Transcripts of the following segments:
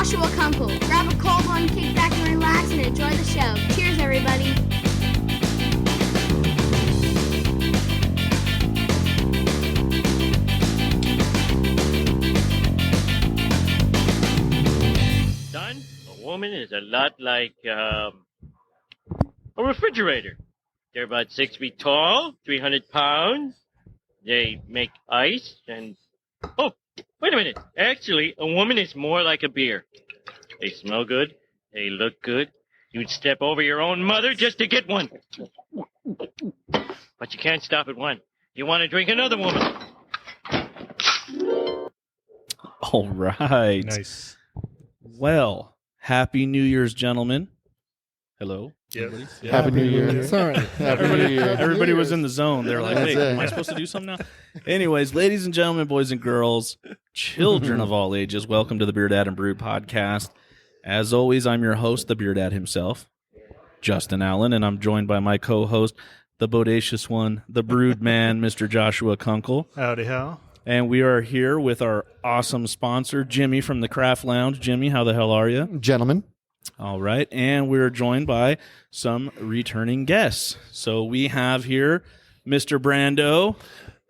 Joshua Kunkel. Grab a cold one, kick back and relax, and enjoy the show. Cheers, everybody. Son, a woman is a lot like a refrigerator. They're about 6 feet tall, 300 pounds. They make ice and... Oh, wait a minute. Actually, a woman is more like a beer. They smell good. They look good. You'd step over your own mother just to get one. But you can't stop at one. You want to drink another woman. All right. Nice. Well, Happy New Year's, gentlemen. Hello. Yep. Happy New Year. Sorry. Happy New Year. Everybody was in the zone. They're like, That's wait, it. am I supposed to do something now? Anyways, ladies and gentlemen, boys and girls, children of all ages, welcome to the BeerDad and Brewed podcast. As always, I'm your host, the BeerDad himself, Justin Allen, and I'm joined by my co-host, the bodacious one, the Brewed man, Mr. Joshua Kunkel. Howdy, how? And we are here with our awesome sponsor, Jimmy from the Craft Lounge. Jimmy, how the hell are you? Gentlemen. All right, and we're joined by some returning guests. So we have here Mr. Brando.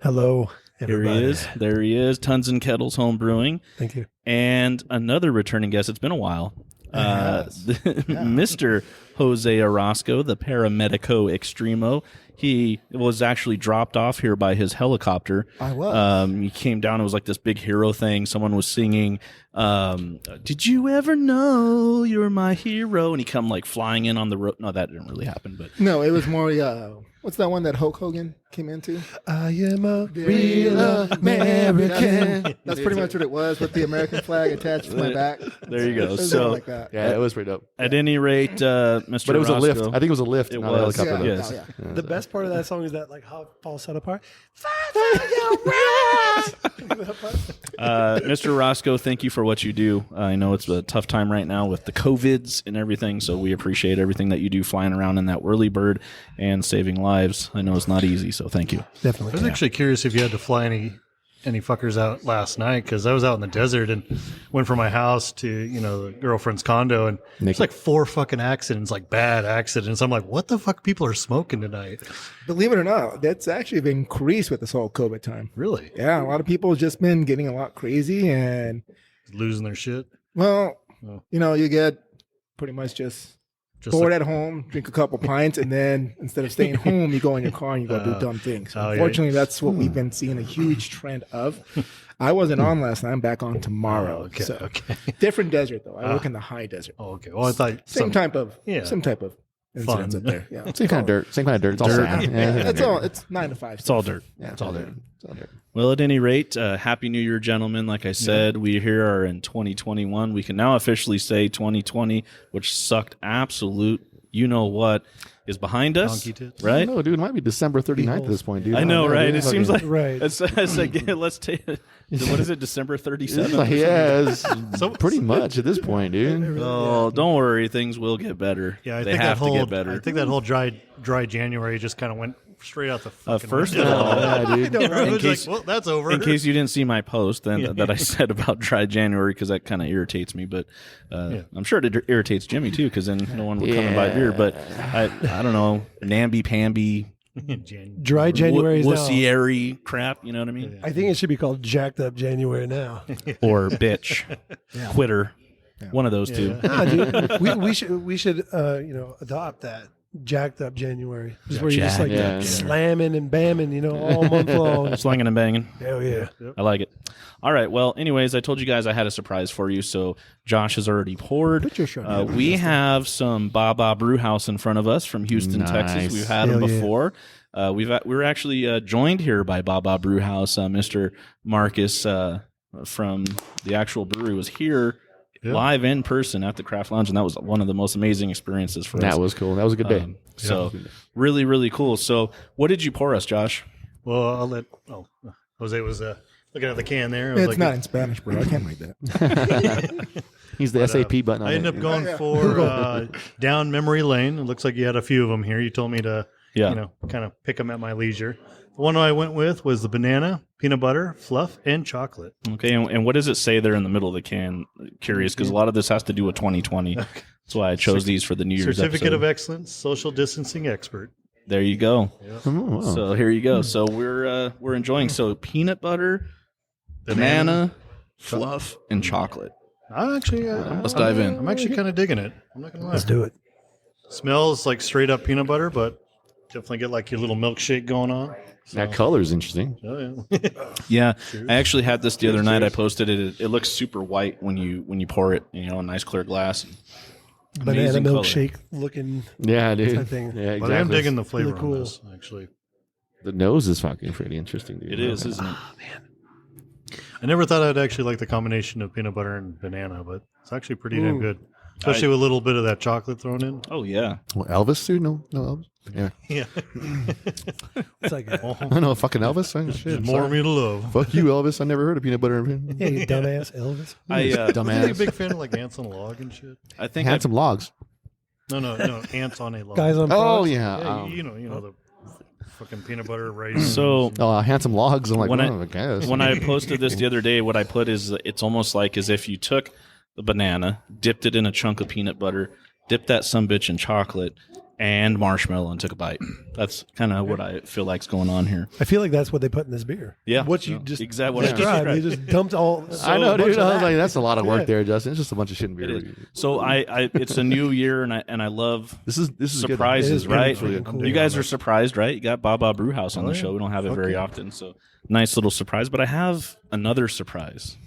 Hello, Here everybody. he is. There he is. Tons and Kettles Home Brewing. Thank you. And another returning guest. It's been a while. has. Mr. Jose Orozco, the Paramedico Extremo. He was actually dropped off here by his helicopter. I was. He came down. It was like this big hero thing. Someone was singing, "Did you ever know you're my hero?" And he come like flying in on the road. No, that didn't really happen. But No, it was more, what's that one that Hulk Hogan came into? I am a Real American. That's pretty much what it was, with the American flag attached to my back. there you go. It was So like that. Yeah, it was pretty dope. at any rate, Mr. But it was a lift. Orozco- I think it was a lift, It not was. a helicopter. Yeah, lift. Yes. yeah. The best part of that song is that like how it falls set apart. Mr. Roscoe, thank you for what you do. I know it's a tough time right now with the COVIDs and everything, so we appreciate everything that you do flying around in that whirly bird and saving lives. I know it's not easy, so thank you. I Definitely. was actually curious if you had to fly any fuckers out last night, because I was out in the desert and went from my house to the girlfriend's condo, and it's like 4 fucking accidents, like bad accidents. I'm like, what the fuck? People are smoking tonight. Believe it or not, that's actually been increased with this whole COVID time. Really? Yeah, a lot of people have just been getting a lot crazy, and, Losing their shit. well, Oh. you get pretty much just bored at home, drink a couple pints, and then instead of staying home, you go in your car and you go do dumb things. oh, yeah. Unfortunately, that's what we've been seeing a huge trend of. I wasn't on last night. I'm back on tomorrow. okay, So, okay. Different desert, though. I work in the high desert. Oh, okay. Well, I thought Same type of incidents Fun. up there. Yeah. Same kind of dirt. Same kind of dirt. It's all sand. Yeah, It's all. It's 9 to 5. It's all dirt. Yeah, it's all dirt. It's all dirt. Well, at any rate, Happy New Year, gentlemen. Like I said, we here are in 2021. We can now officially say 2020, which sucked absolute you-know-what, is behind us, Donkey tits. right? No, dude, it might be December 39th at this point, dude. I know, don't right? dude. It seems like Right. it's like let's take what is it, December 37th? It's like, yeah, it's pretty much at this point, dude. Oh, don't worry, things will get better. Yeah, I they think have that to whole get better. I think that whole dry January just kind of went straight out the fucking First of window. all, Yeah, dude. I was case- like, well, that's over. in case you didn't see my post that I said about dry January, because that kind of irritates me, but I'm sure it irritates Jimmy too, because then no one would come and buy beer. But I don't know, namby-pamby, Dry January is now. wussy-airy crap, you know what I mean? I think it should be called Jacked Up January now. Or bitch, quitter, one of those two. Nah, dude, we should adopt that Jacked Up January, just where you just like Yeah. slamming and bamming, all month long. Slanging and banging. Hell yeah! I like it. All right. Well, anyways, I told you guys I had a surprise for you. So Josh has already poured. Put your shirt on. We have some Baa Baa Brewhouse in front of us from Houston, Nice. Texas. We've had them Hell yeah. before. We're actually joined here by Baa Baa Brewhouse. Mr. Marcus from the actual brewery was here live in person at the Craft Lounge, and that was one of the most amazing experiences for us. That was cool. That was a good day. So really, really cool. So what did you pour us, Josh? Well, I'll let. Jose was looking at the can there. I was It's like, not in Spanish, bro. I can't read that. He's the SAP button on I it. ended up going for down memory lane. It looks like you had a few of them here. You told me to, kind of pick them at my leisure. one I went with was the banana, peanut butter, fluff, and chocolate. Okay, and what does it say there in the middle of the can? Curious, because a lot of this has to do with 2020. That's why I chose these for the New Year's Certificate episode. of Excellence, social distancing expert. There you go. Oh, wow. So here you go. So we're enjoying peanut butter, banana, fluff, and chocolate. I'm actually, Let's dive in. I'm actually kind of digging it. I'm not gonna lie. Let's do it. Smells like straight up peanut butter, but definitely get like your little milkshake going on. That color is interesting. Oh, yeah. Yeah, I actually had this the other night. I posted it. It looks super white when you pour it. You know, a nice clear glass. Banana Amazing color. milkshake looking. Yeah, dude. Type thing. Yeah, exactly. But I am digging the flavor Really cool. on this, actually. The nose is fucking pretty interesting, dude. It is, isn't it? I never thought I'd actually like the combination of peanut butter and banana, but it's actually pretty damn good. Especially with a little bit of that chocolate thrown in. Oh yeah. Well, Elvis, dude? No Elvis. Yeah. Yeah. It's like, I know fucking Elvis. Shit, There's more of me to love. Fuck you, Elvis. I never heard of peanut butter. yeah, you dumbass Elvis. I Wasn't he a Dumbass. big fan of like ants on a log and shit? I think Handsome logs. No, ants on a log. Guys on Oh, frogs. yeah. Yeah, you know the fucking peanut butter raisins. So Handsome logs. I'm like, When I guess. when I posted this the other day, what I put is it's almost like as if you took the banana, dipped it in a chunk of peanut butter, dipped that sumbitch in chocolate and marshmallow, and took a bite. That's kind of what I feel like's going on here. I feel like that's what they put in this beer. Yeah, What you just exactly what I just described. They described. just dumped all. I know, a bunch dude. of I was that. like, that's a lot of work Yeah. there, Justin. It's just a bunch of shit in It beer. is. So I it's a new year, and I love This is good. surprises, It is right? really cool. You guys are surprised, right? You got Baa Baa Brewhouse on the yeah. show. We don't have it Fuck very yeah. often, so nice little surprise. But I have another surprise.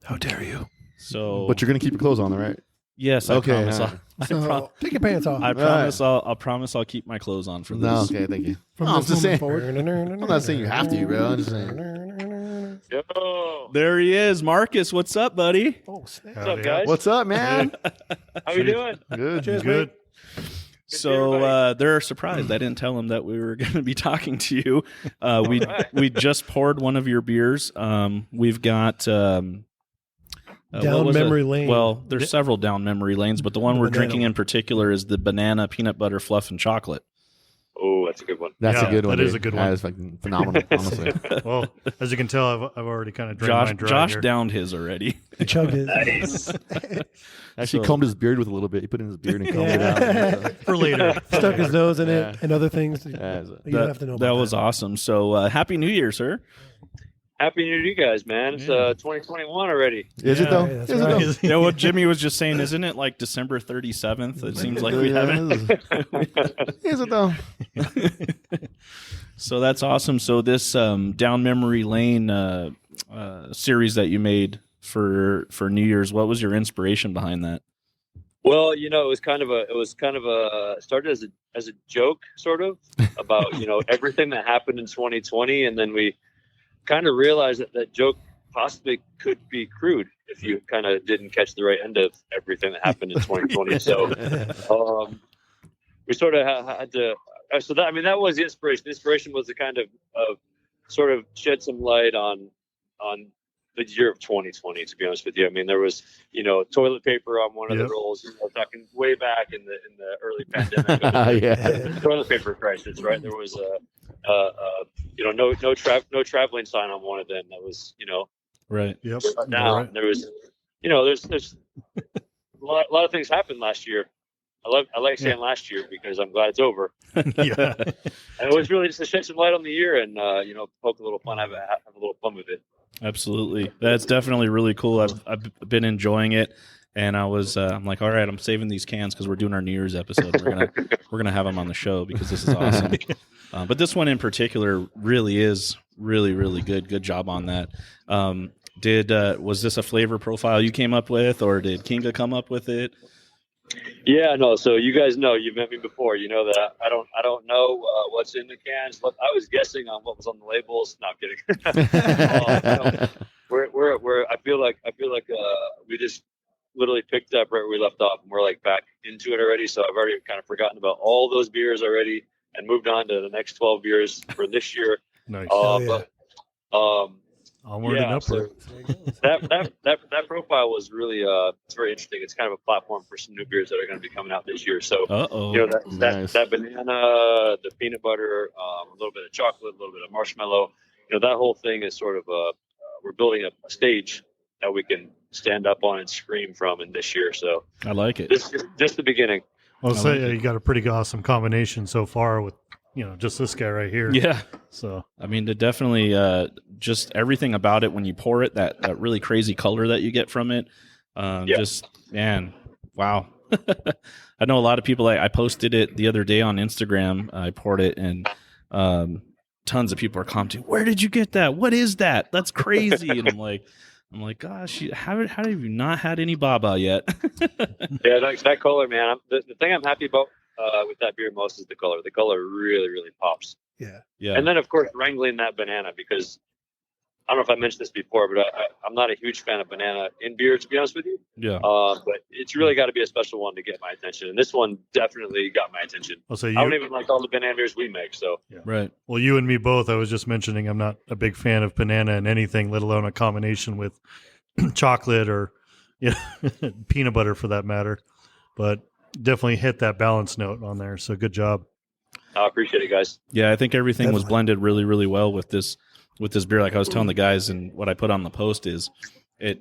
How dare you? So, But you're gonna keep your clothes on, all right? yes, I Okay, promise. all right. So, take your pants off. I promise. I'll promise. I'll keep my clothes on for this. No, okay, thank you. From No, I'm this just saying. moment forward. I'm not saying you have to, bro. I'm just saying. Yo, There he is, Marcus. What's up, buddy? Oh, snap. what's up, guys? What's up, man? How you doing? Good. Cheers, Good. So they're surprised. I didn't tell them that we were going to be talking to you. We just poured one of your beers. We've got what Down was it? memory lane. Well, there's several down memory lanes, but the one The we're banana drinking in particular is the banana peanut butter fluff and chocolate. Oh, that's a good one. That's Yeah, a good one. that is dude. a good That one. is fucking phenomenal, honestly. Well, as you can tell, I've already kind of drained Josh mine dry Josh here. downed his already. He chugged it. Nice. Actually, So- combed his beard with a little bit. He put it in his beard and combed it out. For later. Stuck his nose in Yeah. it and other things. Yeah, You don't have to know about that was awesome. So happy New Year, sir. Happy New Year to you guys, man. It's 2021 already. Is it though? Yeah, that's Is it right. though? Yeah, what Jimmy was just saying, isn't it like December 37th? It seems like we Yeah, haven't. Is it though? So that's awesome. So this down memory lane series that you made for New Year's, what was your inspiration behind that? Well, it was kind of a started as a joke, sort of, about everything that happened in 2020, and then we kind of realized that joke possibly could be crude if you kind of didn't catch the right end of everything that happened in 2020. So we sort of had to. So that was the inspiration. The inspiration was to kind of sort of shed some light on the year of 2020. To be honest with you, I mean, there was toilet paper on one of the Yep. rolls. Talking way back in the early pandemic. Yeah. Toilet paper crisis, right? There was no traveling sign on one of them. That was Right. Yep. down. Right. There was there's a lot of things happened last year. I like saying last year because I'm glad it's over. Yeah. And it was really just to shed some light on the year and poke a little fun, have a little fun with it. Absolutely. That's definitely really cool. I've been enjoying it. And I'm like, all right, I'm saving these cans because we're doing our New Year's episode. We're gonna have them on the show because this is awesome. But this one in particular really is really, really good. Good job on that. Was this a flavor profile you came up with, or did Kinga come up with it? Yeah, no. So you guys know, you've met me before. You know that I don't know what's in the cans. I was guessing on what was on the labels. No, I'm kidding. We're I feel like we just literally picked up right where we left off, and we're like back into it already. So I've already kind of forgotten about all those beers already, and moved on to the next 12 beers for this year. Nice. yeah. But Onward and upward. That profile was really it's very interesting. It's kind of a platform for some new beers that are going to be coming out this year. So that banana, the peanut butter, a little bit of chocolate, a little bit of marshmallow. That whole thing is sort of we're building a stage that we can stand up on and scream from in this year. So I like it. This is just the beginning. I'll say you got a pretty awesome combination so far with just this guy right here. Yeah. So I mean, to definitely just everything about it when you pour it, that really crazy color that you get from it. Just man, wow. I know a lot of people. I posted it the other day on Instagram. I poured it, and tons of people are commenting, "Where did you get that? What is that? That's crazy!" And I'm like, gosh, how have you not had any Baa Baa yet? Yeah, that color, man. The thing I'm happy about with that beer most is the color. The color really, really pops. Yeah. And then, of course, wrangling that banana, because I don't know if I mentioned this before, but I'm not a huge fan of banana in beer, to be honest with you. Yeah. But it's really got to be a special one to get my attention. And this one definitely got my attention. I'll say I don't even like all the banana beers we make. So Right. Well, you and me both. I was just mentioning I'm not a big fan of banana in anything, let alone a combination with chocolate or peanut butter for that matter. But definitely hit that balance note on there. So good job. I appreciate it, guys. Yeah, I think everything was blended really, really well with this beer. Like I was telling the guys, and what I put on the post is,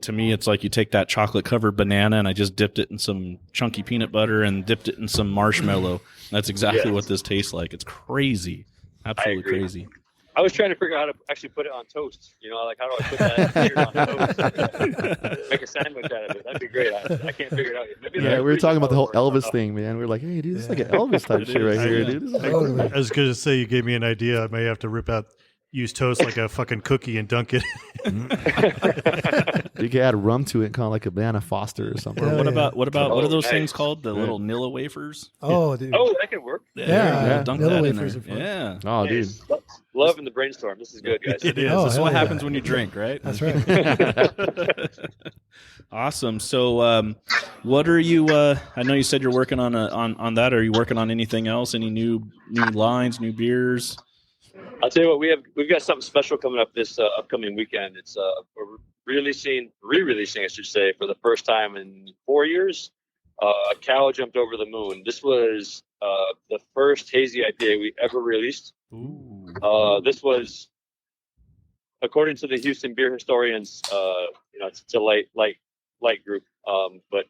to me, it's like you take that chocolate covered banana and I just dipped it in some chunky peanut butter and dipped it in some marshmallow. That's exactly what this tastes like. It's crazy, absolutely crazy. I was trying to figure out how to actually put it on toast. Like how do I put that beer on toast? Make a sandwich out of it. That'd be great. I can't figure it out yet. Maybe we were talking about the whole Elvis thing, man. We are like, hey, dude, this is like an Elvis type shit right here, dude. This is I was going to say, you gave me an idea. I may have to use toast like a fucking cookie and dunk it. You could add rum to it and call it like a banana Foster or something. What are those things called? The little Nilla wafers? Oh, dude. Oh, that could work. Yeah. Dunk Nilla that in wafers there. are fun. Yeah. Oh, dude. Loving the brainstorm. This is good, guys. It is. Oh, This is what hell happens when you drink, right? That's right. Awesome. So, what are you? I know you said you're working on that. Are you working on anything else? Any new lines, new beers? I'll tell you what, we've got something special coming up this upcoming weekend. It's we're re-releasing, I should say, for the first time in 4 years. A cow jumped over the moon. This was the first hazy IPA we ever released. Ooh. This was, according to the Houston beer historians, it's a light group. But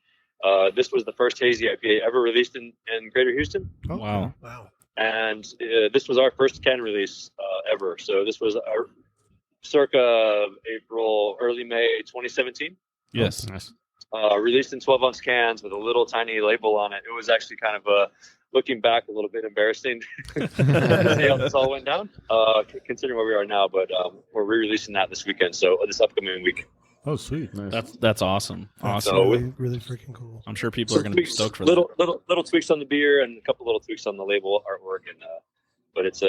this was the first hazy IPA ever released in Greater Houston. Oh, wow. And this was our first can release ever. So this was our circa April, early May 2017. Yes. Nice. Released in 12-ounce cans with a little tiny label on it. It was actually kind of looking back a little bit embarrassing to see how this all went down, considering where we are now. But we're re-releasing that this weekend, so this upcoming week. Oh, sweet. Nice. That's awesome. Awesome. So really freaking cool. I'm sure people are going to be stoked for that. Little tweaks on the beer and a couple little tweaks on the label artwork, and but it's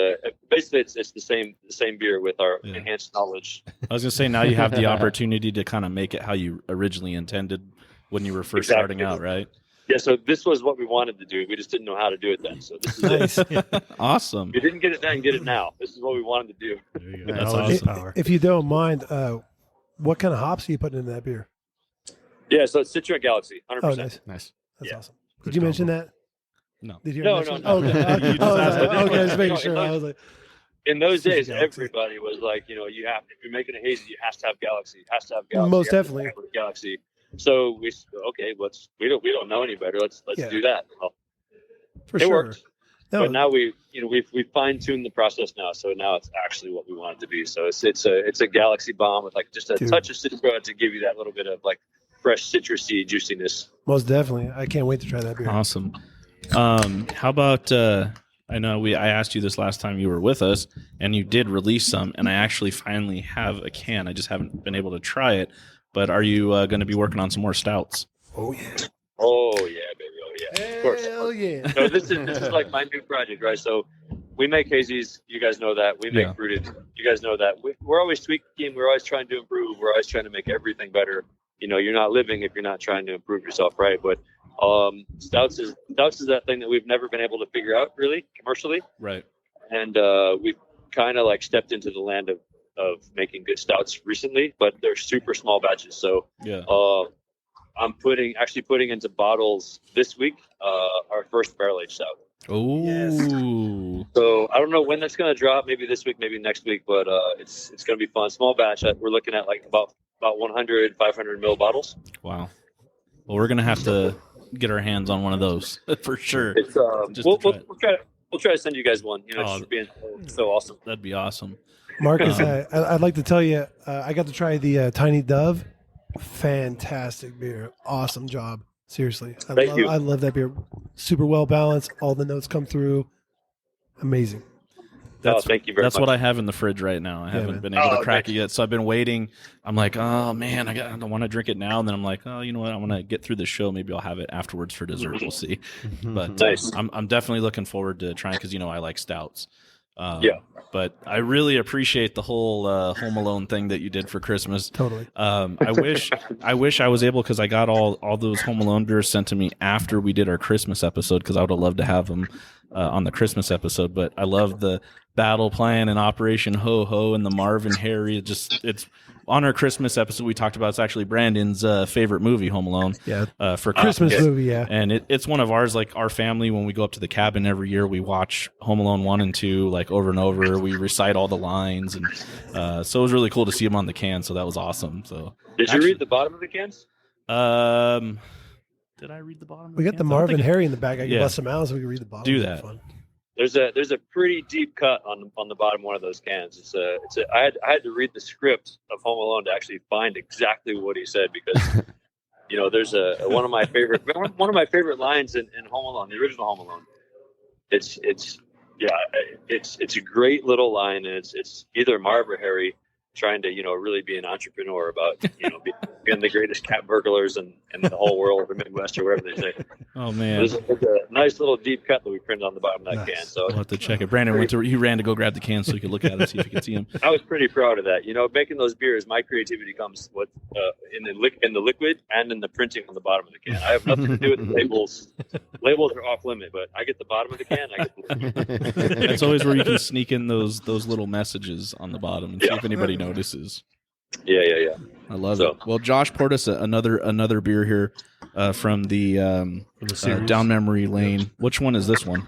basically it's the same beer with our enhanced knowledge. I was going to say, now you have the opportunity to kind of make it how you originally intended when you were first starting out, right? Yeah, so this was what we wanted to do. We just didn't know how to do it then. So this is it. Awesome. You didn't get it then, get it now. This is what we wanted to do. There you go. That's Knowledge awesome. power. If you don't mind, what kind of hops are you putting in that beer? Yeah, so it's Citra Galaxy, 100%. Oh, nice. Nice. That's Yeah. awesome. Did you mention that? No. Did you No, mention no, that? no. Okay. You just asked it. Okay, just making sure. I was like, In those days, Galaxy. everybody was like, if you're making a hazy, you have to have Galaxy. It has to have Galaxy. Most You have to definitely. have Galaxy. So we don't know any better. Let's Yeah. do that. Well, for it sure. worked. No, But now we've fine tuned the process now, so now it's actually what we want it to be. So it's a Galaxy bomb with like just a Dude. touch of Citra to give you that little bit of like fresh citrusy juiciness. most definitely. I can't wait to try that beer. Awesome. How about I know I asked you this last time you were with us, and you did release some, and I actually finally have a can. I just haven't been able to try it. But are you going to be working on some more stouts? Oh yeah. Oh yeah, baby. Oh yeah. Of course. Hell yeah. So this is like my new project, right? So we make hazies. You guys know that. We make brewed. You guys know that. We're always tweaking. We're always trying to improve. We're always trying to make everything better. You're not living if you're not trying to improve yourself, right? But stouts is that thing that we've never been able to figure out really commercially. Right. And we've kind of like stepped into the land of of making good stouts recently, but they're super small batches. So yeah, I'm actually putting into bottles this week our first barrel aged stout. Oh, so I don't know when that's going to drop. Maybe this week, maybe next week. But it's going to be fun. Small batch. We're looking at like about 100, 500 mil bottles. Wow. Well, we're gonna have to get our hands on one of those for sure. It's we'll try to send you guys one. You know, just being so awesome. That'd be awesome. Marcus, I'd like to tell you, I got to try the Tiny Dove. Fantastic beer. Awesome job. Seriously. I love that beer. Super well balanced. All the notes come through. Amazing. Thank you very much. That's what I have in the fridge right now. I haven't been able to crack it yet, so I've been waiting. I'm like, oh man, I don't want to drink it now. And then I'm like, oh, you know what? I want to get through the show. Maybe I'll have it afterwards for dessert. We'll see. But nice. I'm definitely looking forward to trying because I like stouts. But I really appreciate the whole Home Alone thing that you did for Christmas. Totally. I wish I was able because I got all those Home Alone beers sent to me after we did our Christmas episode because I would have loved to have them on the Christmas episode. But I love the Battle Plan and Operation Ho Ho and the Marvin Harry. It's on our Christmas episode we talked about. It's actually Brandon's favorite movie, Home Alone. Yeah, for Christmas movie. Yeah, and it's one of ours. Like our family, when we go up to the cabin every year, we watch Home Alone 1 and 2 like over and over. We recite all the lines, and so it was really cool to see them on the can. So that was awesome. So did you read the bottom of the cans? Did I read the bottom? We got the Marvin Harry in the back. I can bust them out so we can read the bottom. Do that. There's a pretty deep cut on the bottom of one of those cans. I had to read the script of Home Alone to actually find exactly what he said because there's one of my favorite lines in Home Alone, the original Home Alone. It's a great little line, and it's either Marv or Harry trying to really be an entrepreneur about being the greatest cat burglars in the whole world or Midwest or wherever they say. Oh man, there's a nice little deep cut that we printed on the bottom of that can. So I'll have to check it. Brandon he ran to go grab the can so he could look at it, see if he could see him. I was pretty proud of that. Making those beers, my creativity comes with in the liquid and in the printing on the bottom of the can. I have nothing to do with the labels. Labels are off limit, but I get the bottom of the can. I get the liquid. That's always where you can sneak in those little messages on the bottom and see if anybody notices. Yeah. I love it. Well, Josh poured us another beer here from the down memory lane. Which one is this one?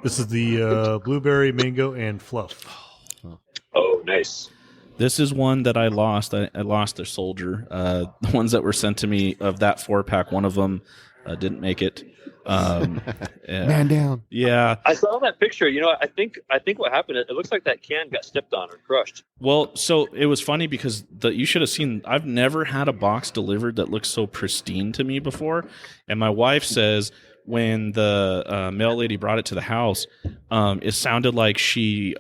This is the blueberry, mango, and fluff. Oh, nice. This is one that I lost. I lost a soldier. The ones that were sent to me of that 4-pack, one of them didn't make it. Man down. Yeah, I saw that picture. I think what happened, it looks like that can got stepped on or crushed. Well, so it was funny because you should have seen, I've never had a box delivered that looks so pristine to me before. And my wife says when the mail lady brought it to the house, it sounded like she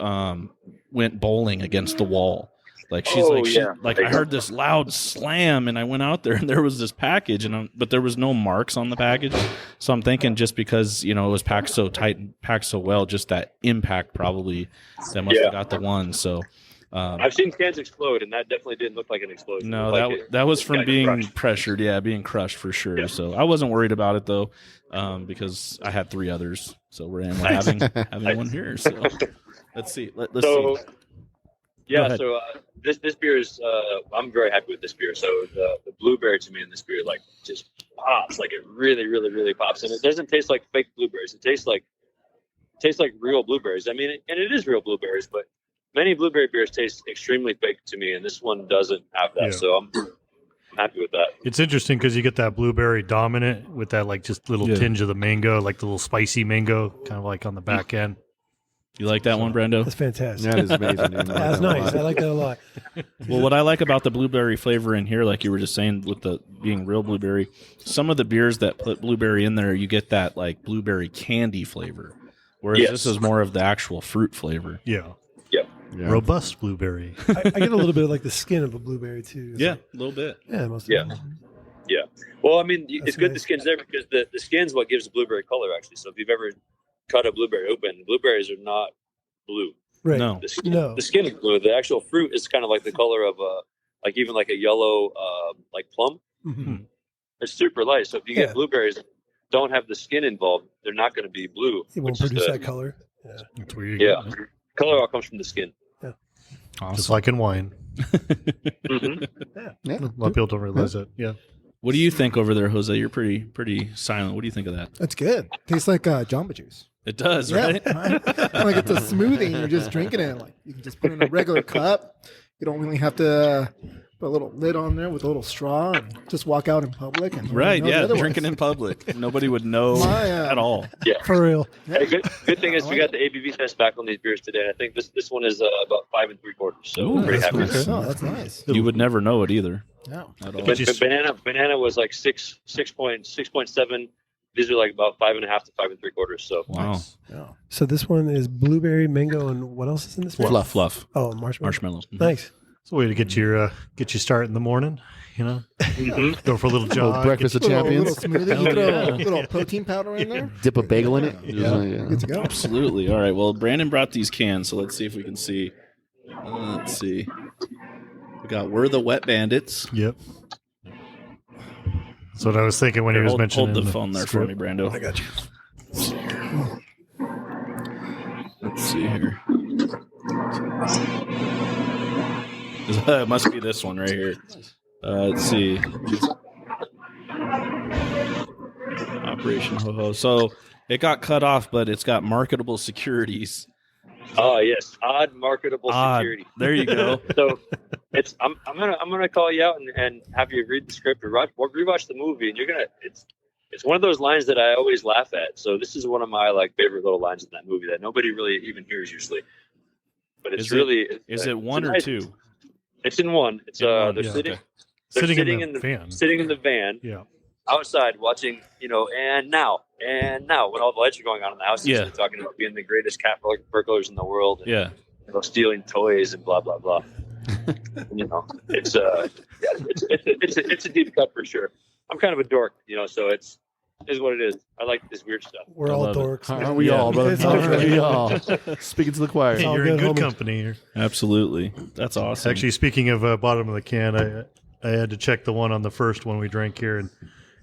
went bowling against the wall. Like she's I heard this loud slam, and I went out there, and there was this package, but there was no marks on the package. So I'm thinking just because it was packed so tight and packed so well, just that impact probably that must have got the one. So I've seen cans explode, and that definitely didn't look like an explosion. No, that was from being pressured. Yeah, being crushed for sure. Yeah. So I wasn't worried about it though, because I had 3 others. So we're having one here. So let's see. Let's see. Yeah, so this beer is I'm very happy with this beer. So the blueberry to me in this beer just pops, like it really, really, really pops, and it doesn't taste like fake blueberries. It tastes like real blueberries. I mean, and it is real blueberries, but many blueberry beers taste extremely fake to me, and this one doesn't have that. Yeah. So I'm happy with that. It's interesting because you get that blueberry dominant with that just little tinge of the mango, like the little spicy mango, kind of like on the back end. You like that one, Brendo? That's fantastic. That is amazing. That's nice. I like that a lot. Well, what I like about the blueberry flavor in here, like you were just saying, with the being real blueberry, some of the beers that put blueberry in there, you get that blueberry candy flavor, whereas this is more of the actual fruit flavor. Yeah. Yep. Yeah. Robust blueberry. I get a little bit of the skin of a blueberry too. Yeah, a little bit. Yeah, most yeah. Yeah. Well, I mean, it's good the skin's there because the skin's what gives the blueberry color, actually. So if you've ever cut a blueberry open, blueberries are not blue. Right. No. The skin is blue. The actual fruit is kind of like the color of even a yellow plum. Mm-hmm. It's super light. So if you get blueberries that don't have the skin involved, they're not going to be blue. It won't produce that color. Yeah. That's where you go. Color all comes from the skin. Yeah. Awesome. just like in wine. Mhm. Yeah. A lot of people don't realize that. Yeah. What do you think over there, Jose? You're pretty silent. What do you think of that? That's good. Tastes like Jamba Juice. It does, Yeah, right? like it's a smoothie and you're just drinking it. Like you can just put it in a regular cup. You don't really have to put a little lid on there with a little straw and just walk out in public. And Right, yeah, otherwise. drinking in public. Nobody would know at all. Yeah. For real. Hey, good thing is we got the ABV test back on these beers today. I think this one is about 5 3/4. So Ooh, we're pretty that's happy. nice. Oh, that's nice. You would never know it either. No. At all. But banana was like 6.7. These are like about 5.5 to 5 3/4. So Wow. Yeah. So this one is blueberry, mango, and what else is in this? beer? Fluff. Oh, marshmallow. Marshmallow. Mhm. Nice. It's a way to get you started in the morning. You know, go for a little Little jog. breakfast of Little champions. smoothie. Hell You throw yeah. a little protein powder in there. Dip a bagel in it. Yeah. Good to go. Absolutely. All right. Well, Brandon brought these cans, so let's see if we can see. Let's see. We got We're the Wet Bandits. Yep. That's what I was thinking when he was mentioning. Hold the phone there for me, Brando. I got you. Let's see here. It must be this one right here. Let's see. Operation Ho Ho. So it got cut off, but it's got marketable securities. oh yes, odd marketable security. There you go. So it's I'm gonna call you out and have you read the script or rewatch the movie, and you're gonna it's one of those lines that I always laugh at. So this is one of my favorite little lines in that movie that nobody really even hears usually. But it's Is it one or two? It's in one. It's In one, they're yeah, sitting okay. they're Sitting in the van. sitting in the van Yeah. outside watching, and now when all the lights are going on in the house, Yeah. they're talking about being the greatest cat burglars in the world, and, Yeah. stealing toys and blah blah blah. It's it's a deep cut for sure. I'm kind of a dork, so it's is what it is. I like this weird stuff. We're I all love it. dorks. Aren't we all, brother? It's all Aren't good. we all? Speaking to the choir. all You're in good, good homie. company here. Absolutely. That's awesome. Actually, speaking of bottom of the can, I had to check the one on the first one we drank here, and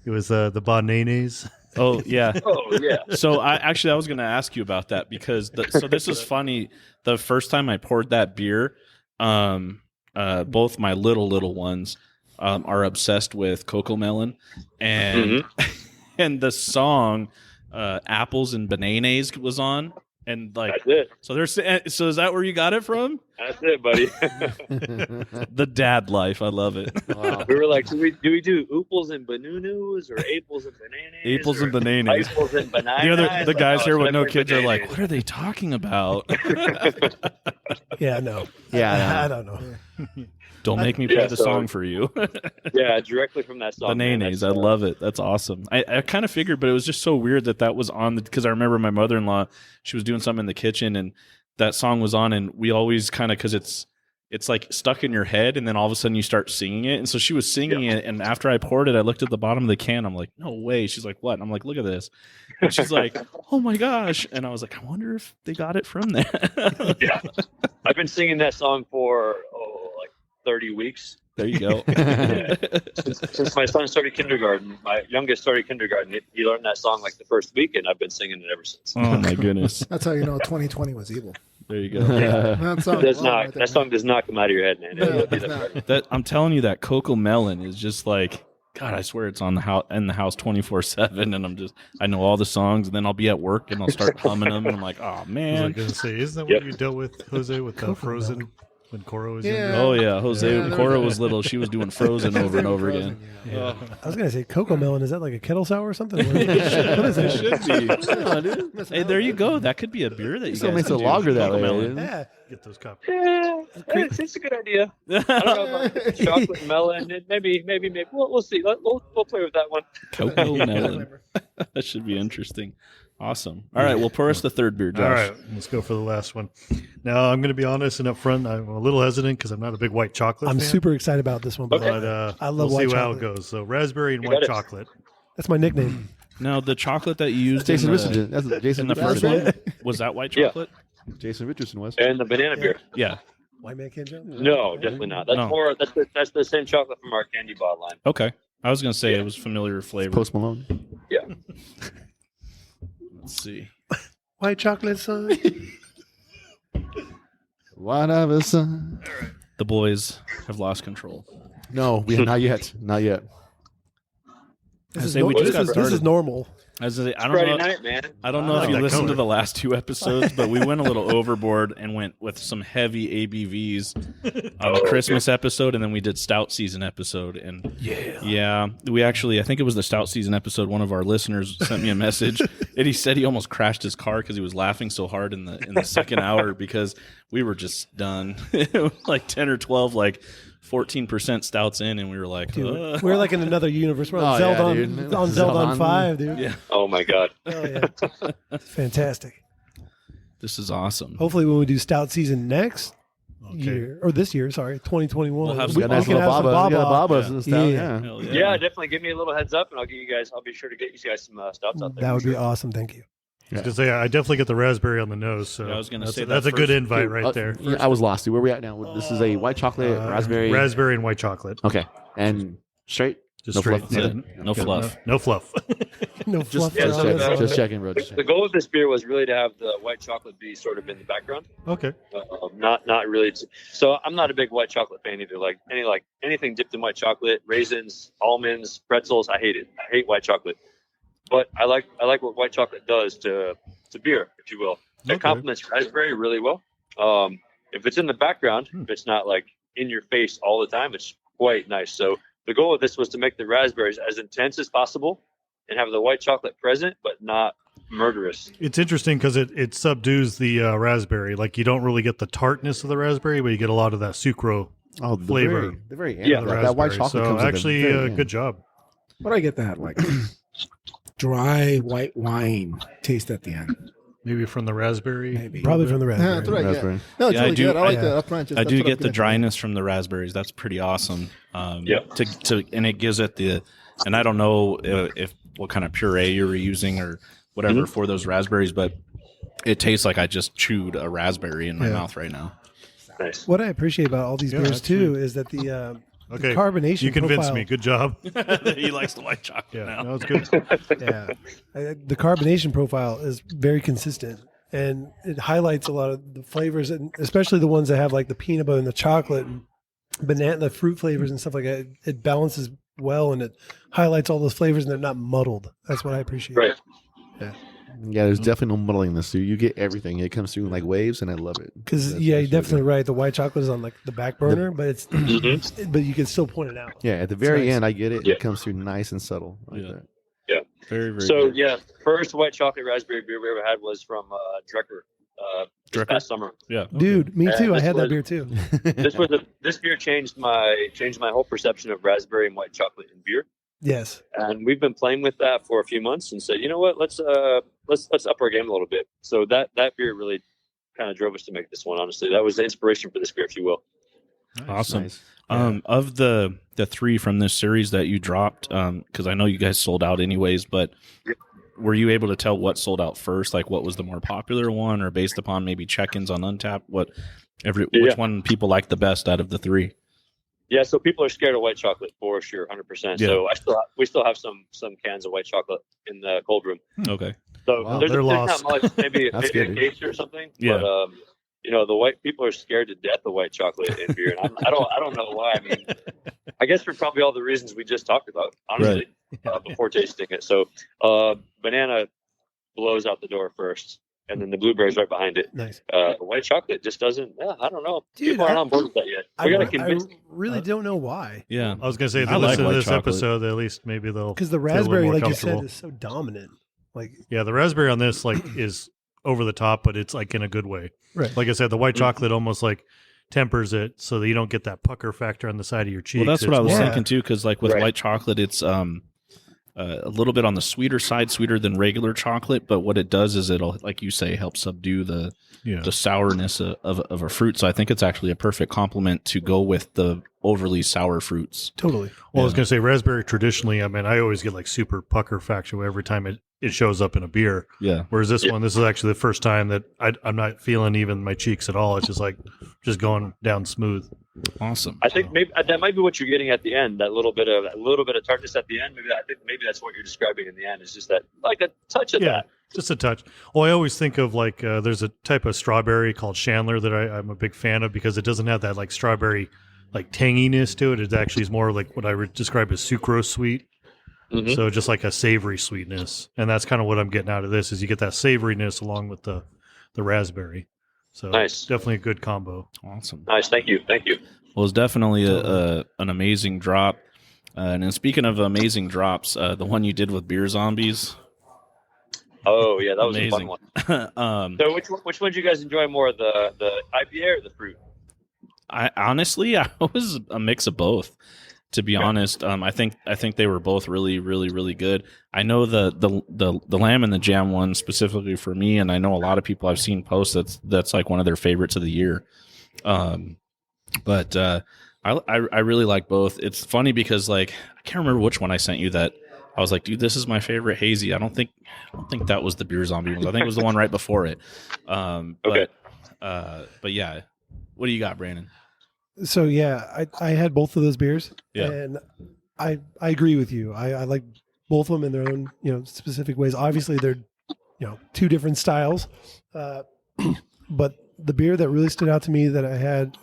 it was the bananas. Oh, yeah. Oh yeah. So I was going to ask you about that because so this is funny. The first time I poured that beer, both my little ones are obsessed with Coco Melon, and and the song "Apples and Bananas" was on, and That's it. so is that where you got it from? That's it, buddy. The dad life, I love it. Wow. We were like, do we do ooples and banunus or apples and bananas? Apples or and bananas. Apples and bananas? The guys here with it's no never kids are like, bananas. what are they talking about? Yeah, no. Yeah, I don't know. Don't make me play Yeah, the so- song for you. Yeah, directly from that song. man. Bananas, That's, I love it. That's awesome. I kind of figured, but it was just so weird that was on because I remember my mother-in-law, she was doing something in the kitchen and that song was on, and we always kind of, because it's like stuck in your head, and then all of a sudden you start singing it. And so she was singing it, and after I poured it, I looked at the bottom of the can. I'm like, no way. She's like, what? And I'm like, look at this. And she's like, oh my gosh. And I was like, I wonder if they got it from there. Yeah. I've been singing that song for like 30 weeks. There you go. Yeah. Since my son started kindergarten, my youngest started kindergarten, he learned that song like the first week, and I've been singing it ever since. Oh my goodness. That's how you know 2020 was evil. There you go. That song, That song does not come out of your head, man. Yeah, It'll be it's the- not. That I'm telling you, that Coco Melon is just like, God, I swear it's on the house in the house 24/7, and I know all the songs, and then I'll be at work and I'll start humming them, and I'm like, oh I was man. going to say, isn't that Yep. what you dealt with, Jose, with Frozen when Cora was Yeah. younger? Oh yeah, Jose. Yeah, When there Cora was was little, she was doing Frozen over and over again. Yeah. I was gonna say Coco Melon. Is that like a kettle sour or something? What is It it? should be. Yeah, dude. Hey, there you go. That could be a beer that you Still guys makes can a do. lager that Coco way. Melon. Dude. Yeah. Get those copies. Yeah, it's a good idea. I don't know about chocolate melon. Maybe. We'll see. We'll play with that one. Coco Melon. That should be interesting. Awesome. All right, well, pour us the third beer, Josh. All right, let's go for the last one. Now, I'm going to be honest and upfront. I'm a little hesitant because I'm not a big white chocolate I'm fan. super excited about this one. Okay. But But I love we'll white see how it chocolate. goes. So raspberry and You white got it. chocolate. That's my nickname. Now, the chocolate that you used Jason in Richardson. That's in Jason the first Richardson. one, was that white Yeah. chocolate? Jason Richardson was. And the banana beer. Yeah. White man can't jump. No, definitely not. That's No. more. That's the same chocolate from our candy bar line. Okay. I was going to say it was familiar flavor. Post Malone. Yeah. Let's see. White chocolate son. Whatever, son. The boys have lost control. No, we have not yet. Not yet. This is normal. I don't Friday know. night, man. I don't know if you listened to the last 2 episodes, but we went a little overboard and went with some heavy ABVs on the Christmas episode, and then we did stout season episode. And we actually, I think it was the stout season episode. One of our listeners sent me a message, and he said he almost crashed his car because he was laughing so hard in the second hour because we were just done, like 10 or 12, like 14% stouts in, and we were like, dude, we're like in another universe. We're on Zelda on Zelda on 5, dude. Yeah. Oh my god. Oh yeah. Fantastic. This is awesome. Hopefully when we do stout season next year, or this year, sorry, 2021. We'll have we some can have some Baa Baa. and stuff. Yeah. Yeah, definitely give me a little heads up, and I'll be sure to get you guys some stouts out there. That would be awesome. Thank you. I was gonna say I definitely get the raspberry on the nose. So I was gonna say that's a good invite right there. Yeah, I was lost. Dude. Where are we at now? This is a white chocolate, raspberry, and white chocolate. Okay, and straight. Just no straight. fluff. No fluff. No fluff. No fluff. Just checking, bro. The goal of this beer was really to have the white chocolate be sort of in the background. Okay. Not really. So I'm not a big white chocolate fan either. Like anything dipped in white chocolate, raisins, almonds, pretzels. I hate it. I hate white chocolate. But I like what white chocolate does to beer, if you will. It complements raspberry really well. If it's in the background, if it's not like in your face all the time, it's quite nice. So the goal of this was to make the raspberries as intense as possible and have the white chocolate present, but not murderous. It's interesting because it subdues the raspberry. Like you don't really get the tartness of the raspberry, but you get a lot of that sucro flavor. The very end. Yeah, that white chocolate so comes actually, good job. But I get that like dry white wine taste at the end. Maybe from the raspberry. Maybe. Probably from the raspberry. That's right. Raspberry. Yeah. No, it's Yeah, really I do- good. I like I- that upfront. I do get the dryness from the raspberries. That's pretty awesome. And it gives it and I don't know if what kind of puree you were using or whatever for those raspberries, but it tastes like I just chewed a raspberry in my mouth right now. Nice. What I appreciate about all these beers too is that the carbonation You convinced profile, me. Good job. He likes the white chocolate now. That was good. the carbonation profile is very consistent, and it highlights a lot of the flavors, and especially the ones that have like the peanut butter and the chocolate and banana, the fruit flavors and stuff like that. It balances well, and it highlights all those flavors, and they're not muddled. That's what I appreciate. Right. Yeah, there's definitely no muddling this. Dude. You get everything. It comes through in like waves, and I love it. Because you're definitely right. The white chocolate is on like the back burner, but it's but you can still point it out. Yeah, at the very nice. end, I get it. Yeah. It comes through nice and subtle. Like that. Yeah. Very, very So good. first white chocolate raspberry beer we ever had was from Drecker. This past summer. Yeah. Dude, me too. I this had that was- beer too. This beer changed my whole perception of raspberry and white chocolate in beer. Yes. And we've been playing with that for a few months and said, you know what, let's up our game a little bit. So that beer really kind of drove us to make this one. Honestly, that was the inspiration for this beer, if you will. Awesome. Nice. Of the 3 from this series that you dropped, because I know you guys sold out anyways, but were you able to tell what sold out first? Like what was the more popular one, or based upon maybe check-ins on Untappd? Which one people like the best out of the 3? Yeah, so people are scared of white chocolate for sure, 100%. Yeah. So we still have some cans of white chocolate in the cold room. Okay. So Wow, there's they're not lost. much, maybe That's a good. case or something. Yeah. But the white people are scared to death of white chocolate in beer, and I don't know why. I mean, I guess for probably all the reasons we just talked about, honestly, before tasting it. So banana blows out the door first, and then the blueberries right behind it. Nice. White chocolate just doesn't. I don't know. Dude, People aren't on board with that yet. We gotta I convince. really don't know why. Yeah. I was gonna say if I they like listen to white this chocolate. episode, at least maybe they'll Because the feel a little raspberry, more like you said, comfortable. is so dominant. Like Yeah, the raspberry on this is over the top, but it's like in a good way. Right. Like I said, the white chocolate almost like tempers it so that you don't get that pucker factor on the side of your cheeks. Well, that's what I was Yeah. thinking too, because like with Right. white chocolate, it's a little bit on the sweeter side, sweeter than regular chocolate. But what it does is it'll, like you say, help subdue the sourness of a fruit. So I think it's actually a perfect complement to go with the overly sour fruits. totally. Well, I was going to say raspberry traditionally, I mean, I always get like super pucker factor every time it shows up in a beer. Yeah. Whereas this one, this is actually the first time that I'm not feeling even my cheeks at all. It's just like just going down smooth. Awesome. I think maybe that might be what you're getting at the end. That little bit of tartness at the end. Maybe that's what you're describing in the end. It's just that like a touch of that. Just a touch. Well, I always think of like there's a type of strawberry called Chandler that I'm a big fan of because it doesn't have that like strawberry like tanginess to it. It actually is more like what I would describe as sucrose sweet. Mm-hmm. So just like a savory sweetness, and that's kind of what I'm getting out of this. Is you get that savoriness along with the raspberry. So nice, definitely a good combo. Awesome, nice. Thank you. Well, it's definitely an amazing drop. And then speaking of amazing drops, the one you did with Beer Zombies. Oh yeah, that was amazing. A fun one. So which one did you guys enjoy more, the IPA or the fruit? I was a mix of both. To be honest, I think they were both really, really, really good. I know the lamb and the jam one specifically for me, and I know a lot of people I've seen post that's like one of their favorites of the year. But I really like both. It's funny because like I can't remember which one I sent you that I was like, dude, this is my favorite hazy. I don't think that was the Beer Zombie one. I think it was the one right before it. Okay. But yeah, what do you got, Brandon? So yeah, I had both of those beers, and I agree with you. I like both of them in their own specific ways. Obviously, they're two different styles, but the beer that really stood out to me that I had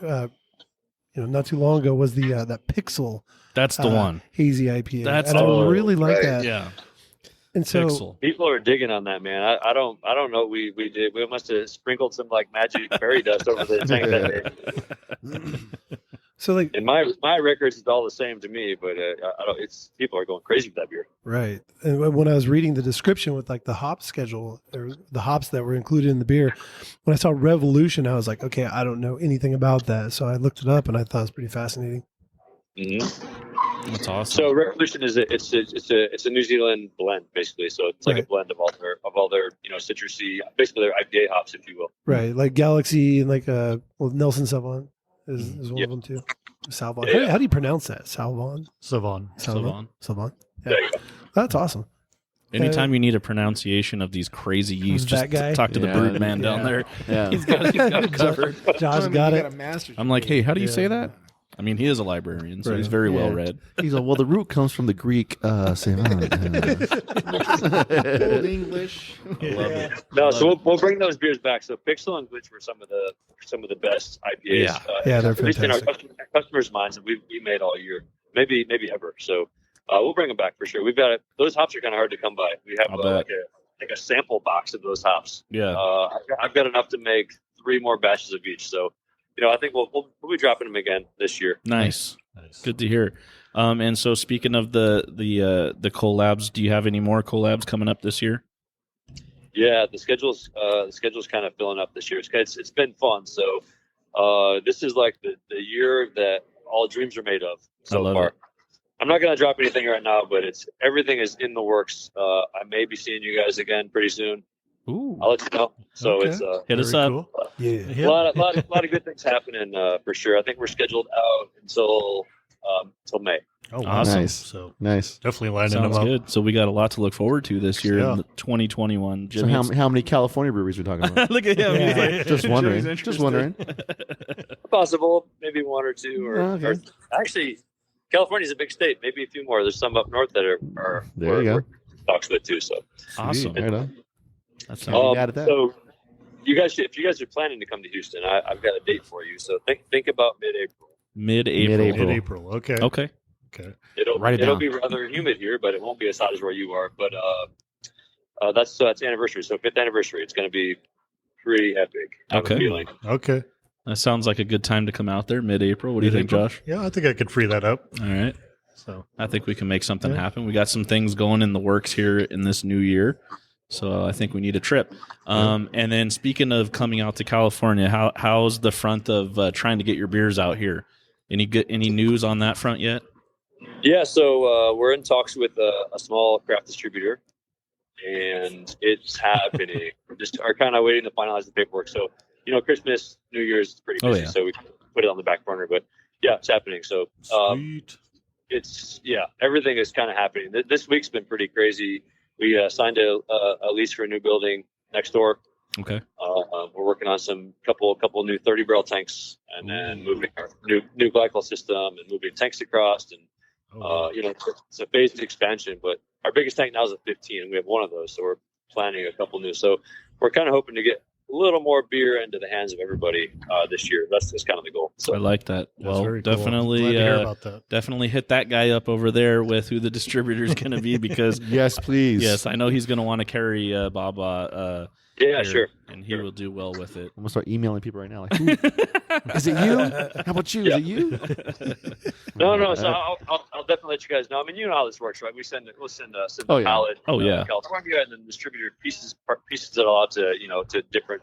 not too long ago was the that Pixel. That's the one hazy IPA. That's and I really like that. Yeah. And so Pixel. People are digging on that, man. I don't know what we did. We must have sprinkled some like magic fairy dust over the tank that day. So like in my records, it's all the same to me, but it's people are going crazy with that beer. Right. And when I was reading the description with like the hop schedule or the hops that were included in the beer, when I saw Revolution, I was like, okay, I don't know anything about that. So I looked it up and I thought it was pretty fascinating. Mm-hmm. That's awesome. So Revolution is a New Zealand blend basically. So it's like a blend of all their citrusy, basically their IPA hops, if you will. Right, like Galaxy and like Nelson Sauvon is one of them too. Sauvon. Yeah. How do you pronounce that? Sauvon. Sauvon. Yeah. That's awesome. Anytime you need a pronunciation of these crazy yeasts, that guy? talk to the Brewed man down there. Yeah. He's got it covered. Josh got it. I'm like, hey, how do you say that? I mean, he is a librarian, so he's very well read. He's like, well, the root comes from the Greek savant. Old English. Love it. No, so we'll bring those beers back. So Pixel and Glitch were some of the best IPAs. Yeah, they're at least in our customers' minds that we made all year, maybe ever. So we'll bring them back for sure. We've got it. Those hops are kind of hard to come by. We have like a sample box of those hops. Yeah, I've got enough to make 3 more batches of each. So. I think we'll be dropping them again this year. Nice. Good to hear. And so speaking of the collabs, do you have any more collabs coming up this year? Yeah, the schedule's kind of filling up this year. It's been fun. So this is like the year that all dreams are made of so far. I'm not going to drop anything right now, but everything is in the works. I may be seeing you guys again pretty soon. Ooh. I'll let you know. So it's hit us up. Cool. A lot of good things happening for sure. I think we're scheduled out until May. Oh, awesome. Nice. So Nice. definitely lining Sounds them up. good. So we got a lot to look forward to this year in 2021. So how many California breweries are we talking about? Look at him. Yeah. He's like, Just wondering. Jimmy's Just wondering. Possible, maybe 1 or 2, or actually, California's a big state. Maybe a few more. There's some up north that are There you go. talks with too. So Awesome. Right on. That's Mad at that. so if you guys are planning to come to Houston, I've got a date for you. So think about mid-April. Mid-April. Okay. Okay. It'll be rather humid here, but it won't be as hot as where you are. But that's anniversary. So 5th anniversary. It's going to be pretty epic. I have a feeling. Okay. That sounds like a good time to come out there, mid-April. What do you think, Josh? Yeah, I think I could free that up. All right. So I think we can make something happen. We got some things going in the works here in this new year. So I think we need a trip. And then speaking of coming out to California, how's the front of trying to get your beers out here? Any news on that front yet? Yeah, so we're in talks with a small craft distributor, and it's happening. We're just are kind of waiting to finalize the paperwork. So, Christmas, New Year's is pretty busy, so we put it on the back burner. But yeah, it's happening. So sweet. Everything is kind of happening. This week's been pretty crazy. We signed a lease for a new building next door. Okay. We're working on some couple new 30-barrel tanks, and then moving our new glycol system and moving tanks across. And it's a phased expansion. But our biggest tank now is a 15, and we have one of those. So planning a couple new. So we're kind of hoping to get a little more beer into the hands of everybody this year. That's kind of the goal. So I like that. Well, very cool. definitely, Glad to hear about that. definitely hit that guy up over there with who the distributor is going to be because Yes, please. yes, I know he's going to want to carry Baa Baa. yeah, here, sure. and he will do well with it. I'm gonna start emailing people right now. Like, who, is it you? How about you? Yeah. Is it you? No. So I'll definitely let you guys know. I mean, you know how this works, right? We'll send Oh, a yeah. pallet, Oh, yeah. California, and then distributor pieces it all out to to different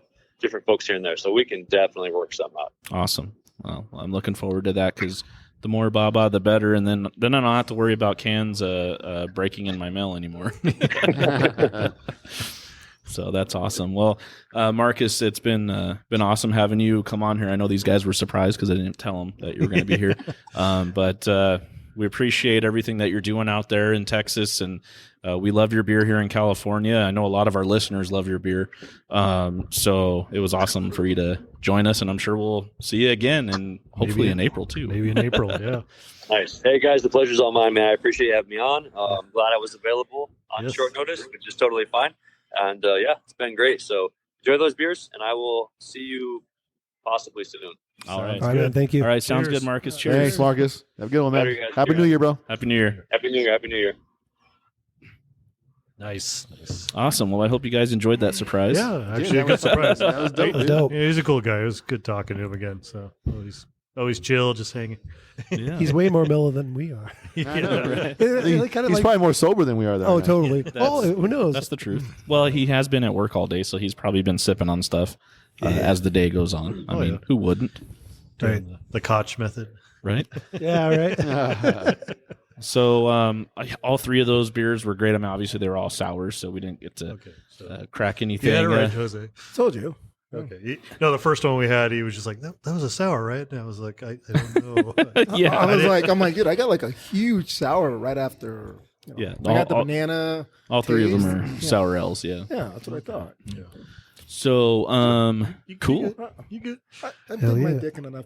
folks here and there. So we can definitely work something out. Awesome. Well, I'm looking forward to that because the more Baa Baa, the better, and then I don't have to worry about cans breaking in my mail anymore. So that's awesome. Well, Marcus, it's been awesome having you come on here. I know these guys were surprised because I didn't tell them that you were going to be here, but we appreciate everything that you're doing out there in Texas, and we love your beer here in California. I know a lot of our listeners love your beer, so it was awesome for you to join us, and I'm sure we'll see you again, and hopefully in April too. Maybe in April, yeah. Nice. Hey guys, the pleasure's all mine, man. I appreciate you having me on. I'm glad I was available on Yes. short notice, which is totally fine. And yeah, it's been great. So enjoy those beers, and I will see you possibly soon. All right. All right, man. Thank you. All right, sounds Cheers. good, Marcus. Cheers. Thanks, Marcus. Have a good one, man. Later, guys. Happy Cheers. New Year, bro. Happy New Year. Happy New Year. Happy New Year. Nice. Awesome. Well, I hope you guys enjoyed that surprise. Yeah, actually, a good surprise. That was dope. That was dude. dope. Yeah, he's a cool guy. It was good talking to him again. So always chill, just hanging. Yeah. He's way more mellow than we are. I know, right? Kinda He's like- probably more sober than we are, though. Oh, man. totally. That's- Oh, who knows? That's the truth. Well, he has been at work all day, so he's probably been sipping on stuff as the day goes on. I mean, yeah. who wouldn't, Right. The Koch method. right? Yeah, right. So all three of those beers were great. I mean, obviously they were all sours, so we didn't get to Okay. So crack anything. you had it right, Jose. Told you. Okay. No, the first one we had, he was just like, that was a sour, right? And I was like, I don't know. Yeah, I'm like, dude, I got like a huge sour right after. Yeah, I got the all- banana. all three of them are taste. sour ales. Yeah. Yeah, that's what I thought. So cool. You good? I'm Hell putting my yeah. dick in enough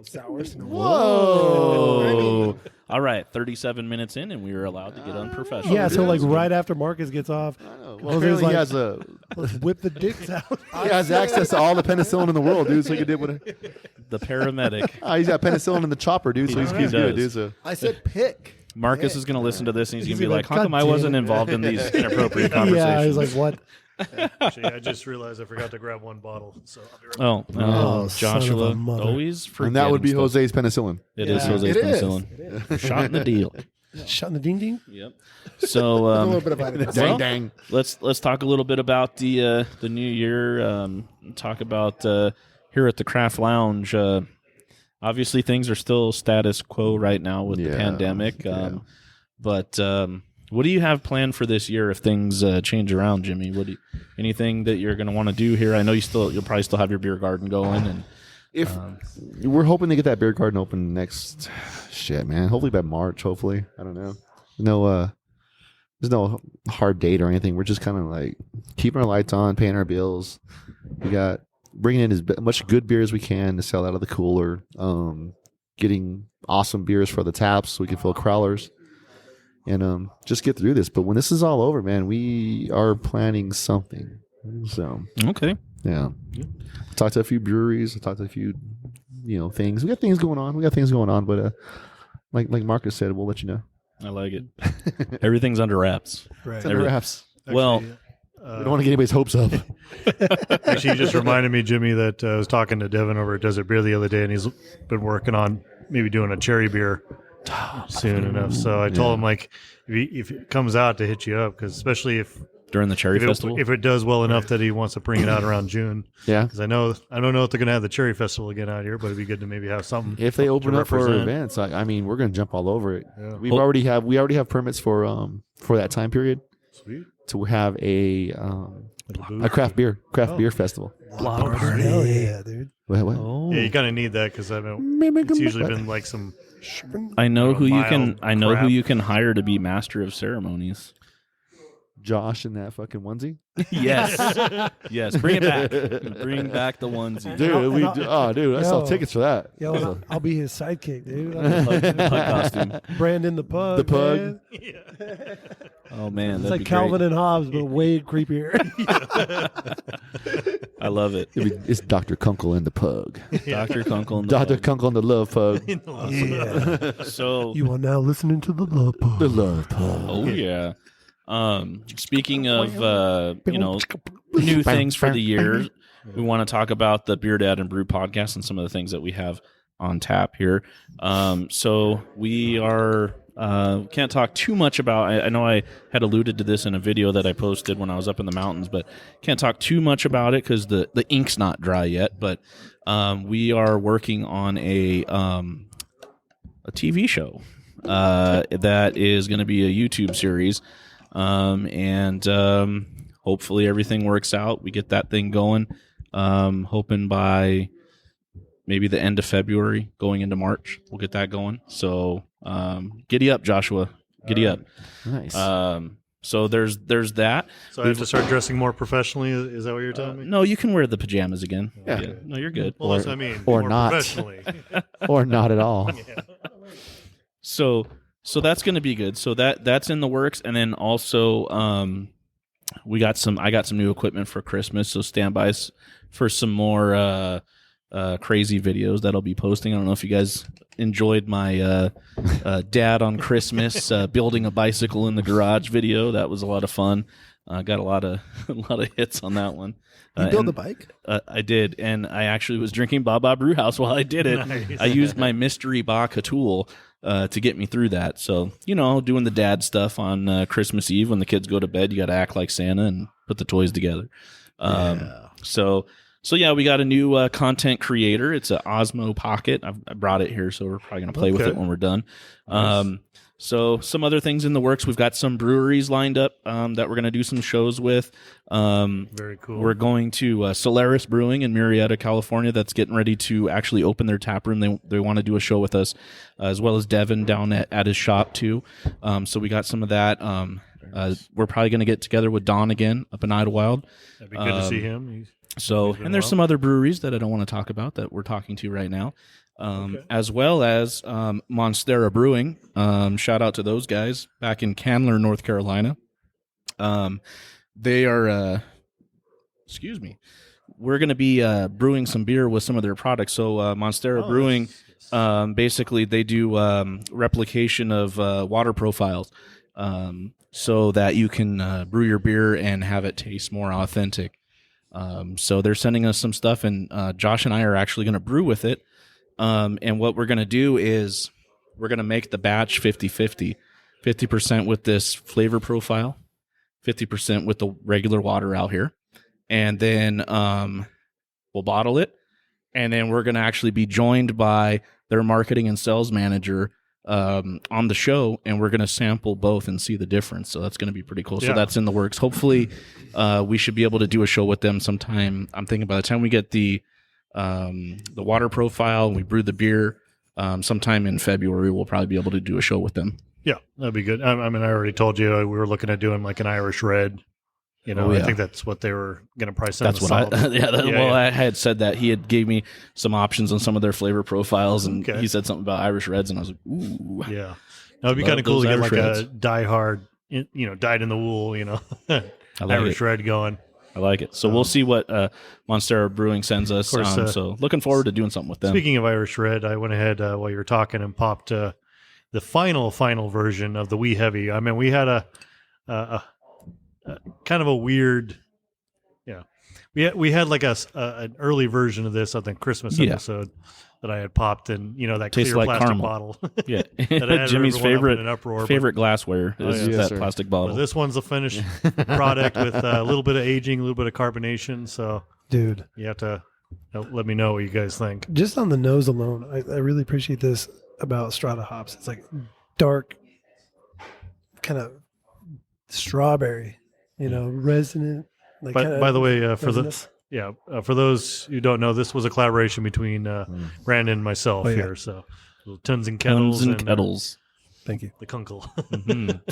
sours. Whoa! All right, 37 minutes in, and we were allowed to get unprofessional. Yeah, so like right after Marcus gets off, I know. Jose's Well, apparently like- he has let's whip the dicks out. he has access to all the penicillin in the world, dude. So he can do what. The paramedic. He's got penicillin in the chopper, dude. So he's He good, does. dude. So I said pick. Marcus is going to listen to this, and he's going to be gonna like, be "How come I God wasn't damn it." involved in these inappropriate conversations?" Yeah, he's like, what? Actually, I just realized I forgot to grab one bottle. So I'll be right back. "Oh, Oh, son of a Joshua, mother. always forgetting and that would be stuff. Jose's penicillin. It is Yeah, Jose's it is. penicillin. It is. Shot in the deal. Shot in the ding ding? Yep. So A little bit of vitamin C. well, Dang. let's talk a little bit about the new year. Talk about here at the Craft Lounge. Obviously, things are still status quo right now with the Yeah. pandemic. Yeah. But what do you have planned for this year if things change around, Jimmy? Anything that you're going to want to do here? I know you'll probably still have your beer garden going, and If we're hoping to get that beer garden open next, man. Hopefully by March. Hopefully, I don't know. No, there's no hard date or anything. We're just kind of like keeping our lights on, paying our bills. We got bringing in as much good beer as we can to sell out of the cooler. Getting awesome beers for the taps so we can fill crowlers, and just get through this. But when this is all over, man, we are planning something. So okay. yeah. I talked to a few breweries. I talked to a few, things. We got things going on. But like Marcus said, we'll let you know. I like it. Everything's under wraps. Right. It's under wraps. Well, We don't want to get anybody's hopes up. Actually, you just reminded me, Jimmy, that I was talking to Devin over at Desert Beer the other day, and he's been working on maybe doing a cherry beer soon enough. So I told him, like, if it comes out, to hit you up, because especially if during the Cherry Festival? if it does well enough that he wants to bring it out around June. Yeah. Because I don't know if they're going to have the Cherry Festival again out here, but it'd be good to maybe have something. If they open to up for represent. events, I mean, we're going to jump all over it. Yeah. We already have permits for that time period Sweet. to have a Like a booth. craft beer festival. Block party. Hell yeah, dude. What? Oh. Yeah, you kind of need that because I mean, it's usually been like some. I know who you mild can. I know who crap. you can hire to be master of ceremonies. Josh in that fucking onesie? Yes. Yes. Bring it back. Bring back the onesie. Dude, dude, I saw tickets for that. Yo, I'll be his sidekick, dude. Pug costume. Brandon the pug. The pug. Man. Oh man, It's that'd like be Calvin great. and Hobbes, but way creepier. I love it. It's Dr. Kunkel and the pug. Dr. Kunkel and the Dr. pug. Kunkel and the love pug. Yeah. So You are now listening to the Love Pug. The love pug. oh yeah. Speaking of new things for the year, we want to talk about the BeerDad and Brew podcast and some of the things that we have on tap here. So we are can't talk too much about. I know I had alluded to this in a video that I posted when I was up in the mountains, but can't talk too much about it because the ink's not dry yet. But we are working on a TV show that is going to be a YouTube series, and hopefully everything works out. We get that thing going. Hoping by maybe the end of February, going into March, we'll get that going. So giddy up, Joshua. Giddy up. Nice. So there's that. So I have to start dressing more professionally. Is that what you're telling me? No, you can wear the pajamas again. Yeah. No, you're good. Well, that's what I mean. or more not. professionally. Or not at all. So that's going to be good. So that's in the works, and then also I got some new equipment for Christmas. So stand by for some more crazy videos that I'll be posting. I don't know if you guys enjoyed my dad on Christmas building a bicycle in the garage video. That was a lot of fun. Got a lot of hits on that one. You build a bike? I did, and I actually was drinking Baa Baa Brewhouse while I did it. Nice. I used my mystery vodka tool to get me through that. So, doing the dad stuff on Christmas Eve when the kids go to bed, you got to act like Santa and put the toys together. So yeah, we got a new content creator. It's an Osmo Pocket. I brought it here, so we're probably going to play with it when we're done. Nice. So some other things in the works. We've got some breweries lined up that we're going to do some shows with. Very cool. We're going to Solaris Brewing in Murrieta, California. That's getting ready to actually open their tap room. They want to do a show with us, as well as Devin down at his shop too. So we got some of that. We're probably going to get together with Don again up in Idlewild. That'd be good to see him. So, and there's some other breweries that I don't want to talk about that we're talking to right now, as well as Monstera Brewing. Shout out to those guys back in Candler, North Carolina. They are, we're going to be brewing some beer with some of their products. So Monstera Brewing, basically they do replication of water profiles so that you can brew your beer and have it taste more authentic. So they're sending us some stuff, and Josh and I are actually going to brew with it. And what we're going to do is we're going to make the batch 50-50, 50% with this flavor profile, 50% with the regular water out here. And then we'll bottle it. And then we're going to actually be joined by their marketing and sales manager on the show, and we're going to sample both and see the difference. So that's going to be pretty cool. Yeah. So that's in the works. Hopefully we should be able to do a show with them sometime. I'm thinking by the time we get the water profile and we brew the beer, sometime in February, we'll probably be able to do a show with them. Yeah, that'd be good. I mean, I already told you we were looking at doing like an Irish red. I think that's what they were going to price on. That's what I had said that he had gave me some options on some of their flavor profiles, and he said something about Irish Reds, and I was like, ooh. Yeah. That would be kind of cool to get like Reds. A diehard, dyed in the wool, Irish Red going. I like it. So we'll see what Monstera Brewing sends us. Course, so looking forward to doing something with them. Speaking of Irish Red, I went ahead while you were talking and popped the final version of the Wee Heavy. I mean, we had a kind of a weird, we had like an early version of this, I think, Christmas episode that I had popped, and that tastes clear like plastic bottle. Yeah, that Jimmy's favorite glassware is that plastic bottle. But this one's the finished product with a little bit of aging, a little bit of carbonation. So, dude, you have to let me know what you guys think. Just on the nose alone, I really appreciate this about Strata hops. It's like dark, kind of strawberry. Resonant. Like by the way, for those who don't know, this was a collaboration between Brandon and myself here. So, tons and kettles. Kettles. Thank you. The Kunkel.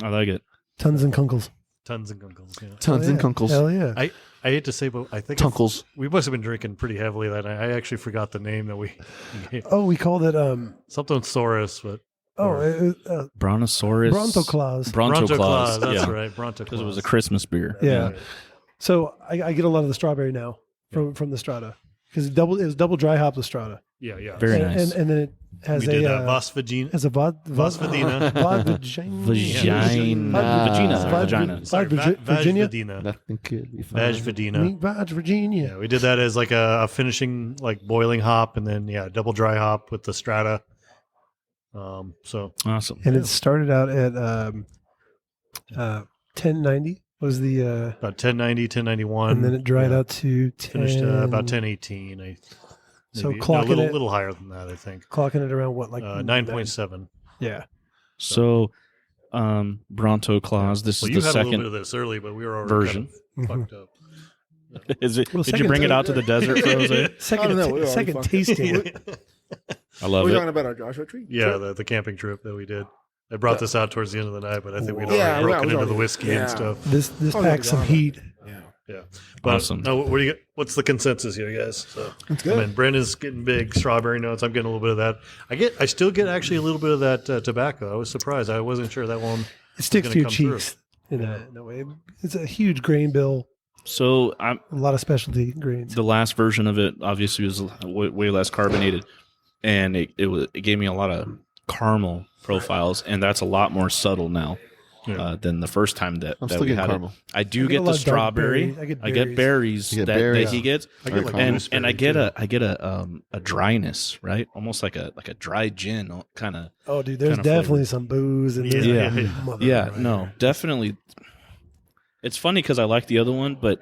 I like it. Tons and Kunkles. Tons and gunkles. Yeah. Tons and kunkles. Hell yeah. I hate to say, but I think Tunkles. we must have been drinking pretty heavily that night. I actually forgot the name that we gave. Oh, we called it Something Saurus, but Brontosaurus. Brontoclaws. Brontoclaws. That's Yeah. right. Brontoclaws. Because it was a Christmas beer. Yeah. So I get a lot of the strawberry now from the Strata because it was double dry hop the Strata. Yeah, yeah. Very nice. And then it has we did a Vosvagina. has a Vosvadina. Virginia. Vajvadina. Nothing could be fine. Vajvadina. Vaj, Virginia. Yeah, we did that as like a finishing, like boiling hop, and then double dry hop with the Strata. So Awesome. And it started out at 1090 was the about 1090, 1091, and then it dried out to 10, finished about 1018. So Maybe, clocking a it little higher than that, I think. Clocking it around what, like 9.7. Yeah. So, Brontoclaws. This Well, is you the had a little bit second of this early, but we were already version. kind of fucked up. Is it? Well, Did you bring it out to the desert for Jose? Second tasting. I love We're it. talking about our Joshua tree. Yeah, the camping trip that we did. I brought this out towards the end of the night, but I think we'd Yeah, already broken we into the already- whiskey yeah. and stuff. This Oh, packs some yeah. heat. Yeah. But, Awesome. No, what's the consensus here, guys? So, That's good. I mean, Brandon's getting big strawberry notes. I'm getting a little bit of that. I still get actually a little bit of that tobacco. I was surprised. I wasn't sure that one. It sticks gonna to your come through. cheeks in a way. It's a huge grain bill. So, A lot of specialty grains. the last version of it obviously was way less carbonated, and it gave me a lot of caramel profiles, and that's a lot more subtle now than the first time that I'm that still we getting had caramel. it. I do I get get a the lot of dark strawberry. berry. I get berries, You get that berries. he gets, I get like And gooseberry, and I get too. a dryness, right? Almost like a dry gin kind of. Oh, dude, there's Kinda definitely flavor. some booze in this. Yeah. Mother Yeah, right no, there. definitely. It's funny because I like the other one, but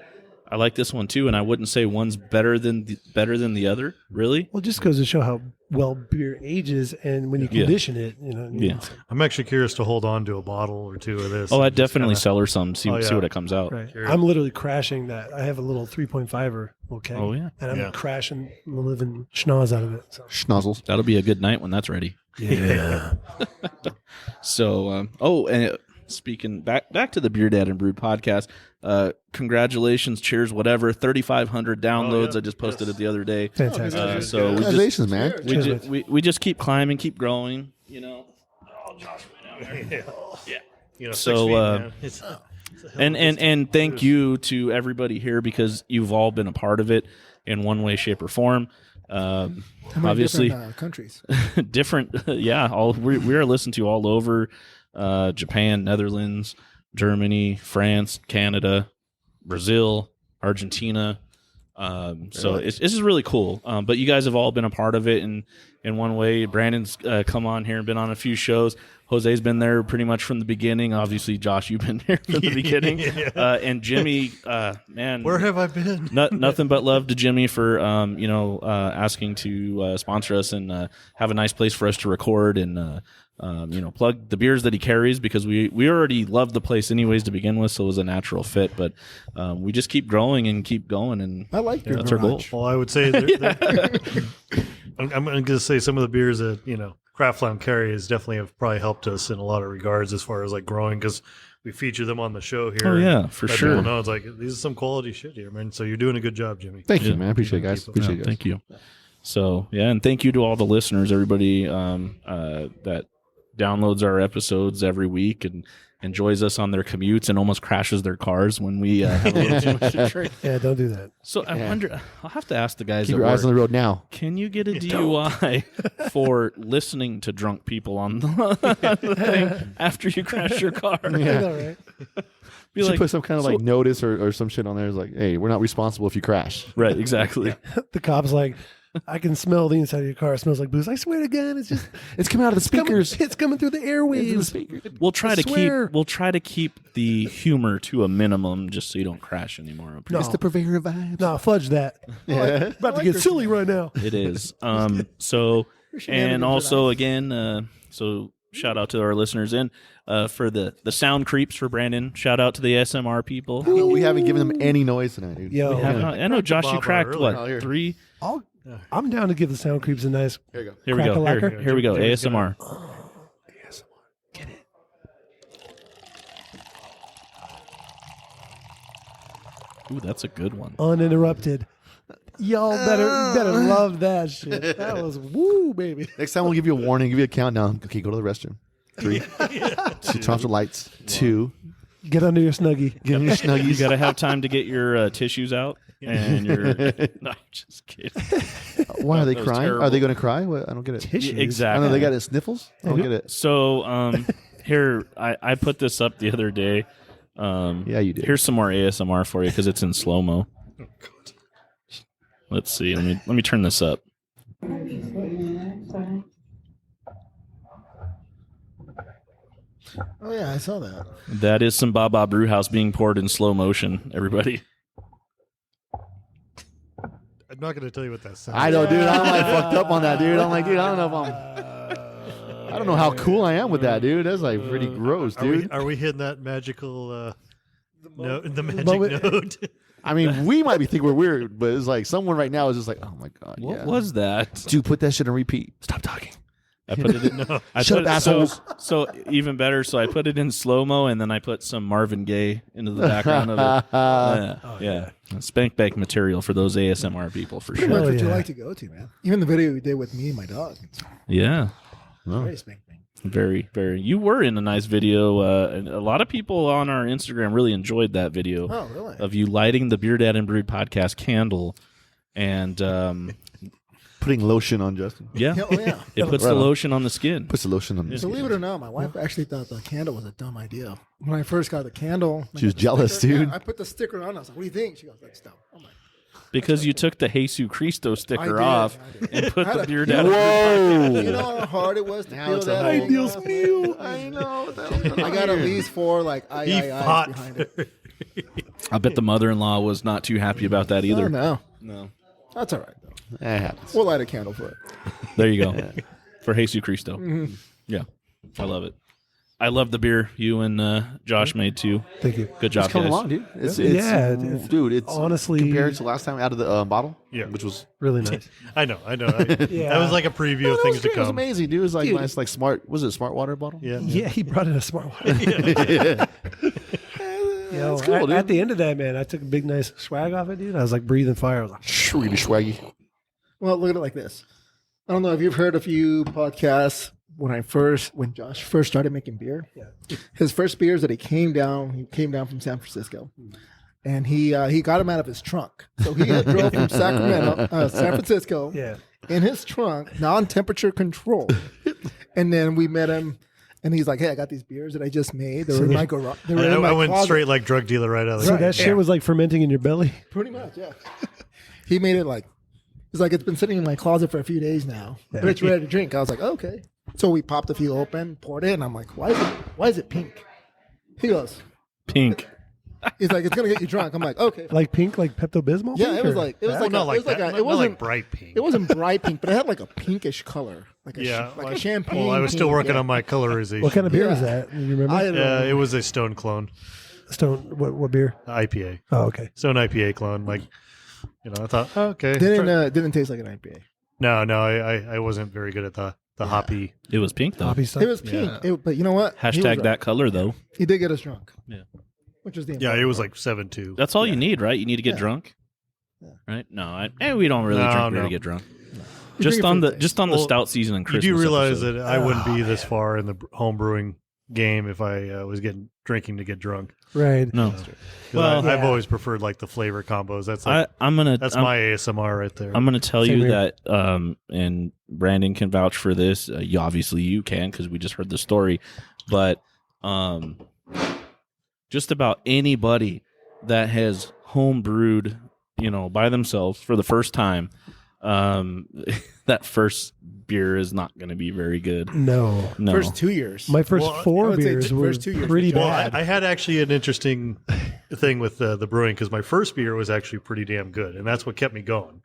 I like this one too, and I wouldn't say one's better than the other. Really? Well, it just goes to show how well beer ages, and when you Yeah. condition it, Yeah. I'm actually curious to hold on to a bottle or two of this. Oh, and I just definitely kinda- sell her some. See Oh, yeah. what it comes out. Right. Sure. I'm literally crashing that. I have a little 3.5er, okay? Oh yeah, And I'm Yeah. crashing the living schnoz out of it. So. Schnozzles. that'll be a good night when that's ready. Yeah. So, and speaking back to the BeerDad and Brewed podcast. Congratulations, cheers, whatever. 3,500 downloads. yeah. I just posted it the other day. Fantastic. So we just Congratulations, man. we just keep climbing, keep growing. You know. You know, So, 6 feet, man. It's a hell of a distance. And thank you to everybody here because you've all been a part of it in one way, shape, or form. How many Obviously, different, countries. different. Yeah, we are listened to all over Japan, Netherlands, Germany, France, Canada, Brazil, Argentina. So this is really cool. But you guys have all been a part of it in one way. Brandon's come on here and been on a few shows. Jose's been there pretty much from the beginning. Obviously, Josh, you've been here from the beginning. And Jimmy, man, Where have I been? nothing but love to Jimmy for asking to sponsor us and have a nice place for us to record and plug the beers that he carries because we already love the place anyways to begin with, so it was a natural fit. But we just keep growing and keep going, and I like your that's our goal. garage. Well, I would say I'm going to say some of the beers that Craft Lounge carry has definitely have probably helped us in a lot of regards as far as like growing because we feature them on the show here. Oh yeah, for Let sure. people know it's like these are some quality shit here, man. So you're doing a good job, Jimmy. Thank you, Yeah. man. Appreciate it, guys. Appreciate Yeah, it, guys. thank you. So yeah, and thank you to all the listeners, everybody that downloads our episodes every week and enjoys us on their commutes and almost crashes their cars when we have a little too much to drink. Yeah, don't do that. So I wonder, I'll have to ask the guys Keep at your eyes work, on the road now. can you get a DUI for listening to drunk people on the thing after you crash your car? I know, right? Be You should like, put some kind of like notice or some shit on there. It's like, hey, we're not responsible if you crash. right, exactly. The cop's like, I can smell the inside of your car. It smells like booze. I swear to God, it's just It's coming out of the speakers. It's coming through the airwaves. We'll try to swear. keep the humor to a minimum just so you don't crash anymore. Up here. No. It's the purveyor vibes. No, fudge that. Yeah. About to get silly right now. It is. So and also again, so shout out to our listeners and for the sound creeps for Brandon. Shout out to the SMR people. No, we haven't given them any noise tonight, dude. Yo, We have not- I know Josh, you Baa Baa cracked earlier. Oh, here. 3. I'm down to give the sound creeps a nice. Here you go. Here we go. Crack-a-lacker? Here we go. Jimmy's ASMR. Ooh, that's a good one. Uninterrupted. Y'all better love that shit. That was woo, baby. Next time we'll give you a warning, give you a countdown. Okay, go to the restroom. 3, 2, turn off the lights. 2, get under your snuggie. get under your snuggies. You got to have time to get your tissues out and your. No, just kidding. Why are they That was crying? terrible. Are they going to cry? What? I don't get it. Tissues. I Exactly. know they got it sniffles. I don't get it. So here, I put this up the other day. Yeah, you did. Here's some more ASMR for you because it's in slow mo. Let's see. Let me turn this up. Oh yeah, I saw that. That is some Baa Baa Brewhouse being poured in slow motion. Everybody. I'm not going to tell you what that sounds. I know, dude. I'm like fucked up on that, dude. I'm like, dude, I don't know if I don't know how cool I am with that, dude. That's like pretty gross, dude. Are we hitting that magical the magic moment. note? I mean, we might be thinking we're weird, but it's like someone right now is just like, oh my god, What yeah. was that? Dude, put that shit on repeat. Stop talking. I put it in. No. I Shut put up, it, assholes. so even better. So I put it in slow mo, and then I put some Marvin Gaye into the background of it. Yeah. Spank bank material for those ASMR people for Pretty sure. much what you yeah. like to go to, man. Even the video we did with me and my dog. It's Yeah, very spank bang. very, very. You were in a nice video, and a lot of people on our Instagram really enjoyed that video Oh, really? of you lighting the BeerDad and Brewed podcast candle, and Putting lotion on Justin. yeah, Yeah, oh, yeah. it puts Right the on. lotion on the skin. Puts the lotion on. Believe it or not, my wife actually thought the candle was a dumb idea. When I first got the candle, She was jealous, dude. Yeah, I put the sticker on. I was like, "What do you think?" She goes, "That's dumb." I'm like, Because you took the Jesus Cristo sticker I did, off I did. and put I the had a- BeerDad. Whoa! You know how hard it was to Now peel it's a that whole- thing Dios off? mío. I know. I got at least 4 like He I fought. behind it. I bet the mother-in-law was not too happy about that either. Oh, no, No. that's all right though. That happens. We'll light a candle for it. There you go. For Jesus Cristo. Yeah. I love it. I love the beer you and Josh made too. Thank you. Good job, It's coming guys. along, dude. It's, Yeah, dude. It's honestly compared to last time out of the bottle, Yeah. which was really nice. I know. Yeah. That was like a preview of it things was, to great. It was come. amazing, dude. It was like Dude. nice, like smart. Was it a smart water bottle? Yeah. Yeah, he brought in a smart water. Yo, It's cool, at, dude. at the end of that, man, I took a big nice swag off it, dude. I was like breathing fire. I was like, Swaggy, swaggy. Well, look at it like this. I don't know if you've heard a few podcasts when Josh first started making beer. Yeah. His first beers that he came down from San Francisco, and he got him out of his trunk. So he had drove from San Francisco, yeah. in his trunk, non-temperature controlled. And then we met him, and he's like, "Hey, I got these beers that I just made. They were in my garage. They were in my I went closet." straight like drug dealer right out of the So gate. that shit was like fermenting in your belly. Pretty much, yeah. He made it like, he's like, it's been sitting in my closet for a few days now, but it's ready to drink. I was like, okay. So we popped a few open, poured it, and I'm like, why is it pink? He goes, Pink. he's like, it's gonna get you drunk. I'm like, okay. Like pink, like Pepto Bismol? Yeah, it was like Not like that. it Not wasn't like bright pink. it wasn't bright pink, but it had like a pinkish color, like a Yeah, like a champagne. Well, I was still pink, working yeah. on my colorization. What kind of beer Yeah. was that? You remember? I don't know. It was a Stone clone, Stone. What beer? IPA. Oh, okay. Stone IPA clone. Like, I thought, oh, okay. Didn't taste like an IPA. No, I wasn't very good at the hoppy. It was pink though. Hoppy stuff. It was pink, but you know what? He was Hashtag right. that color though. He did get us drunk. Yeah. Which was the Yeah, it important was part. like 7.2. That's all you need, right? You need to get Yeah. drunk. Yeah. Right? No, we don't really No, drink beer no. to get drunk. You Just drink it on for the taste. just on the Well, stout season and You Christmas. do realize episode. that I wouldn't be this far in the home brewing game if I was drinking to get drunk. Right. No. 'Cause Well, I've yeah. always preferred like the flavor combos. That's like, I'm gonna that's I'm, my ASMR right there. I'm gonna tell Same you here. that and Brandon can vouch for this. You can because we just heard the story, but just about anybody that has home brewed, by themselves for the first time, that first beer is not going to be very good. No. No. First 2 years. My first Well, I 4 would say beers the were first 2 years pretty were Well, bad. I had actually an interesting thing with the brewing because my first beer was actually pretty damn good, and that's what kept me going.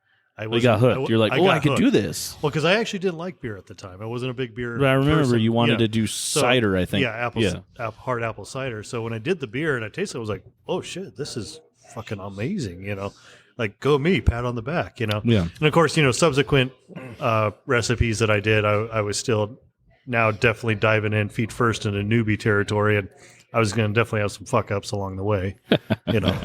We got hooked. You're like, I got could hooked. do this. Well, because I actually didn't like beer at the time. I wasn't a big beer. But I remember person. you wanted to do So, cider, I think. Yeah, hard apple cider. So when I did the beer and I tasted it, I was like, oh shit, this is fucking amazing. Like go me, pat on the back. Yeah. And of course, subsequent recipes that I did, I was still now definitely diving in feet first into newbie territory, and I was going to definitely have some fuck ups along the way, you know.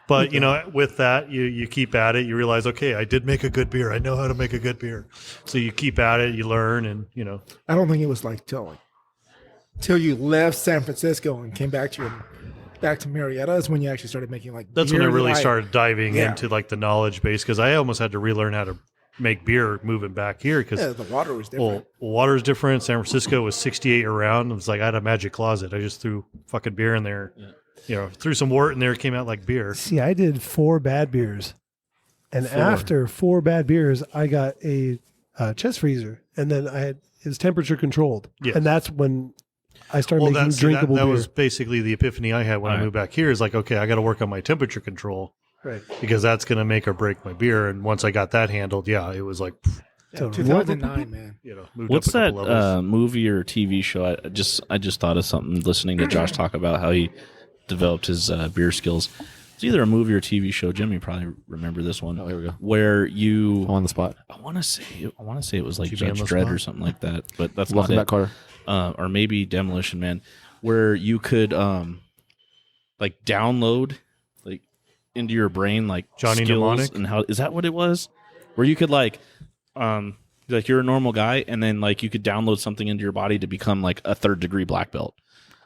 But, you know, with that, you keep at it. You realize, okay, I did make a good beer. I know how to make a good beer. So you keep at it, you learn, and, you know. I don't think it was like till you left San Francisco and came back to Marietta is when you actually started making like that's when I beer really like- started diving into like the knowledge base, because I almost had to relearn how to make beer moving back here, because the water was different. Well, water is different. San Francisco was 68 around. It was like I had a magic closet. I just threw fucking beer in there. Yeah. You know, threw some wort in there. It came out like beer. See, I did 4 bad beers. And after 4 bad beers, I got a chest freezer. And then it was temperature controlled. Yes. And that's when I started making drinkable that beer. was basically the epiphany I had when I moved back here. Is like, okay, I got to work on my temperature control. Right. Because that's going to make or break my beer. And once I got that handled, yeah, it was like, Yeah, 2009, man. you know, moved What's up a that couple levels. movie or TV show? I just thought of something listening to Josh talk about how he developed his beer skills. It's either a movie or TV show. Jim, you probably remember this one. Oh, here we go. Where you I'm on the spot. I want to say it was like Should be on Judge the Dredd spot? or something like that. But that's Welcome not back, Carter. or maybe Demolition Man, where you could like download like into your brain like Johnny skills Mnemonic? and how is that what it was? Where you could like you're a normal guy and then like you could download something into your body to become like a 3rd degree black belt.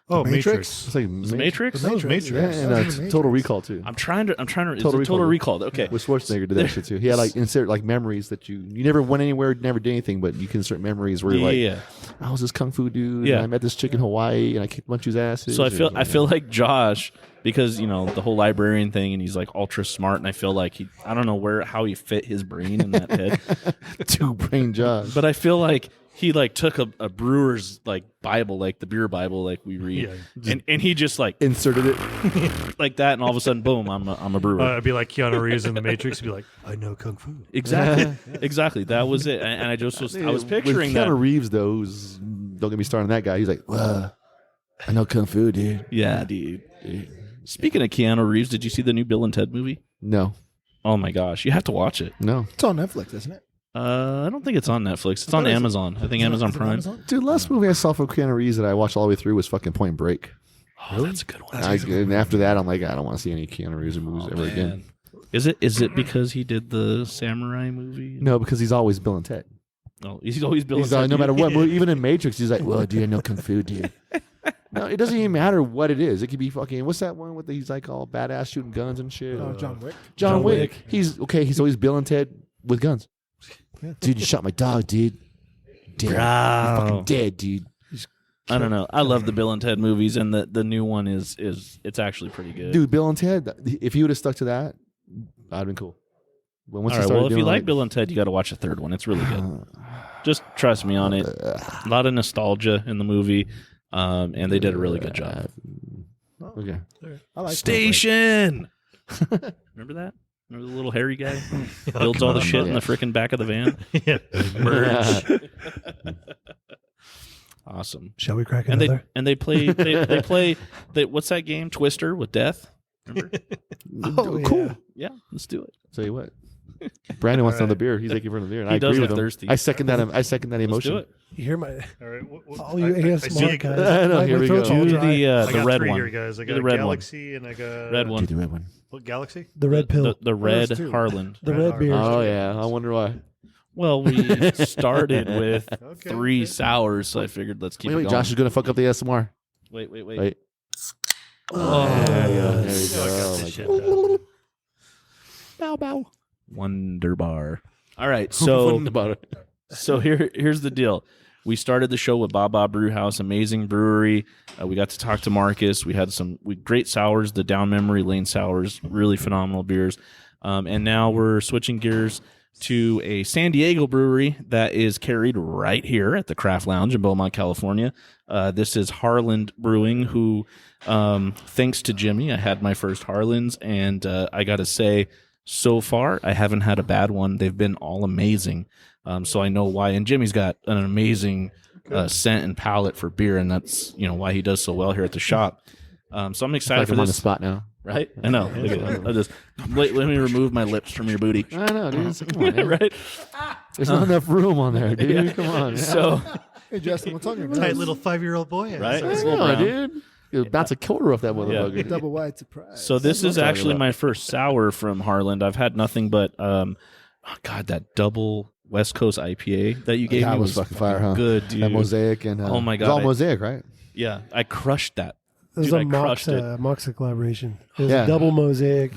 Oh, Matrix? Matrix. It's like Matrix? That was Matrix. Yeah, and Matrix. Total Recall too. I'm trying to. Is Total it Total Recall. Recall. Okay. With Schwarzenegger did that shit too. He had like insert like memories that you never went anywhere, never did anything, but you can insert memories where you're like, I was this kung fu dude. Yeah. And I met this chick in Hawaii, and I kicked a bunch of his asses. So I feel like Josh, because you know the whole librarian thing, and he's like ultra smart, and I feel like I don't know how he fit his brain in that head, 2 brain jobs. but I feel like he like took a brewer's like Bible, like the beer Bible, like we read, and he just like Inserted it. like that, and all of a sudden, boom, I'm a brewer. I'd be like Keanu Reeves in The Matrix. Be like, I know kung fu. Exactly. That was it, and I just I was picturing With that. Keanu Reeves though, don't get me started on that guy. He's like, I know kung fu, dude. Yeah, dude. Speaking of Keanu Reeves, did you see the new Bill and Ted movie? No, Oh my gosh, you have to watch it. no, It's on Netflix, isn't it? I don't think it's on Netflix. It's on Amazon. I think Amazon Prime. dude. Last movie I saw for Keanu Reeves that I watched all the way through was fucking Point Break. Oh, that's a good one. And after that, I'm like, I don't want to see any Keanu Reeves movies ever again. Man. Is it because he did the samurai movie? No, because he's always Bill and Ted. No, he's always Bill. He's and like, Ted. no matter what movie, even in Matrix, he's like, well, dude, I know kung fu, dude. No, it doesn't even matter what it is. It could be fucking. What's that one with he's like all badass shooting guns and shit? John Wick. John Wick. He's okay. He's always Bill and Ted with guns. Dude, you shot my dog, dude. Dead. You're fucking dead, dude. I don't know. I love the Bill and Ted movies, and the new one is it's actually pretty good. Dude, Bill and Ted. If he would have stuck to that, I'd have been cool. But once All right. Well, if you like Bill and Ted, you got to watch the 3rd one. It's really good. Just trust me on it. A lot of nostalgia in the movie, and they did a really good job. Okay. I like Station. Remember that? Remember the little hairy guy builds all the shit in the freaking back of the van? Awesome. Shall we crack And another? they play what's that game? Twister with death. Remember? Cool. Yeah, let's do it. Tell you what. Brandon wants another beer. He's aching for another beer. And He I does agree look with him. thirsty. I second that. I second that Let's emotion. do it. You hear my All right. all you ASMR guys? I know. Here we go. Do I the got red 3 one. here, guys. I Do got the a red Galaxy and I got Red one. Do the red one. What Galaxy? The red pill. The red Those two. Harland. The red beer. Oh yeah. I wonder why. Well, we started with Okay, 3 okay. sours, so I figured let's keep it Wait, going. Josh is gonna fuck up the ASMR. Wait. Wait. Oh, There you go. There you Oh, I got go. this Like shit that. down. Bow bow. Wonder Bar. All right, so about it. So here's the deal. We started the show with Baa Baa Brewhouse, amazing brewery. We got to talk to Marcus. We had some great sours, the Down Memory Lane sours, really phenomenal beers. And now we're switching gears to a San Diego brewery that is carried right here at the Craft Lounge in Beaumont, California. This is Harland Brewing, who, thanks to Jimmy, I had my first Harlands, and I got to say, so far, I haven't had a bad one. They've been all amazing. So I know why. And Jimmy's got an amazing scent and palate for beer, and that's why he does so well here at the shop. So I'm excited for I'm on the this. spot now. Right? I know. Look at that. I just let me remove my lips from your booty. I know, dude. Come on, man. Right? There's not enough room on there, dude. Yeah. Come on. So Hey, Justin, what's on your nose? Tight little 5-year-old boy. right? I It's a little know, brown. dude. bounce a quarter off that motherfucker. Double wide surprise. So this is actually my first sour from Harland. I've had nothing but that double West Coast IPA that you gave me was fucking fire, huh? Good, dude. That Mosaic and oh my god, it's all Mosaic, right? Yeah, I crushed that. It was Dude, a Moxa collaboration. It was a double Mosaic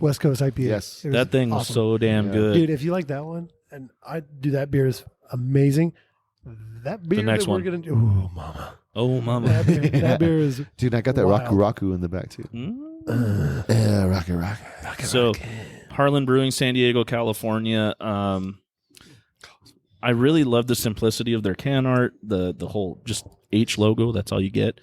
West Coast IPA. Yes, that thing was so damn good, dude. If you like that one, and that beer is amazing. That beer next that we're one. gonna do, oh mama, that beer is. Dude, I got that wild. Raku in the back too. Yeah, Raku. So, Harland Brewing, San Diego, California. I really love the simplicity of their can art, the whole just H logo. That's all you get.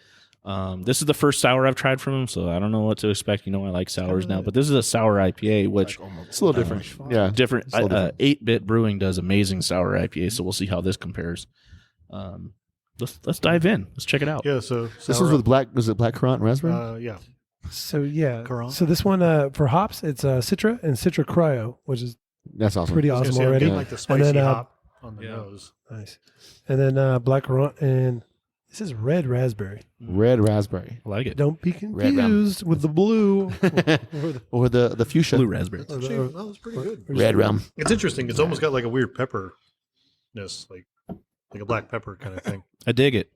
This is the first sour I've tried from them, so I don't know what to expect. I like sours now, but this is a sour IPA, which it's a little different. Yeah, different. 8-Bit Brewing does amazing sour IPA, so we'll see how this compares. Let's dive in. Let's check it out. Yeah. So this is with black. Was it black currant and raspberry? Yeah. So yeah. Currant. So this one for hops, it's Citra and Citra Cryo, which is that's awesome. Pretty awesome already. Like the spicy hop on the nose. Nice. And then black currant and this is red raspberry. Red raspberry. I like it. Don't be confused with the blue or the fuchsia. Blue raspberry. Actually, that was pretty good. Red rum. It's interesting. It's almost got like a weird pepperness, like a black pepper kind of thing. I dig it.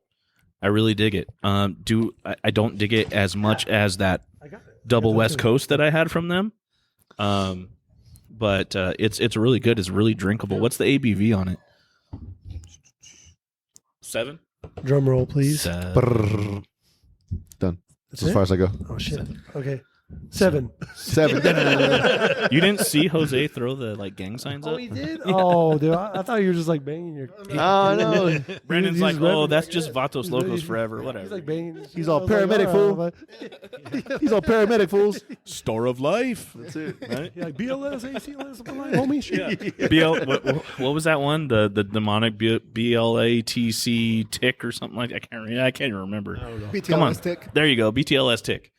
I really dig it. I don't dig it as much as that double West Coast that I had from them. But it's really good. It's really drinkable. What's the ABV on it? 7? Drum roll, please. Done. That's as far as I go. Oh shit. Okay. 7. 7. You didn't see Jose throw the gang signs up? Oh, he did? Oh, dude. I thought you were just banging your. Oh, no. Brandon's like, oh, that's just Vatos Locos forever. Whatever. He's like banging. He's all paramedic, fool. He's all paramedic, fools. Store of life. That's it. Right? Yeah, like BLS, ACLS, homie. Shit. What was that one? The demonic BLATC tick or something like that? I can't even remember. BTLS Come on. tick. There you go. BTLS tick.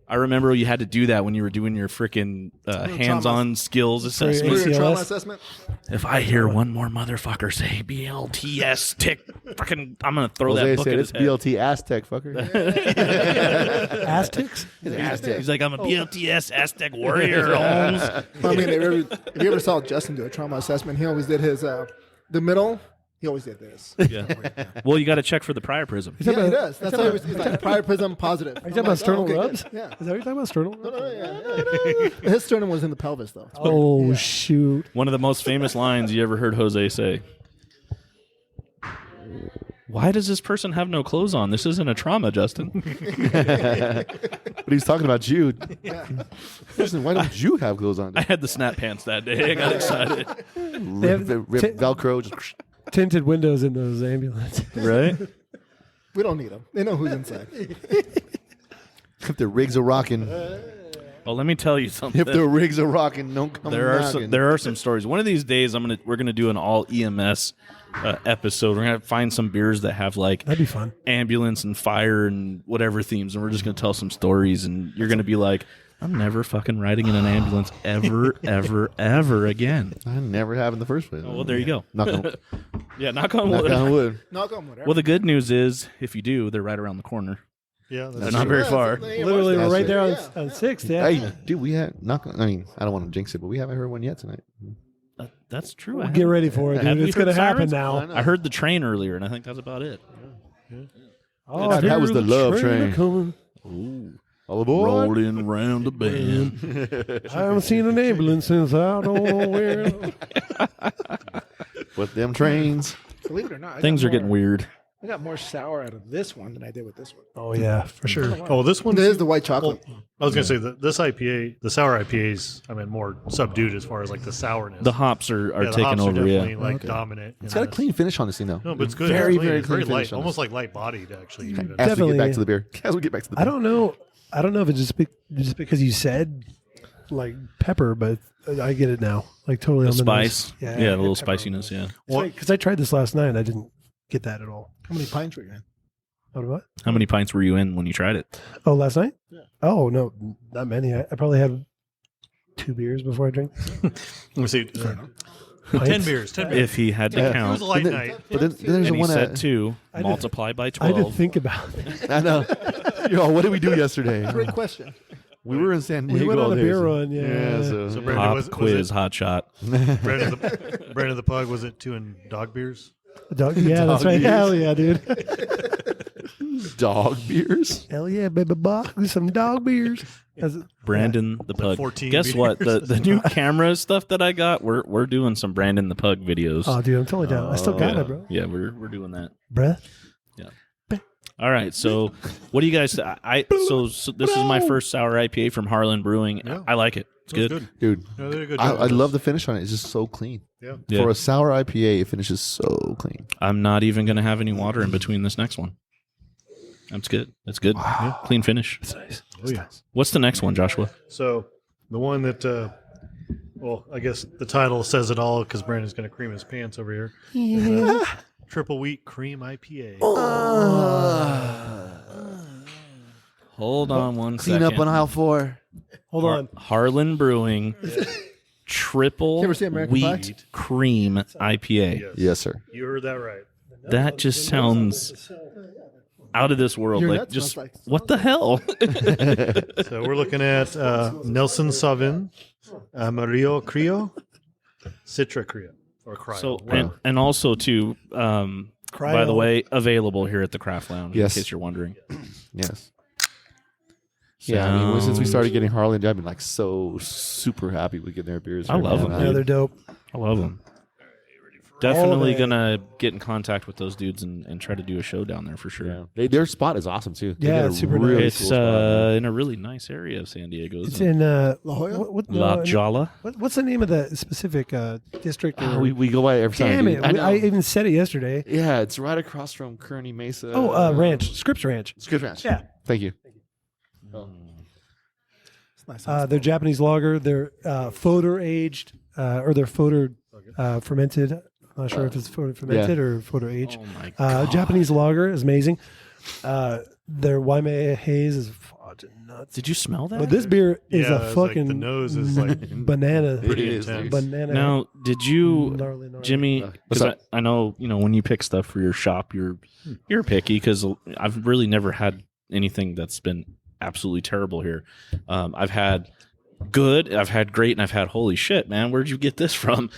I remember you had to do that when you were doing your freaking hands-on skills assessment. For your trauma assessment. If I hear one more motherfucker say BLTS tick, fucking, I'm gonna throw Jose that book said at his it's head. BLT Aztec, fucker. Aztecs? He's like, I'm a BLTS Aztec warrior, Holmes. I mean, if you ever saw Justin do a trauma assessment, he always did his the middle. He always did this. Yeah. Well, you got to check for the prior-prism. Yeah, he does. That's how he's like prior prism positive. Are you talking about sternal rubs? Yeah. Is that what you're talking about? Sternal rubs? Yeah. His sternum was in the pelvis, though. Oh, shoot. One of the most famous lines you ever heard Jose say. Why does this person have no clothes on? This isn't a trauma, Justin. But he's talking about Jude. Yeah. Listen, why don't you have clothes on? I had the snap pants that day. I got excited. Rip Velcro. Just Tinted windows in those ambulances. Right? We don't need them. They know who's inside. if the rigs are rocking. Well, let me tell you something. If the rigs are rocking, don't come knocking. There are some stories. One of these days, we're gonna do an all EMS episode. We're gonna find some beers that have that'd be fun. ambulance and fire and whatever themes, and we're just gonna tell some stories. And you're gonna be like, I'm never fucking riding in an ambulance ever, ever, ever again. I never have in the first place. Oh, well, there you go. Knock on, Yeah, knock on wood. knock on wood. Knock on whatever. Well, the good news is, if you do, they're right around the corner. Yeah, They're not very far. Literally, we're right there on Yeah. 6th. Yeah. Hey, dude, we had knock on. I mean, I don't want to jinx it, but we haven't heard one yet tonight. That's true. Get ready for it, Have dude. we It's going to heard happen sirens? now. I heard the train earlier, and I think that's about it. Oh, That was the love train. Coming. All aboard. Rolling round the bend. I haven't seen an ambulance since I don't know where. With them trains. Believe it or not, Things are getting weird. I got more sour out of this one than I did with this one. Oh, yeah, for sure. Oh, this one. There's the white chocolate. I was gonna say that this IPA, the sour IPAs, I mean, more subdued as far as like the sourness. The hops are the taking hops are over. definitely Yeah. like dominant. It's got a clean finish on this thing, though. No, but it's good. Very, It's clean. very It's clean very light, finish on almost this. like light bodied actually. even. As we Definitely. get back to the beer. As we get back to the beer. I don't know if it's just because you said like pepper, but I get it now. Like totally The on the spice. nose. Yeah, a little pepper. spiciness, yeah. Because I tried this last night and I didn't get that at all. How many pints were you in? What? How many pints were you in when you tried it? Oh, last night? Yeah. Oh, no, not many. I probably had 2 beers before I drank. Let me see. 10 beers. If he had to It was count. a light night. But then there's And the he one said that 2, I multiply by I had to 12. think about it. I know. Yo, what did we do yesterday? Great question. We were in San We Diego. went on all a day, beer so- run, yeah. So Brandon, Pop was quiz, it hot shot. Brandon the Pug, was it 2 and dog beers? Dog, yeah, that's Dog right. beers. Hell yeah, dude. dog beers. Hell yeah, baby boy. Some dog beers. Brandon the Pug. 14 Guess what? beers. The new camera stuff that I got, we're doing some Brandon the Pug videos. Oh, dude, I'm totally down. I still got yeah. it, bro. Yeah, we're doing that. Bruh. All right, so what do you guys? So this is my first sour IPA from Harland Brewing. Yeah. I like it. It's It was good. Dude, No, they did a good I job with love this. the finish on it. It's just so clean. Yeah. Yeah. For a sour IPA, it finishes so clean. I'm not even going to have any water in between this next one. That's good. That's good. Clean finish. That's nice. Oh, yeah. What's the next one, Joshua? So the one that, well, I guess the title says it all because Brandon's going to cream his pants over here. Triple wheat cream IPA. Hold on one Clean second. up on aisle 4. Hold on. Harland Brewing triple You ever see American wheat Pie? cream IPA. Yes. Yes, sir. You heard that right. That just sounds out of this world. Your Like nuts just smells like- what the hell? So we're looking at Nelson Sauvin, Amarillo Crio, Citra Crio, or Cryo. So Wow. and also too, by the Cryo. way, available here at the Craft Lounge. Yes. In case you're wondering. Yes. Yeah, I mean, since we started getting Harland, I've been like so super happy with getting their beers. I love them. Yeah, they're dope. I love them. Definitely day. gonna get in contact with those dudes and try to do a show down there for sure. Yeah. Their spot is awesome too. They Yeah, got a it's super really It's cool spot. in a really nice area of San Diego. It's isn't it? in La Jolla? La Jolla. What's the name of the specific district? or- We go by it every time. Damn dude. it! I know. I even said it yesterday. Yeah, it's right across from Kearney Mesa. Ranch, Scripps Ranch. Scripps Ranch. Yeah. Thank you. It's nice. Their Japanese lager. They're photo aged or they're photo fermented. I'm not sure if it's photo fermented or photo aged. Oh my god. Japanese lager is amazing. Their Waimea haze is fucking nuts. Did you smell that? But this beer is Yeah, a it's like fucking the nose is like banana. pretty It is, intense. Banana. Now, did you, gnarly. Jimmy? What's Because up? I know when you pick stuff for your shop, you're picky. Because I've really never had anything that's been absolutely terrible here. I've had good, I've had great, and I've had holy shit, man. Where'd you get this from?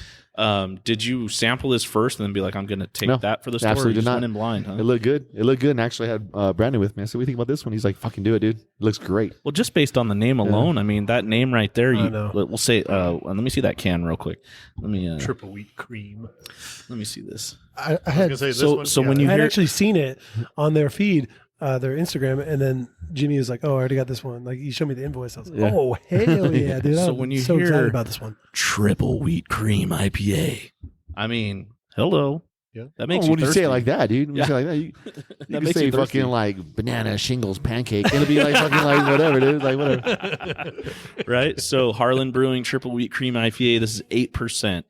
Did you sample this first and then be like, I'm going to take No, that for the store? Or absolutely you just not. went in blind, huh? It looked good. It looked good. And actually, I had Brandon with me. I said, "What do you think about this one?" He's like, "Fucking do it, dude. It looks great." Well, just based on the name alone, I mean, that name right there, I know. we'll say, let me see that can real quick. Let me Triple wheat cream. let me see this. I I was had gonna say this So- one, so when you I had hear- actually seen it on their feed, their Instagram, and then Jimmy was like, "Oh, I already got this one." Like he showed me the invoice. I was like, Yeah. "Oh hell yeah, dude!" So I'm when you so hear- excited about this one. Triple wheat cream IPA. I mean, hello. Yeah. That makes when you thirsty. say it like that, dude, when Yeah. you say it like that, you That can makes say you thirsty. fucking like banana shingles pancake. It'll be like fucking like whatever, dude. Like whatever. Right? So Harland Brewing triple wheat cream IPA. This is 8%.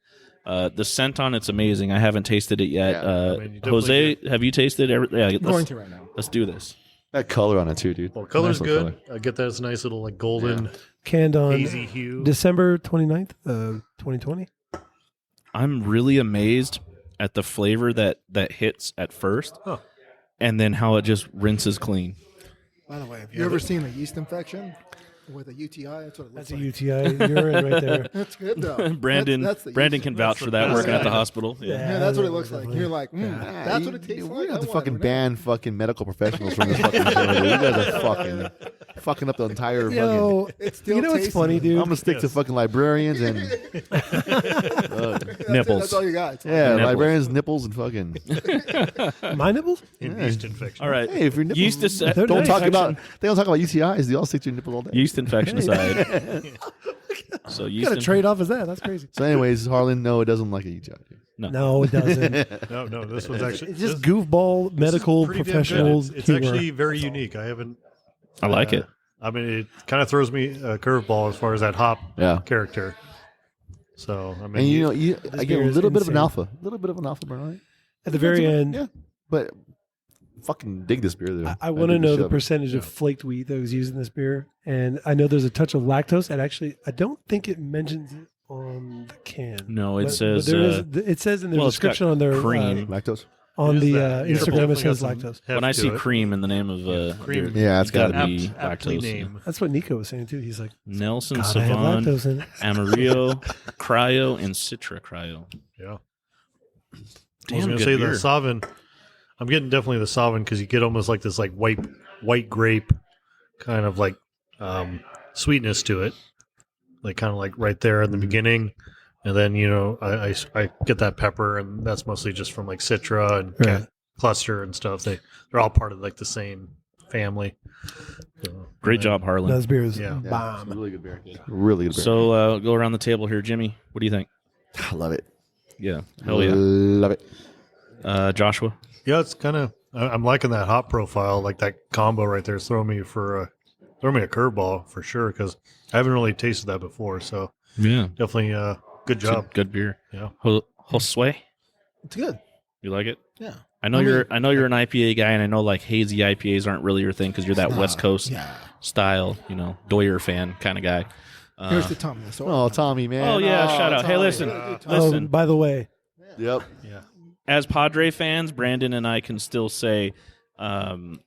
The scent on it's amazing. I haven't tasted it yet. Yeah, I mean, you definitely Jose, have you tasted it? Yeah, I'm going to right now. let's do this. That color on it too, dude. Well, color's Nice little good. I get that it's a nice little like golden Canned on hazy hue. December 29th, 2020. I'm really amazed at the flavor that hits at first, Huh. and then how it just rinses clean. By the way, have you ever seen a yeast infection with a UTI? That's what it looks That's a like. UTI urine right there. That's good though. Brandon That's the Brandon yeast. can vouch for that best working at the kind. hospital. Yeah. Yeah, that's what it looks like. You're like, that's what it tastes We like. have I to want fucking it. ban fucking medical professionals from this fucking show, dude. You guys are fucking up the entire fucking. Yo, It still you know what's tastes funny, good. dude? I'm gonna stick to fucking librarians and That's it. Nipples. That's all you got. It's yeah, Nipples. librarians, nipples, and fucking. My nipples? in yeast infection. All right. Hey, if your nipples, Yeast is They're don't nice, talk about. actually. They don't talk about UTIs. They all stick to your nipples all day. Yeast infection aside. So What yeast kind of trade off is that? That's crazy. So, anyways, Harlan, no, it doesn't like a UTI. Dude. No, it doesn't. No, this one's actually It's just this- goofball this is medical pretty damn good. professional It's humor. actually very unique. I haven't. I like it. I mean, it kind of throws me a curveball as far as that hop Yeah. character. So I mean, And you know, I get beer a is little bit of an insane. alpha, burn, right? At the very end, Yeah, but fucking dig this beer. Though. I want to dig know the shit. percentage of flaked wheat that was used in this beer. And I know there's a touch of lactose. And actually, I don't think it mentions it on the can. No, it But says. it says in the description on their cream. Lactose. on the that? Yeah. Instagram. It Definitely says got some lactose. heft When I to see it. cream in the name of cream. Yeah, it's got to gotta be Aptly lactose. named. That's what Nico was saying too. He's like, Nelson gotta have Sauvon, lactose in it. Amarillo, Cryo, and Citra Cryo. Yeah. I was Damn going to good say beer. the Sauvin. I'm getting definitely the Sauvin because you get almost like this like white grape kind of like sweetness to it, like kind of like right there in the beginning, and then I get that pepper, and that's mostly just from like Citra and Right. Cluster and stuff. They're all part of like the same family. So, Great and job, Harlan. Those beers, Yeah. bomb. Really good beer. Really good beer. So go around the table here, Jimmy. What do you think? I love it. Yeah, hell yeah. Love it. Joshua. Yeah, it's kind of. I'm liking that hop profile, like that combo right there. Is throwing me a curveball for sure because I haven't really tasted that before. So Yeah, definitely good it's a job. good beer. Yeah. Josue, It's good. you like it? Yeah. I know you're an IPA guy, and I know like hazy IPAs aren't really your thing because you're that Nah, West Coast Yeah. style, Doyer fan kind of guy. Here's the Tommy. Oh, Tommy, man. Oh yeah, shout out. Hey, Tommy. listen. Oh, by the way, Yep. Yeah. As Padre fans, Brandon and I can still say, rest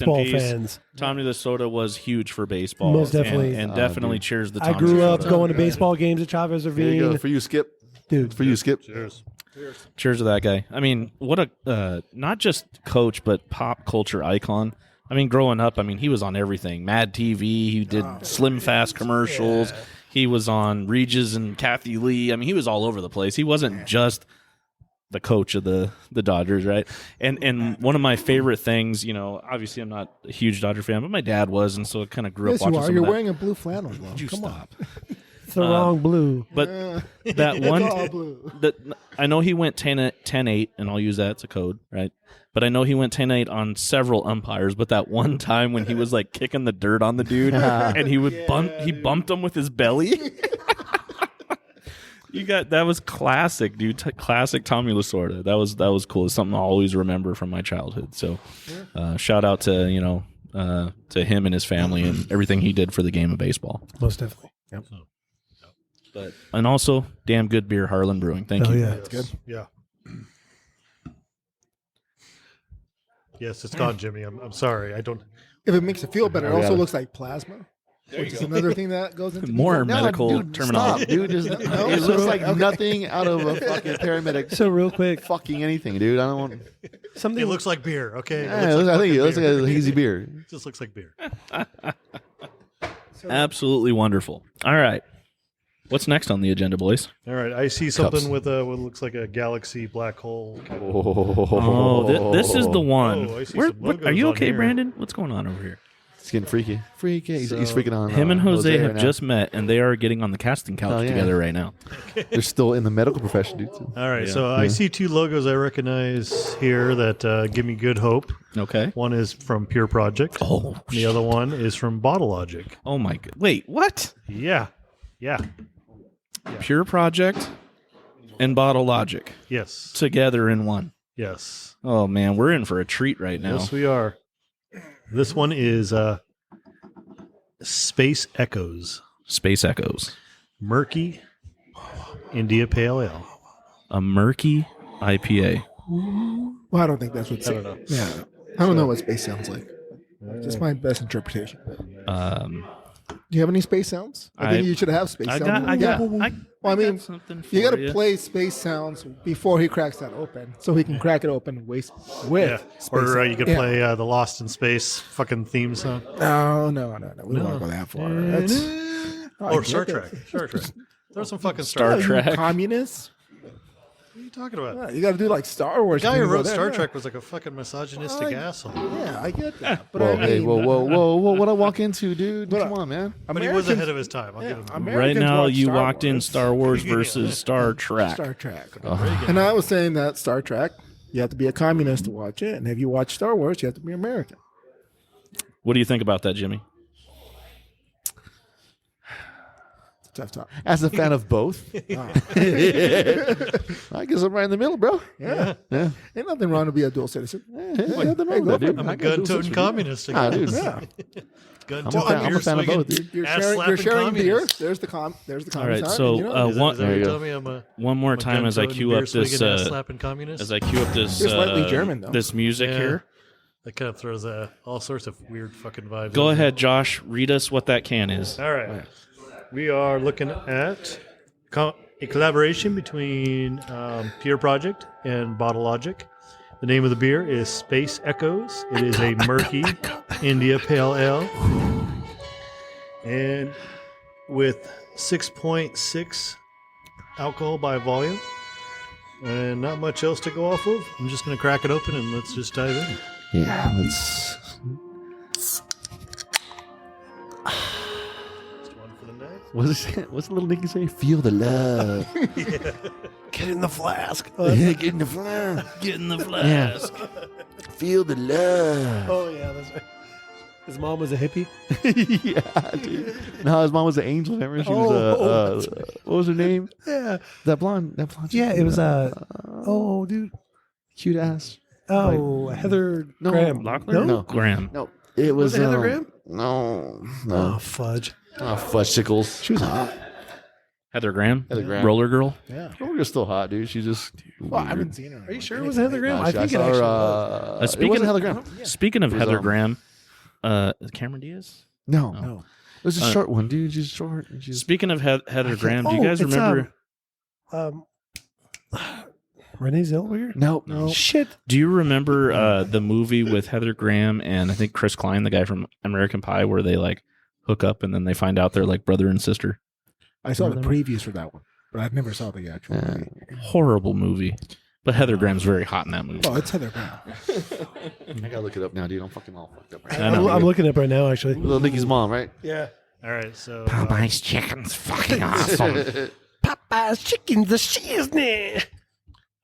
baseball in peace. fans. Tommy Lasorda was huge for baseball. Most definitely. and definitely dude. cheers the I Tommy grew up Lasorda. going to baseball games at Chavez There you go. Ravine. For you, Skip. Dude, For you, Skip. Cheers. Cheers to that guy. I mean, what a not just coach, but pop culture icon. I mean, growing up, he was on everything. Mad TV. He did Slim Fast commercials. He was on Regis and Kathy Lee. He was all over the place. He wasn't just the coach of the Dodgers, right? And one of my favorite things, obviously I'm not a huge Dodger fan, but my dad was, and so I kind of grew Yes, up you watching are. some You're of that. wearing a blue flannel. Bro. Would you Come stop? it's the wrong blue. But on. that one, It's all blue. I know he went 10-8, and I'll use that as a code, right? But I know he went 10-8 on several umpires. But that one time when he was like kicking the dirt on the dude, and he would bumped him with his belly. That was classic, dude. Classic Tommy Lasorda. That was cool. It's something I'll always remember from my childhood. So, shout out to to him and his family and everything he did for the game of baseball. Most definitely. But and also, damn good beer, Harland Brewing. Thank Oh you. yeah, It's good. Yeah. Yes, it's gone, Jimmy. I'm sorry. I don't. If it makes it feel better, it I got also it. looks like plasma. Which is another thing that goes into More No, medical dude, terminology. Stop, dude. No, It looks like okay. nothing out of a fucking paramedic. So real quick, Fucking anything, dude. I don't want. something It looks like beer. Okay. Yeah, I think it looks like a hazy beer. It just looks like beer. Absolutely wonderful. All right. What's next on the agenda, boys? All right. I see something Cups. with what looks like a galaxy black hole. Oh, this is the one. Oh, I see Where- some what- are logos you on okay, here. Brandon? What's going on over here? It's getting freaky. Freaky. He's freaking on. Him and Jose have right now. just met, and they are getting on the casting couch Oh, yeah. together right now. They're still in the medical profession, dude. Too. All right. Yeah. So I see two logos I recognize here that give me good hope. Okay. One is from Pure Project. Oh, The other one is from Bottle Logic. oh my god! Wait, what? Yeah. Yeah. Pure Project and Bottle Logic Yes. together in one. Yes. Oh man, we're in for a treat right now. Yes, we are. This one is Space Echoes. Space Echoes, Murky India Pale Ale. a murky IPA. Well, I don't think that's what. I don't know. Yeah, I don't know what space sounds like. Just my best interpretation. Do you have any space sounds? I think you should have space sounds. Well, I mean, something for you got to play space sounds before he cracks that open, so he can crack it open with Yeah. space Or sound. you could Yeah. play the Lost in Space fucking theme song. No. We don't want to go that far. That's, Or Star Trek. Star Trek. Throw some fucking Star Star Trek. Trek. Communists. What are you talking about? Yeah, you got to do like Star Wars. The guy who if you wrote go there, Star yeah. Trek was like a fucking misogynistic asshole. Yeah, I get that. But Whoa, I mean, hey, whoa! What I walk into, dude? But, Come on, man. But he was ahead of his time. I'll give him that. Right Americans now, watch you Star walked in Wars. Star Wars versus Star Trek. Star Trek. And I was saying that Star Trek, you have to be a communist to watch it, and if you watch Star Wars, you have to be American. What do you think about that, Jimmy? It's tough top. As a fan of both, I guess I'm right in the middle, bro. Yeah. Ain't nothing wrong to be a dual citizen. Nothing wrong with that, dude. I'm a gun-toting communist. Dude. Yeah. I'm a fan of both, dude. You're sharing beer. There's the communist. All right, side, so and, you know, one, There you go. Tell me I'm a one more time as I queue up this slapping communist. as I queue up this You're slightly German, though. this music Yeah. here. That kind of throws all sorts of weird fucking vibes. Go in. ahead, Josh. Read us what that can is. All right. We are looking at a collaboration between Pure Project and Bottle Logic. The name of the beer is Space Echoes. It is a murky India Pale Ale. And with 6.6 alcohol by volume. And not much else to go off of. I'm just going to crack it open and let's just dive in. Yeah, let's. Just one for the night. What's the little Nicky say? Feel the love. Get in the flask. Get in the flask. Get in the flask. Feel the love. Oh yeah, that's right. His mom was a hippie. Yeah, dude. No, his mom was an angel. Remember, she was what was her name? Yeah. That blonde. Yeah, it was oh dude. Cute ass. Oh, Heather No. Graham. Locklear? No. Graham. No, it was it Heather Graham? No, Oh, fudge. fudgesicles. She was hot. Heather Graham. Heather Graham. Roller Girl. Yeah. You're still hot, dude. She just. Well, I haven't seen her. Are you sure it was Heather Graham? No, I think it saw actually her, was. it wasn't Heather Graham. Speaking of It was, Heather Graham, Cameron Diaz. No, No. it was a short one, dude. She's short. And she's Speaking of Heather Graham, do you Oh, guys it's, remember? Renee Zellweger? no. Shit. Do you remember the movie with Heather Graham and I think Chris Klein, the guy from American Pie, where they like hook up and then they find out they're like brother and sister? I saw the previews for that one, but I've never saw the actual movie. Horrible movie. But Heather Graham's very hot in that movie. Oh, it's Heather Graham. I gotta look it up now, dude. I'm fucking all fucked up. Right I know. I'm looking up right now, actually. Little Nicky's mom, right? Yeah. All right, so Popeye's chicken's fucking awesome. Popeye's chicken, the shiznit.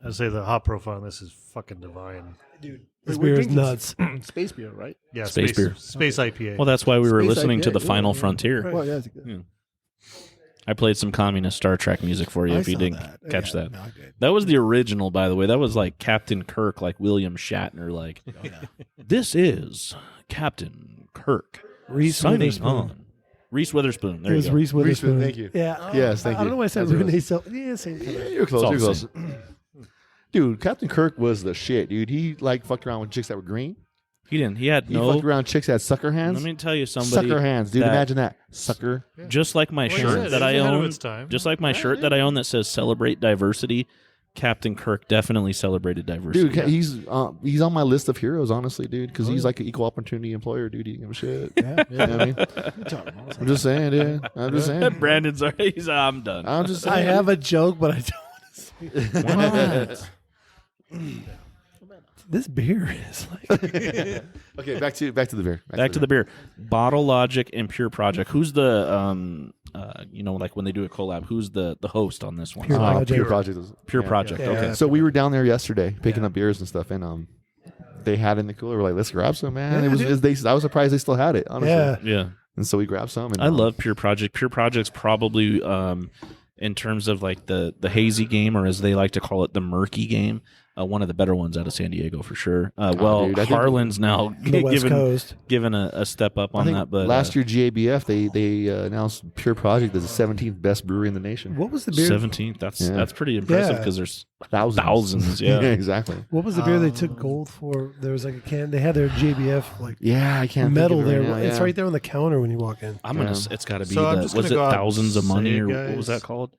I'd say the hot profile on this is fucking divine. Dude, this We're beer is drinking nuts. Space beer, right? Yeah, Space beer. Space IPA. Well, that's why we were Space listening to IPA, The yeah, Final yeah. Frontier. Well, yeah, it's good. Yeah. I played some communist Star Trek music for you I if you saw didn't that. catch Yeah, that. no, I did. That was the original, by the way. That was like Captain Kirk, like William Shatner. Like, this is Captain Kirk. Reese signing Witherspoon. on. Reese Witherspoon. There It you was go. Reese Witherspoon. Thank you. Yeah. Yes, thank I don't you. know why I said That's what it Renee was. Zellweger. Yeah, same Yeah, thing. you're close. all You're the close. Dude, Captain Kirk was the shit, dude. He like fucked around with chicks that were green. He didn't. He had He no. fucked around chicks that had sucker hands. Let me tell you, somebody. Sucker hands, dude. that- Imagine that. Sucker. Just like my Well, shirt yeah, that I it's ahead of own. its time. Just like my shirt that I own that says "Celebrate Diversity." Captain Kirk definitely celebrated diversity. Dude, he's on my list of heroes, honestly, dude, because he's like an equal opportunity employer, dude. He didn't give a shit. Yeah. You know what I mean? I'm just saying, dude. I'm just saying. Brandon's already. I'm done. I'm just saying. I have a joke, but I don't want to say it. What? This beer is like. Okay, back to the beer. Back to the beer. Bottle Logic and Pure Project. Who's the like when they do a collab? Who's the host on this one? Pure Project. Pure Project. Pure Project. Yeah. Okay. So we were down there yesterday picking up beers and stuff, and they had it in the cooler. We're like, let's grab some, man. Yeah, I was surprised they still had it, honestly. Yeah. Yeah. And so we grabbed some. And I love Pure Project. Pure Project's probably in terms of like the hazy game, or as they like to call it, the murky game. One of the better ones out of San Diego for sure. dude, I think- Harland's now The West Coast. given a step up I on think that. But last year GABF they announced Pure Project as the 17th best brewery in the nation. What was the beer? 17th. Yeah. That's pretty impressive Yeah. because there's Thousands. thousands. Yeah. exactly. What was the beer they took gold for? There was like a can. They had their JBF like Yeah, I can't metal think of it there. right now, It's yeah. right there on the counter when you walk in. I'm gonna. Yeah. It's got to be. So I'm the, just was gonna it go out thousands of and money say, or what guys. was that called?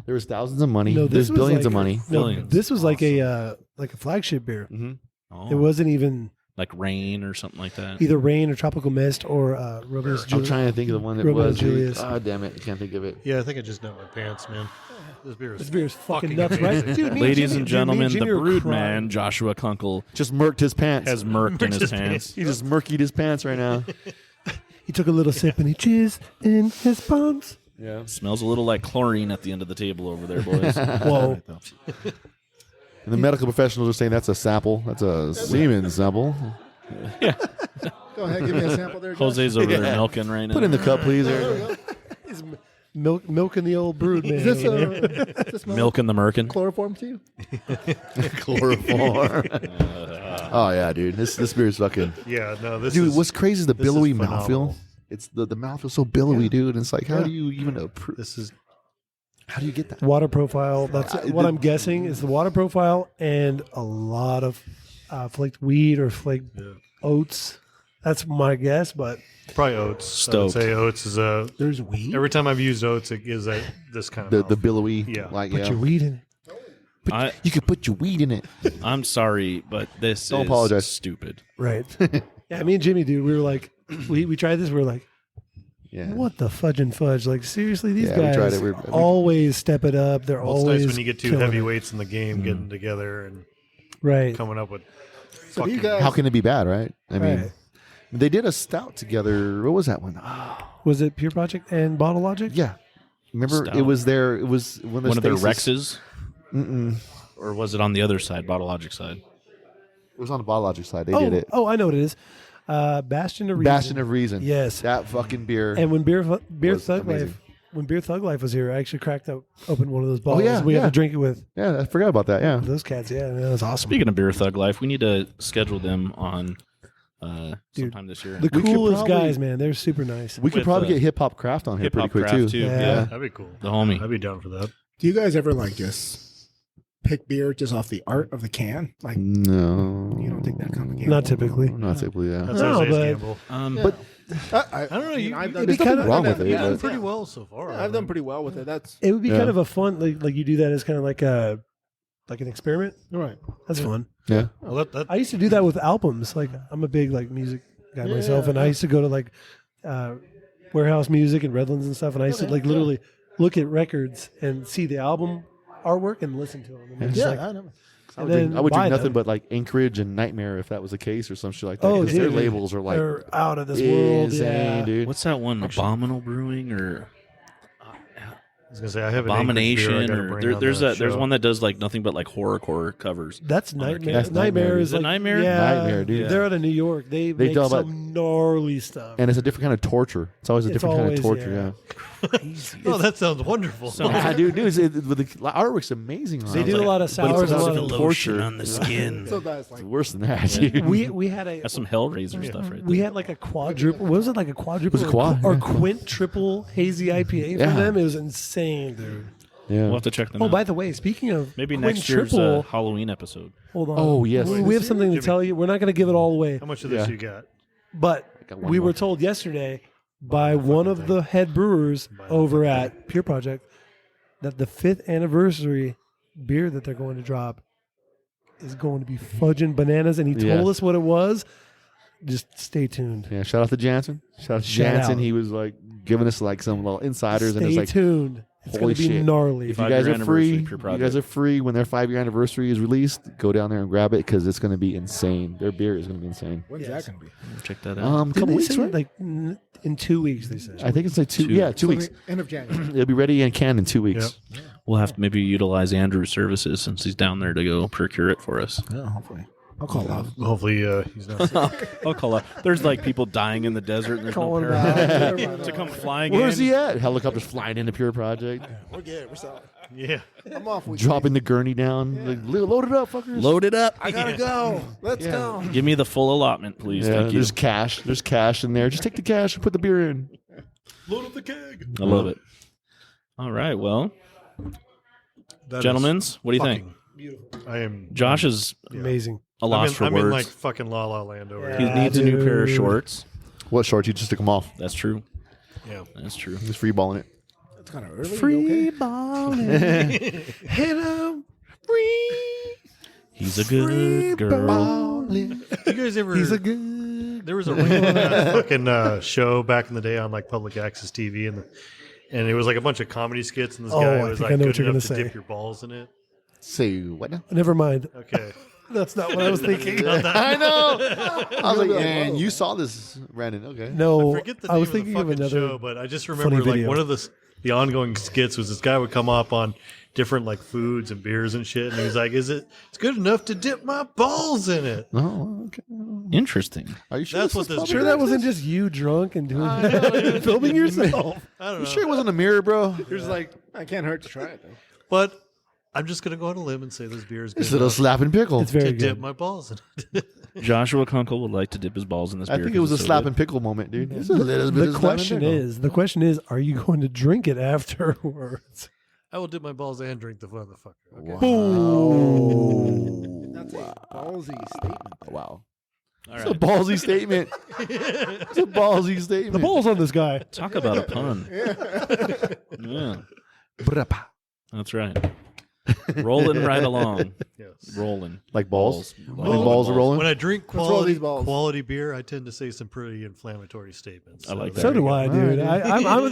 There was thousands of money. No, There's this was billions like- of money. No, Billions. this was like a flagship beer. Mm-hmm. Oh, It wasn't even like rain or something like that. either Rain or Tropical Mist or Romeo I'm trying to think of the one that Romeo was. and Julius. Ah, damn it, I can't think of it. Yeah, I think I just nut my pants, man. This beer is fucking nuts, amazing. right? Dude, me Ladies Jimmy- and gentlemen, Jimmy the were Brewed crying. man, Joshua Kunkel, Just murked his pants. has murked in his his pants. He just murkied his pants right now. He took a little sip and he jizzed in his palms. Yeah. Smells a little like chlorine at the end of the table over there, boys. Whoa. And the medical professionals are saying that's a sample. That's a semen sample. Go ahead, give me a sample there. Josh. Jose's over there milking right now. Put in the cup, please. Or, milking the old Brewed, man. Is this Milk in the merkin. chloroform to you? Chloroform. Oh yeah, dude. This beer is fucking. Yeah, no, this Dude, is, what's crazy is the this is billowy phenomenal. mouthfeel. It's the mouthfeel so billowy, dude. And it's like, how do you even This is how do you get that? Water profile. That's what I'm guessing is the water profile and a lot of flaked wheat or flaked oats. That's my guess, but probably oats. Stoked. I would say oats is a. There's wheat. Every time I've used oats, it gives this kind of The billowy, Yeah. like put yeah. your wheat in it. You could put your weed in it. I'm sorry, but this Don't is apologize. stupid. Right. Yeah, me and Jimmy, dude, we were like, we tried this. We were like, Yeah. what the fudge and fudge? Like, seriously, these Yeah, we tried guys it. We- always step it up. They're Well, it's always nice when you get two killing it. heavyweights in the game getting together and Right. coming up with. So do you fucking- guys? How can it be bad, right? I mean, Right. they did a stout together. What was that one? Was it Pure Project and Bottle Logic? Yeah. Remember, Stout. it was there. It was one One of their Stacy's- Rexes, or was it on the other side, Bottle Logic side? It was on the Biologic side. They did it. Oh, I know what it is. Bastion of Reason. Bastion of Reason. Yes. That fucking beer. And when Beer was Thug amazing. Life, when Beer Thug Life was here, I actually cracked open one of those bottles. yeah, we had yeah. to drink it with Yeah, I forgot about that. Yeah. those cats. Yeah, man, that was awesome. Speaking of Beer Thug Life, we need to schedule them on Dude, sometime this year. The We could coolest probably- guys, man. They're super nice. We could With, probably get Hip Hop Craft on here Hip pretty Hop quick Craft too. too. Yeah. That'd be cool. The homie. I'd be down for that. Do you guys ever like just pick beer just off the art of the can? Like No. you don't think that complicated? Not typically. Not typically, yeah. That's No, Jose's but- gamble. But I don't know. you- I've you- done, there's nothing wrong with it. Yeah, but- done Pretty well so far. I've done pretty well with it. That's It would be Yeah. kind of a fun, like you do that as kind of like an experiment. right. That's fun. yeah. Well, that, I used to do that with albums. Like I'm a big like music guy myself, and I used to go to like Warehouse Music and Redlands and stuff, and I used to like literally look at records and see the album artwork and listen to them. And just, Yeah, like, I know. and then I would buy drink nothing them. but like Anchorage and Nightmare if that was the case or some shit like that. Oh, 'cause their dude, labels are like they're out of this world. insane, Yeah. dude. What's that one? Abominable Brewing or I was gonna say I have an Abomination? Anchorage beer I gotta Or bring on there's the there's show. one that does like nothing but like horrorcore covers. That's Nightmare. That's Nightmare. Is Is it like Nightmare? Yeah, Nightmare, dude. They're out of New York. They make do all that- some gnarly stuff. And it's a different kind of torture. It's always a It's different kind of always, torture, yeah. yeah. Crazy. Oh, that sounds wonderful. Yeah, dude, the artwork's amazing. They do a lot of but it's sours, a also lot of torture. on the skin. So that's It's like worse than that, dude. we had a That's some Hellraiser stuff right there. we had like a quadruple. What was it like a quadruple? Was it quad? or Yeah. quintuple hazy IPA Yeah. for them? It was insane, dude. Yeah. We'll have to check them Oh, out. by the way, speaking of Maybe next year's quintuple, Halloween episode. hold on. Oh, yes. we have something to tell you. We're not going to give it all away, How much of this Yeah. you got? but got one we more. were told yesterday by one of the head brewers over at Pure Project that the 5th anniversary beer that they're going to drop is going to be fudging bananas, and he told Yes. us what it was. Just stay tuned. Yeah, shout out to Jansen. Shout out to Shout Jansen. out. He was like giving us like some little insiders, and Stay it's like, tuned. It's holy going to be shit. gnarly. if you guys 5-year are free, anniversary, Pure you guys are free when their 5-year anniversary is released. Go down there and grab it because it's going to be insane. Their beer is going to be insane. when's that gonna be? Check that out. A Didn't couple they weeks, say, right? like in 2 weeks, they said. I think it's like two. Two. Yeah, 2 weeks. End of January. It'll be ready and canned in 2 weeks. We'll have to maybe utilize Andrew's services since he's down there to go procure it for us. Yeah, hopefully. I'll call out. Hopefully he's not sick. I'll call out. There's like people dying in the desert and there's no Calling paramedics to come flying in. Where's he at? Helicopters flying into Pure Project, We're good. We're solid. Yeah. I'm off with dropping the gurney down. Like, load it up, fuckers. Load it up. I gotta go. Let's go. Give me the full allotment, please. Yeah, Thank you. there's cash. There's cash in there. Just take the cash and put the beer in. Load up the keg. I love it. All right, well, gentlemen, what do you think? I am. Josh is Amazing. a loss for I'm words. in like fucking La La Land over He here. needs a new pair of dude. shorts. What shorts? You just took them off. That's true. Yeah. That's true. He's free balling it. It's kind of early. Free You okay? balling. Hit 'em. Free. He's a good girl. You guys ever? He's a good. There was a fucking show back in the day on like public access TV, and it was like a bunch of comedy skits, and this Oh, guy I was think like I know good what you're enough to gonna say. dip your balls in it. Say what now? Never mind. Okay. That's not what I was thinking. I know. I was like, man, you saw this, Brandon. Okay. No, I forget the I name was of the thinking of fucking another. show, but I just remember like video. one of the ongoing skits was this guy would come up on different like foods and beers and shit. And he's like, it's good enough to dip my balls in it? Oh, okay. Interesting. Are you sure That's what this Sure, that wasn't just you drunk and doing filming yourself. I don't know. You sure it wasn't a mirror, bro? There's like, I can't hurt to try it though. But I'm just gonna go on a limb and say this beer is good It's a little enough slapping pickle. It's very to good. dip my balls in it. Joshua Kunkel would like to dip his balls in this I beer. think it was a 'cause it's so slapping good. pickle moment, dude. It's a little bit The of question slapping is, are you going to drink it afterwards? I will dip my balls and drink the motherfucker. Okay? Boom. That's a ballsy statement. Wow. All It's a right. ballsy statement. It's a ballsy statement. The balls on this guy. Talk about a pun. Yeah, Brapa. that's right. Rolling right along. Yes. Rolling. Like balls? Balls. When balls are rolling? When I drink What's wrong with these quality, balls? quality beer, I tend to say some pretty inflammatory statements. I like that. So there do you go. I, dude.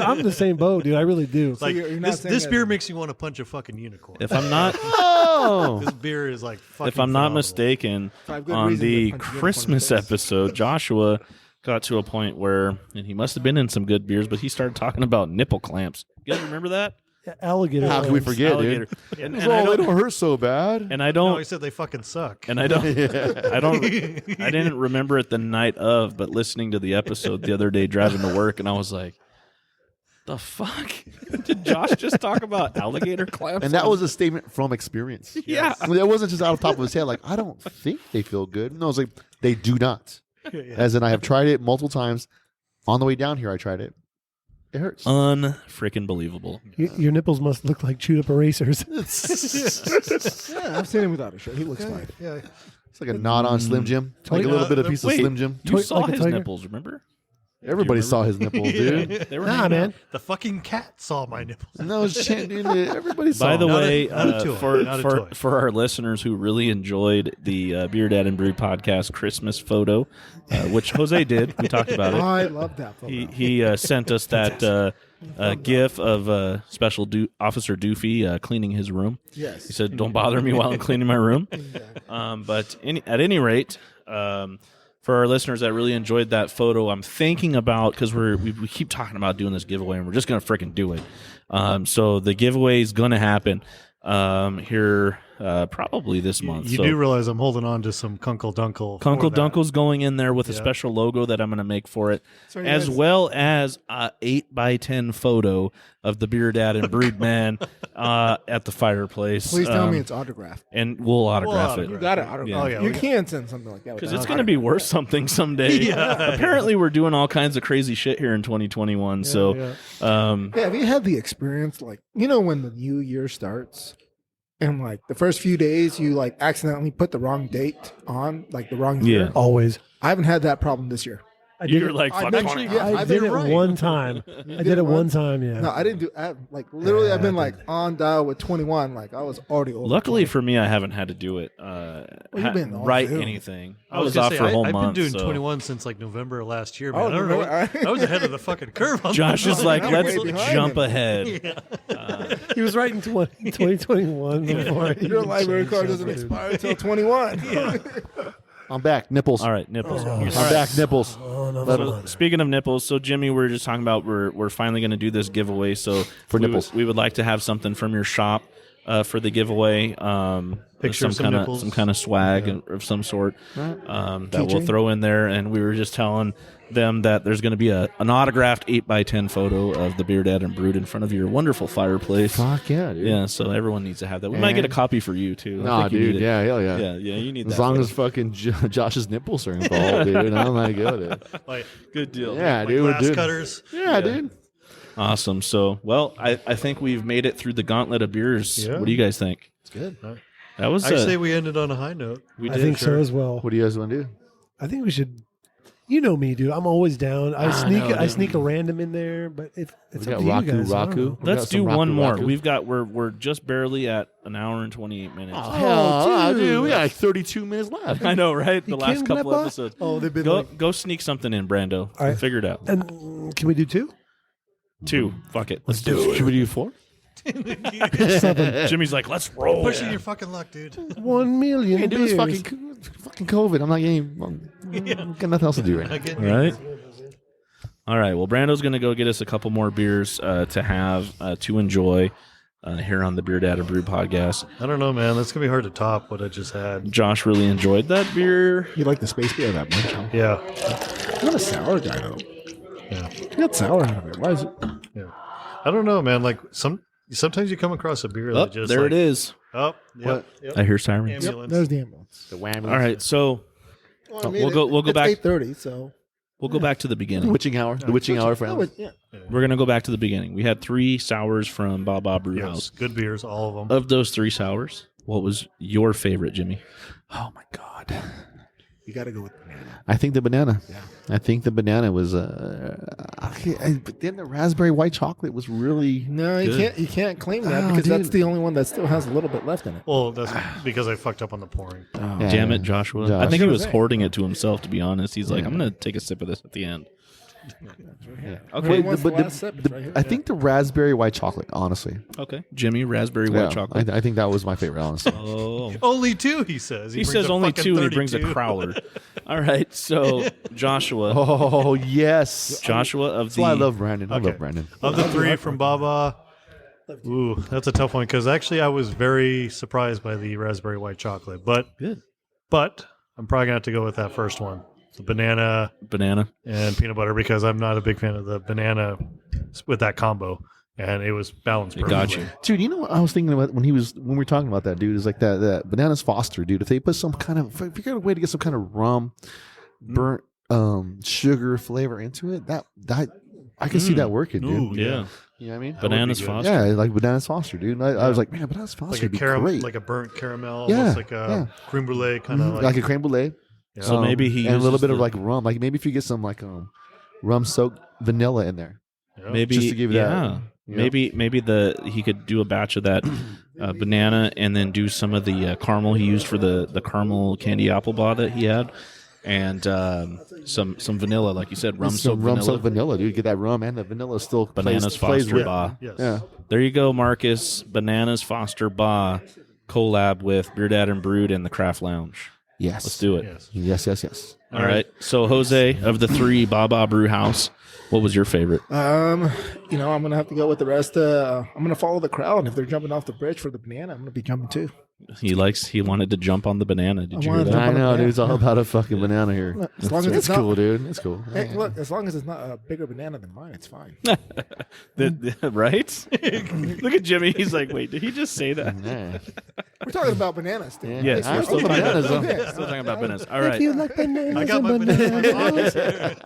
I'm in the same boat, dude. I really do. Like you're not this, saying this that- beer makes you want to punch a fucking unicorn. If I'm not, Oh. This beer is like fucking if I'm not phenomenal. mistaken, 5 good on reasons the to punch a unicorn in Christmas the face. episode, Joshua got to a point where, and he must have been in some good beers, but he started talking about nipple clamps. You guys remember that? Alligator. How can we arms. forget, Alligator. dude? And, It's and I all, they don't, don't hurt so bad. and I No, don't, he said they fucking suck. and I don't, Yeah. I didn't remember it the night of, but listening to the episode the other day driving to work, and I was like, the fuck? Did Josh just talk about alligator clamps? And that was a statement from experience. Yeah. I mean, that wasn't just out of the top of his head. Like, I don't think they feel good. No, it's like, they do not. As in, I have tried it multiple times. On the way down here, I tried it. It hurts. unfreaking believable. Your nipples must look like chewed up erasers. Yeah, I've seen him without a shirt. He looks fine. Yeah. It's like a knot on Slim Jim. Like a little bit of piece of Wait. Slim Jim. You Toy- saw like a his tiger? nipples, remember? Everybody remember? saw his nipples, dude. They were Nah, hanging man. out. The fucking cat saw my nipples. No shit, dude. Everybody saw By the him. way, Not a toy, for not a for toy. for our listeners who really enjoyed the BeerDad and Brewed podcast Christmas photo, which Jose did, we talked about it. I love that photo. He sent us that GIF of Special Officer Doofy cleaning his room. Yes. He said, "Don't bother me while I'm cleaning my room." But at any rate, for our listeners that really enjoyed that photo, I'm thinking about, because we keep talking about doing this giveaway, and we're just gonna freaking do it. So the giveaway is gonna happen here probably this month. You so do realize I'm holding on to some Kunkel Dunkel. for Kunkel that. Dunkel's going in there with a Yeah. special logo that I'm going to make for it, So as yes. well as a 8x10 photo of the BeerDad and Brewed man at the fireplace. Please tell me it's autographed. and we'll autograph You it. got it autographed. Yeah. Oh, yeah, You we- can send something like that. Because without it's going to be worth something someday. Apparently, we're doing all kinds of crazy shit here in 2021. so, yeah. Yeah, have you had the experience, like, you know, when the new year starts and like the first few days you like accidentally put the wrong date on, like the wrong year? Yeah. Always. I haven't had that problem this year. I did you're it, like, I fuck mentioned- 20. yeah, I I've did been it right. one time. I did it one time, yeah. No, I didn't do. Like literally, I've been like on dial with 21. Like I was already over. Luckily 20. for me, I haven't had to do it. you've been all write through. anything. I was was gonna off say, for a whole I've month. been doing so. 21 since like November of last year, man. Oh, I don't know. November. I was ahead of the fucking curve. On Josh that. is like, I'm let's way behind jump him. ahead. He was right in 2021 before he Your library changed card doesn't over, dude. expire until 21. I'm back. Nipples. All right, nipples. I'm back. Nipples. Oh, no, Let no, us- no. Speaking of nipples, so Jimmy, we were just talking about we're finally going to do this giveaway. So For we nipples. we would like to have something from your shop for the giveaway. Picture of some nipples. some kind of swag of some sort that we'll Keychain? throw in there. And we were just telling them that there's going to be an autographed 8x10 photo of the BeerDad and Brewed in front of your wonderful fireplace. Fuck yeah, dude. Yeah, so everyone needs to have that. We might get a And- copy for you too. I Nah, think you dude. need it. Yeah, hell yeah. Yeah, you need that. As long photo. as fucking Josh's nipples are involved, dude. I'm like, good. like, good deal. Yeah, like dude. We're glass doing. cutters. Yeah, dude. Awesome. So, well, I think we've made it through the gauntlet of beers. Yeah. What do you guys think? It's good. That was I say we ended on a high note. we I did. think so as well. What do you guys want to do? I think we should. You know me, dude. I'm always down. I know, sneak dude. a random in there, but it's We up got to you Raku guys. I don't Raku. know. We Let's got some do one Raku more. Raku. We're just barely at an hour and 28 minutes. Oh, hell, dude. dude. We got like 32 minutes left. I know, right? The You last kidding, couple Grandpa? episodes. Oh, they've been Go like, go sneak something in, Brando. All right. Figure it out. and can we do two? 2. Fuck it. Let's do it. Should we do 4? Jimmy's like, let's roll. Pushing your fucking luck, dude. 1 million Hey, dude, it's beers. fucking COVID. I'm not getting. Got nothing else to do right now. I get you. Right? All right. Well, Brando's going to go get us a couple more beers to have to enjoy. here on the BeerDad and Brewed podcast. I don't know, man. That's gonna be hard to top what I just had. Josh really enjoyed that beer. You like the space beer that much? Huh? Yeah. I'm not a sour guy though. Yeah. You got sour out of it. Why is it? Yeah. I don't know, man. Like sometimes you come across a beer Oh, that just there it is. Oh, yep. I hear sirens. Yep, there's the ambulance. The whammy. All right, so Well, we'll go back. 8:30, so We'll go back to the beginning. Witching hour. The witching hour for Alan. yeah. We're gonna go back to the beginning. We had 3 sours from Baa Baa Yes, Brewhouse. good beers, all of them. Of those 3 sours, what was your favorite, Jimmy? Oh my god. You got to go with banana. I think the banana. Yeah. I think the banana was but then the raspberry white chocolate was really No, you Good. can't claim that Oh, because that's dude. the only one that still has a little bit left in it. Well, that's because I fucked up on the pouring. Yeah. Damn it, Joshua. Josh. I think he was Jose. hoarding it to himself, to be honest. He's like, Yeah. I'm going to take a sip of this at the end. Yeah. Whoever wants the last sip, it's right here. I think the raspberry white chocolate, honestly. Okay. Jimmy, raspberry Yeah, white chocolate. I think that was my favorite, honestly. Oh. Only 2, he says. He brings says a only fucking 2 and he brings a 32. crowler. All right. So, Joshua. Oh yes. Joshua of That's the. why I love Brandon. I Okay. love Brandon. Of the 3 from Baa Baa, ooh, that's a tough one because actually I was very surprised by the raspberry white chocolate, but Good. I'm probably gonna have to go with that first one, the banana Banana. and peanut butter, because I'm not a big fan of the banana with that combo, and it was balanced. It got perfectly. you. Dude, you know what I was thinking about when we were talking about that, dude, is like that bananas Foster, dude. If they put some kind of figure out a way to get some kind of rum, burnt sugar flavor into it, that I can see that working, dude. Ooh, Yeah. You know what I mean? Bananas good. Foster. Yeah, like bananas Foster, dude. And I was like, man, bananas Foster Like a would be caramel, great. like a burnt caramel, Yeah, almost like a creme brulee kind of like a creme brulee. yeah. So maybe he and a little uses bit of the- like rum. Like maybe if you get some like rum soaked vanilla in there. Yeah. Maybe Just to give you that, yeah. you know? Maybe he could do a batch of that banana and then do some of the caramel he used for the caramel candy apple bar that he had, and some vanilla, like you said, rum Some soaked rum vanilla. soaked vanilla, dude. Get that rum and the vanilla still Bananas plays Foster with. Bar. Yes. Yeah. There you go, Marcus. Bananas Foster Bar collab with BeerDad and Brewed and the Craft Lounge. Yes. Let's do it. Yes. Yes. All right. So Jose, of the 3 Baa Baa Brewhouse, what was your favorite? I'm gonna have to go with the rest. I'm gonna follow the crowd, and if they're jumping off the bridge for the banana, I'm gonna be jumping too. He wanted to jump on the banana. Did you hear wanted that? to- I know, banana. dude. It's all about a fucking banana here. As long as It's it's not, cool, dude. It's cool. hey, look, as long as it's not a bigger banana than mine, it's fine. Right? Look at Jimmy. He's like, wait, did he just say that? Yeah. We're talking about bananas, still. Yeah. Yes, I'm we're still still talking about bananas, bananas. though. Still talking about bananas. All If right. you like bananas, I got my and banana.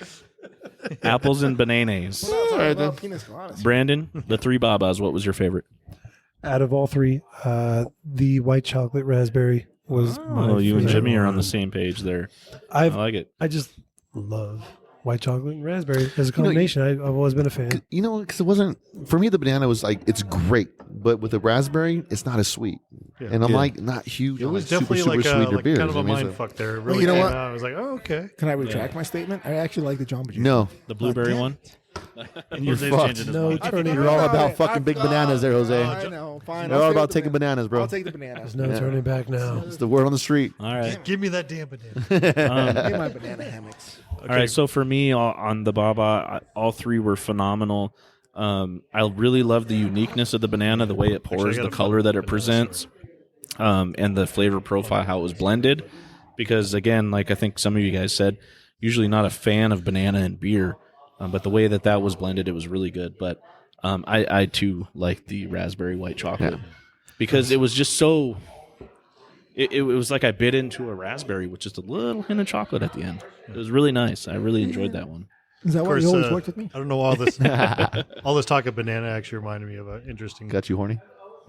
Apples and bananas. All right, about then. penis coladas. Brandon, the 3 Baa Baas, what was your favorite? Out of all 3, the white chocolate raspberry was my Oh, you and favorite Jimmy are on one. the same page there. I like it. I just love white chocolate and raspberry as a combination. I've always been a fan. You know, because it wasn't for me. The banana was like it's great, but with the raspberry, it's not as sweet. Yeah. And I'm Yeah. like not huge. It on, was like, definitely super, like, super sweeter like beers. kind of a I mean, mind so- fuck there. It really you know came what? out. I was like, oh, okay. Can I retract my statement? I actually like the Jamba Juice. No, The blueberry one? you're Jose's fucked. changing his No mind. turning You're all back. about fucking big bananas there, Jose. I know. Fine. They're I'll all stay about with the taking banana. bananas, bro. I'll take the banana. There's no Yeah. turning back now. It's the word on the street. All right. Give me that damn banana. Give me my banana hammocks. All right. So for me, on the Baa Baa, all 3 were phenomenal. I really love the uniqueness of the banana, the way it pours, the color that it presents, and the flavor profile, how it was blended. Because again, like I think some of you guys said, usually not a fan of banana and beer, but the way that was blended, it was really good. But I too like the raspberry white chocolate because it was just so. It was like I bit into a raspberry with just a little hint of chocolate at the end. It was really nice. I really enjoyed that one. Is that Of why course, you always worked with me? I don't know all this. All this talk of banana actually reminded me of an interesting. Got you horny?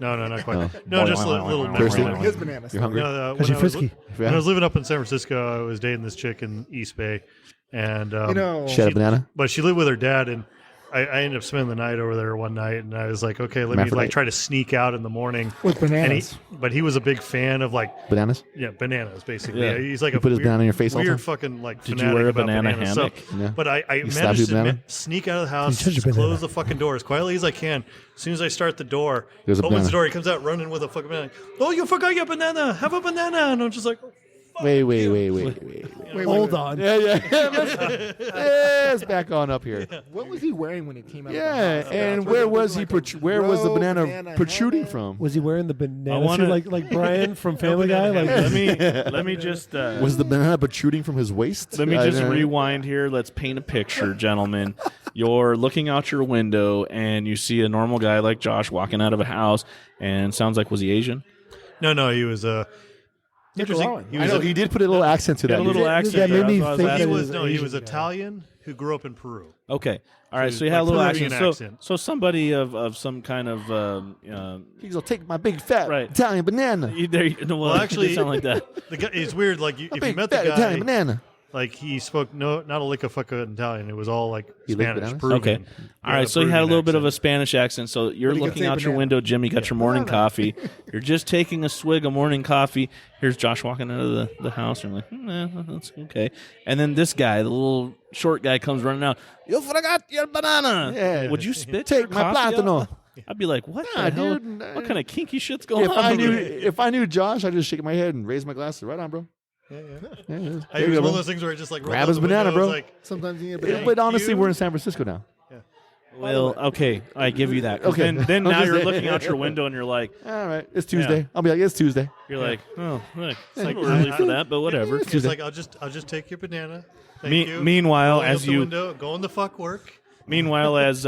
No, not quite. Oh. No, just a little. Thirsty? His banana. You're hungry? No, Because you're frisky. when I was living up in San Francisco, I was dating this chick in East Bay, and She had a banana? but she lived with her dad, and I ended up spending the night over there one night, and I was like, okay, let me Hermaphrodite. like try to sneak out in the morning. With And bananas. but he was a big fan of like Bananas? bananas, basically. Yeah. He's like You a put his weird, banana in your face all the weird time? fucking like. Did you fanatic wear a about banana bananas. hammock? Yeah. But I You stabbed managed your to banana? sneak out of the house, You touched your close banana. the fucking door as quietly as I can. As soon as I start the door, There's a opens banana. the door, he comes out running with a fucking banana. Oh, you forgot your banana! Have a banana! And I'm just like, oh, Wait. Hold on. Yeah. Let's back on up here. What was he wearing when he came out? Yeah, of the house? and Was where it was he? like a Where was the robe, banana protruding helmet? from? Was he wearing the banana I wanna- suit like Brian from Family Guy? Like, let me just Was the banana protruding from his waist? let me I just don't know. rewind here. Let's paint a picture, gentlemen. You're looking out your window and you see a normal guy like Josh walking out of a house, and sounds like, was he Asian? No, he was interesting. Nicaraguan. He I was know he did put a little accent to Got that. a little dude. accent. that there. made me That's what I was think asking. he that was Asian was guy. Italian who grew up in Peru. Okay. All right. So So you had a little like accent. Peruvian So, accent. so somebody of some kind of He's gonna take my big fat Right. Italian banana. well, actually- it sound like that. The guy, it's weird. Like if you Big met the fat Italian guy, banana. like he spoke not a lick of fucking Italian. It was all like He licked Spanish, bananas? Peruvian. Okay. All right. So you had a little bit of a Spanish accent. So you're But he could looking say out your banana. window, Jimmy. Got your morning coffee. You're just taking a swig of morning coffee. Here's Josh walking out of the house. And you're like, that's okay. And then this guy, the little short guy, comes running out. You forgot your banana. Yeah. Would you spit Take your my coffee plátano. out? I'd be like, what Nah, the hell? dude, What kind of kinky shit's going If on? I knew Josh, I'd just shake my head and raise my glasses. Right on, bro. Yeah, It There was you one go, of bro. those things where it just like rolled Grab out his the window. banana, It was bro. like, Sometimes you need a Yeah. banana. But honestly, you. we're in San Francisco now. Well, okay, I give you that. 'Cause Okay. Then I'm now just you're saying. looking out your window and you're like, All right, it's Tuesday. I'll be like, it's Tuesday. you're like, oh, look, it's like Yeah. early for that, but whatever. it's just like I'll just take your banana. Thank you. Meanwhile, Go out as the you window, go in the fuck work. Meanwhile, as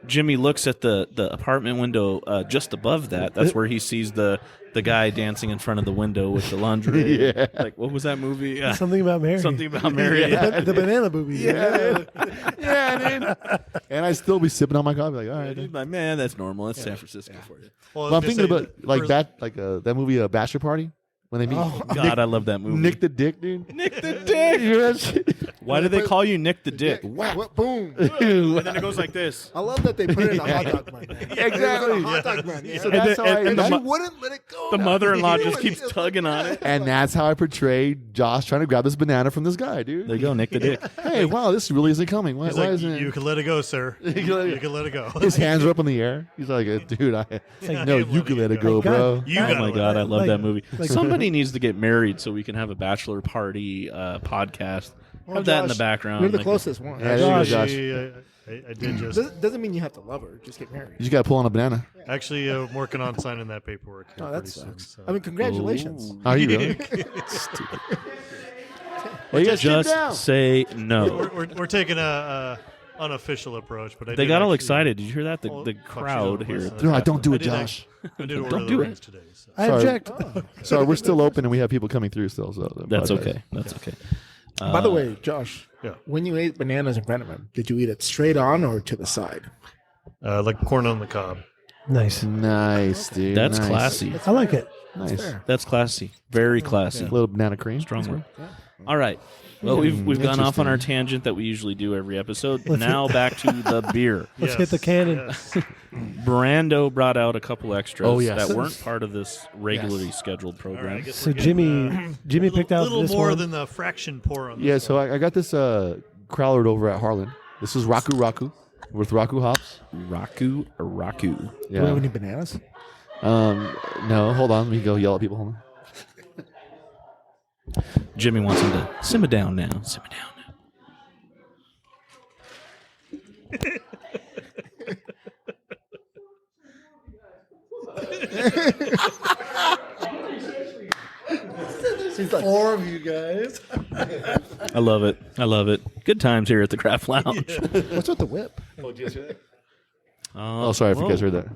Jimmy looks at the apartment window just above that, that's where he sees the guy dancing in front of the window with the laundry. Yeah. Like, what was that movie? Something about Mary. Something about Mary. The banana booby. Yeah, dude. And I still be sipping on my coffee. Like, all right. Dude, like, man, that's normal. That's San Francisco for you. Well, I Well, I'm was thinking gonna about say, like first- that movie, Bachelor Party, when they meet. God, I love that movie. Nick the Dick, dude. Nick the Dick. You hear that shit? Why do they call you Nick the Dick? What? Boom. And then it goes like this. I love that they put it in a hot dog bun. Man. Exactly. A hot dog bun. Yeah. So that's how I. and and the she mo- wouldn't let it go. The mother-in-law He just was keeps tugging on it. and that's how I portray Josh trying to grab this banana from this guy, dude. There you go, Nick the Dick. Hey, wow, this really isn't coming. Why, He's why like, isn't you it? can let it go, sir. You can let it- You can let it go. His hands are up in the air. He's like, dude, no, you can let it go, bro. You Oh gotta my let God, it I go. love Like- that movie. like- Somebody needs to get married so we can have a bachelor party podcast. Have that in the Josh, background. You're the like- closest one. Yeah, there you go, Josh. Josh. I did just Doesn't mean you have to love her. Just get married. You just got to pull on a banana. actually I'm working on signing that paperwork here Oh, that pretty soon. sucks. So. I mean, congratulations. Are you really? Stupid. Well, you guys sit Just down. say no. we're taking a unofficial approach, but I They did got all actually- excited. Did you hear that? Well, The fuck, crowd she's here. almost- No, don't do I it, did Josh. I did order Don't the do it. rings today. So. I Sorry. object. Sorry, we're still open and we have people coming through still. So That's apologize. okay. That's okay. By the way, Josh, Yeah. when you ate bananas in front of him, did you eat it straight on or to the side? Like corn on the cob. Nice. Nice, dude. That's nice. classy. I like it. Nice. Fair. That's classy. Very classy. A little banana cream. Strong word. All right. Well, we've gone off on our tangent that we usually do every episode. Now back to the beer. Let's hit the cannon. Yes. Brando brought out a couple extras Oh, yes. that weren't part of this regularly scheduled All right, I program. guess So we're getting, Jimmy a picked out little this more one. than the fraction pour on. Yeah, this so one. I got this Crowlard over at Harland. This is Raku with Raku hops. Raku. Do we have Yeah. any bananas? No, hold on. Let me go yell at people. Hold on. Jimmy wants him to simmer down now. Simmer down now. He's like, Four of you guys. I love it. I love it. Good times here at the Craft Lounge. what's with the whip? Oh, sorry, if you guys heard that.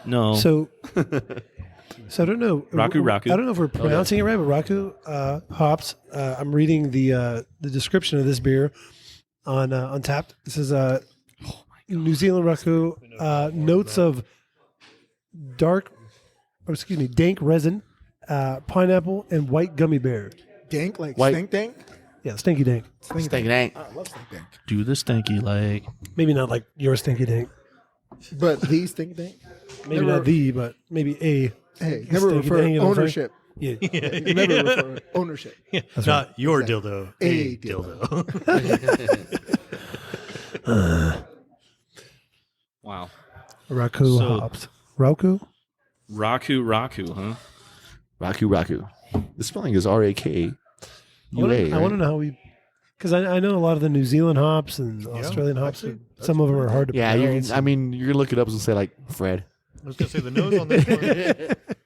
No. So I don't know. Raku. I don't know if we're pronouncing it right, but Raku hops. I'm reading the description of this beer on Untapped. This is New Zealand Raku. Notes of dank resin, pineapple, and white gummy bear. Dank, like White. stink dank? Yeah, stinky dank. Stink Stink dank. dank. I love stink dank. Do the stanky leg. Maybe not like your stinky dank. But the stink dank? Maybe Never- not the, but maybe a. Hey, never Stinky refer dank, you know what I'm ownership. Yeah. Never refer ownership. Not your dildo, A a dildo. dildo. Wow. Raku So- hops. Raku? Raku, huh? Raku. The spelling is RAKUA. I want to know how we, because I know a lot of the New Zealand hops and Australian hops. Some of them are hard to pronounce. I mean, you're gonna look it up and say like Fred. I was gonna say the nose on this one.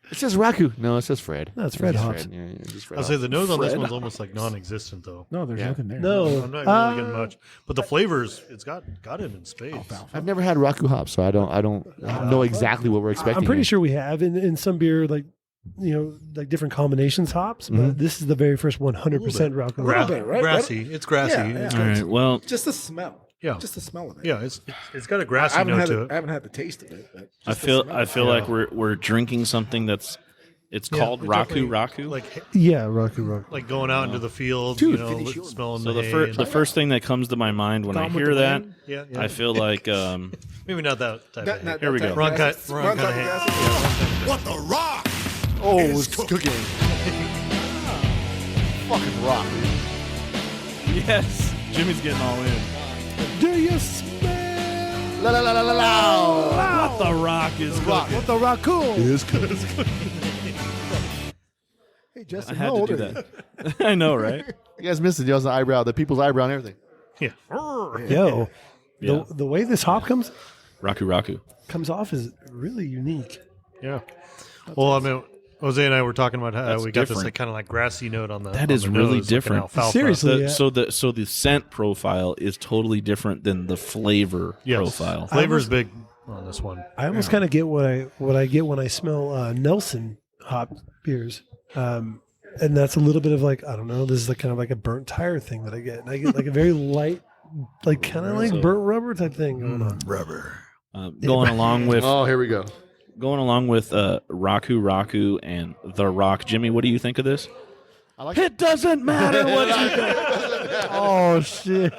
It says Raku. No, it says Fred. No, it's Fred hops. Fred. Yeah, just Fred I'll say the nose on this Fred one's almost like non-existent though. No, there's nothing there. No, I'm not really getting much, but the flavors, it's got it in spades. I've never had Raku hops, so I don't know exactly what we're expecting. I'm pretty here. sure we have in some beer, like, you know, like different combinations hops, but this is the very first 100% Raku. Right? Grassy. It's grassy. Yeah, It's All right. Well, Just the smell. Yeah. Just the smell of it. Yeah, it's got a I grassy haven't note had to it. it. I haven't had the taste of it. But I just the feel smell. like we're drinking something that's called it's Raku. definitely Raku. Yeah, Raku. Like going out into the field, Dude, smelling So the the hay first and- the first thing that comes to my mind when I Gone with hear the that, wind. yeah. I feel like Maybe not that type of hay. Here we go. Wrong kind of Wrong type of hay. grassy. What the rock? Oh, it's cooking. Fucking rock. yes, Jimmy's getting all in. Do you smell La la la la la la. What the rock is Rock. cooking. what the Raku? It is cooking. Hey, I Justin, had how to old do are you? that. I know, right? You guys missed it. Y'all's eyebrow, the people's eyebrow and everything. Yeah. Yo, Yeah. the way this hop Raku Raku. comes off is really unique. Yeah. Well, I mean, Jose and I were talking about how That's we got this different. like, kind of like grassy note on the. That on is the really nose, like an different. alfalfa. Seriously. Yeah. So the scent profile is totally different than the flavor Yes. profile. Flavor's big on this one. I almost kind of get what I get when I smell Nelson hop beers, and that's a little bit of like, I don't know. This is like kind of like a burnt tire thing that I get. And I get like a very light, like kind of like burnt rubber type thing going on. Rubber. Going along with Oh, here we go. Raku Raku and The Rock. Jimmy, what do you think of this? I like It doesn't matter what you think. Oh shit!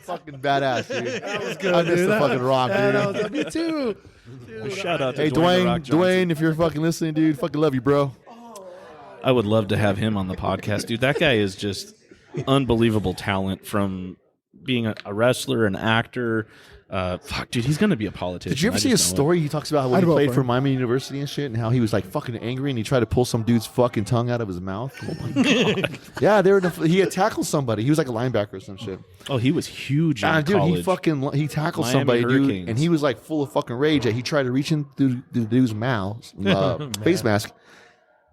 fucking badass, dude. That was good, I missed dude. the fucking rock, That dude. was me too. Shout out to Hey, Dwayne, The Rock Dwayne, Johnson. Dwayne, if you're fucking listening, dude, fucking love you, bro. I would love to have him on the podcast, dude. That guy is just unbelievable talent from being a wrestler, an actor. Fuck, dude, he's gonna be a politician. Did you ever I see just his know it. story? He talks about when I'd he vote played for for him. Miami University and shit, and how he was like fucking angry, and he tried to pull some dude's fucking tongue out of his mouth. Oh my god! Yeah, he had tackled somebody. He was like a linebacker or some shit. Oh, he was huge in Dude, college. he tackled Miami somebody, dude, Hurricanes. and he was like full of fucking rage that he tried to reach in through the dude's mouth, face mask,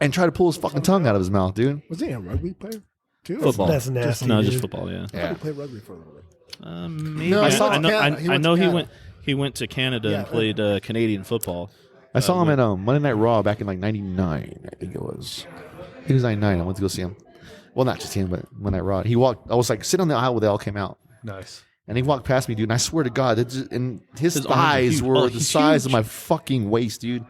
and try to pull his fucking tongue out of his mouth, dude. Was he a rugby player too? Football. That's nasty. No, dude. just football. Yeah. I thought he played rugby for a little bit. Maybe. No, I, I saw know. Canada. He I went know to he Canada. went. He went to Canada Yeah. and played Canadian football. I saw him at Monday Night Raw back in like '99, I think it was. He was '99. I went to go see him. Well, not just him, but Monday Night Raw. He walked. I was like sitting on the aisle where they all came out. Nice. And he walked past me, dude, and I swear to God, and his His arms are thighs huge. were Oh, the he's size of huge. my fucking waist, dude.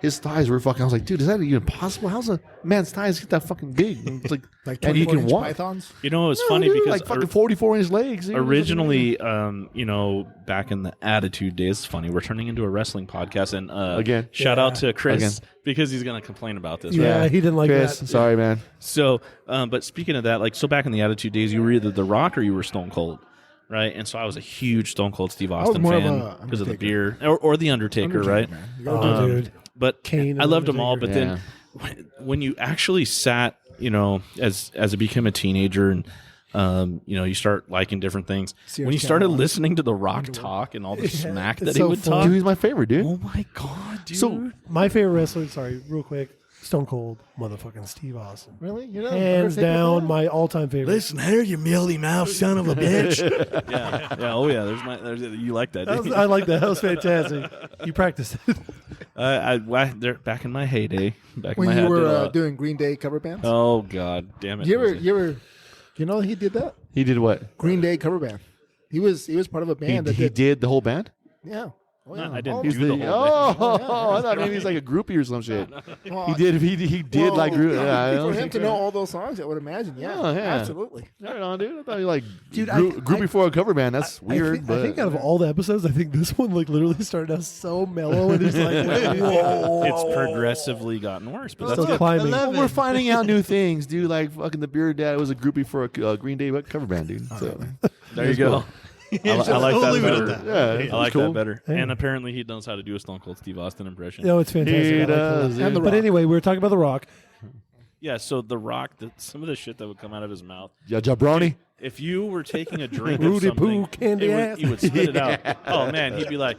His thighs were fucking. I was like, dude, is that even possible? How's a man's thighs get that fucking big? And it's like and he can 24-inch walk. pythons. You know, it's No, funny dude, because like fucking 44-inch legs. Dude. originally, back in the Attitude days, it's funny. We're turning into a wrestling podcast, and Again. shout out to Chris Again. because he's gonna complain about this. Yeah, Right? he didn't like Chris, that. sorry, man. So, but speaking of that, like, so back in the Attitude days, you were either The Rock or you were Stone Cold, right? And so I was a huge Stone Cold Steve was Austin more of fan a because of the Undertaker. beer, or the Undertaker, right? man. You gotta do Oh, that. dude. But Kane I and loved them all. But Undertaker. then when you actually sat, as I became a teenager and you start liking different things. Sears When you started Catalog. listening to The Rock talk and all the smack it's that he so would funny. talk, Dude, he's my favorite, dude. oh my god, dude! So- My favorite wrestler, sorry, real quick, Stone Cold, motherfucking Steve Austin. Really? You know, Hands Undertaker down, fan? my all-time favorite. here, you mealy mouth son of a bitch. yeah. Oh yeah. You like that? That Dude. was, I like that. That was fantastic. You practiced it. They're back in my heyday. Back in When my you head. were doing Green Day cover bands. Oh god, damn it! You know he did that? He did what? Green Day cover band. He was part of a band that He did the whole band? Yeah. Oh, yeah. No, I didn't All do of the them. whole Oh, I thought maybe he's like a groupie or some shit. Well, He did. He did well, like group. yeah, Yeah, I for don't him think to know all those songs, I would imagine. Yeah, Oh, yeah. absolutely. Right on, dude. I thought you like Dude, groupie for a cover band. That's weird. I think out of all the episodes, I think this one like literally started out so mellow and it's like, whoa. It's progressively gotten worse, but that's Still good. climbing. Well, we're finding out new things, dude. Like fucking the BeerDad was a groupie for a Green Day cover band, dude. So There you go. I like We'll that leave it better. at that. yeah, I like cool. that better. Hey. And apparently he knows how to do a Stone Cold Steve Austin impression. No, it's fantastic. He I like that. does, And The But Rock. anyway, we were talking about The Rock. Yeah, so The Rock, some of the shit that would come out of his mouth. Yeah, jabroni. If you were taking a drink of Rudy something, Poo, candy ass. he would spit it out. Oh man, he'd be like,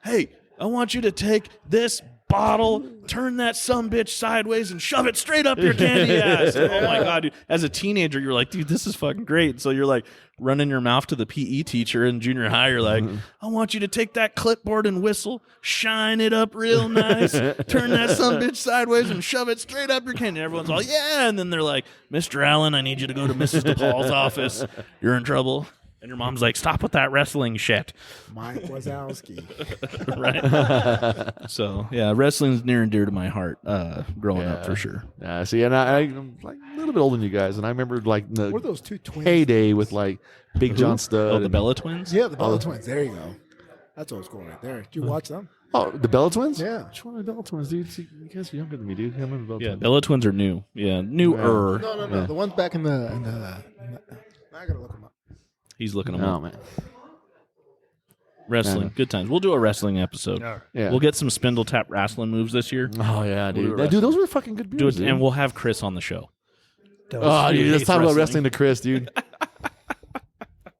"Hey, I want you to take this bottle, turn that sumbitch sideways, and shove it straight up your candy ass." Oh my god, dude! As a teenager, you're like, "Dude, this is fucking great." So you're like running your mouth to the PE teacher in junior high. You're like, "I want you to take that clipboard and whistle, shine it up real nice, turn that sumbitch sideways, and shove it straight up your candy." And everyone's all, "Yeah!" And then they're like, "Mr. Allen, I need you to go to Mrs. DePaul's office. You're in trouble." And your mom's like, "Stop with that wrestling shit." Mike Wazowski. Right. So yeah, wrestling's near and dear to my heart. Growing up for sure. Yeah. See, and I'm like a little bit older than you guys, and I remember like the What are those two twins? heyday with like Big John Stud. Oh, the Bella twins. Yeah, the Bella twins. There you go. That's what was going right there. Did you watch them? Oh, the Bella twins. Yeah. Which one are the Bella twins, dude? See, you guys are younger than me, dude. I remember the Bella Yeah, twins. Bella twins are new. Yeah, newer. No. Yeah. The ones back in the I gotta look them up. He's looking them Oh up. man. Wrestling, good times. We'll do a wrestling episode. Yeah. We'll get some spindle tap wrestling moves this year. Oh yeah, We'll dude. do a Dude, those were fucking good Do beers, it, dude. and we'll have Chris on the show. Oh, dude, let's hates talk about wrestling. wrestling to Chris, dude.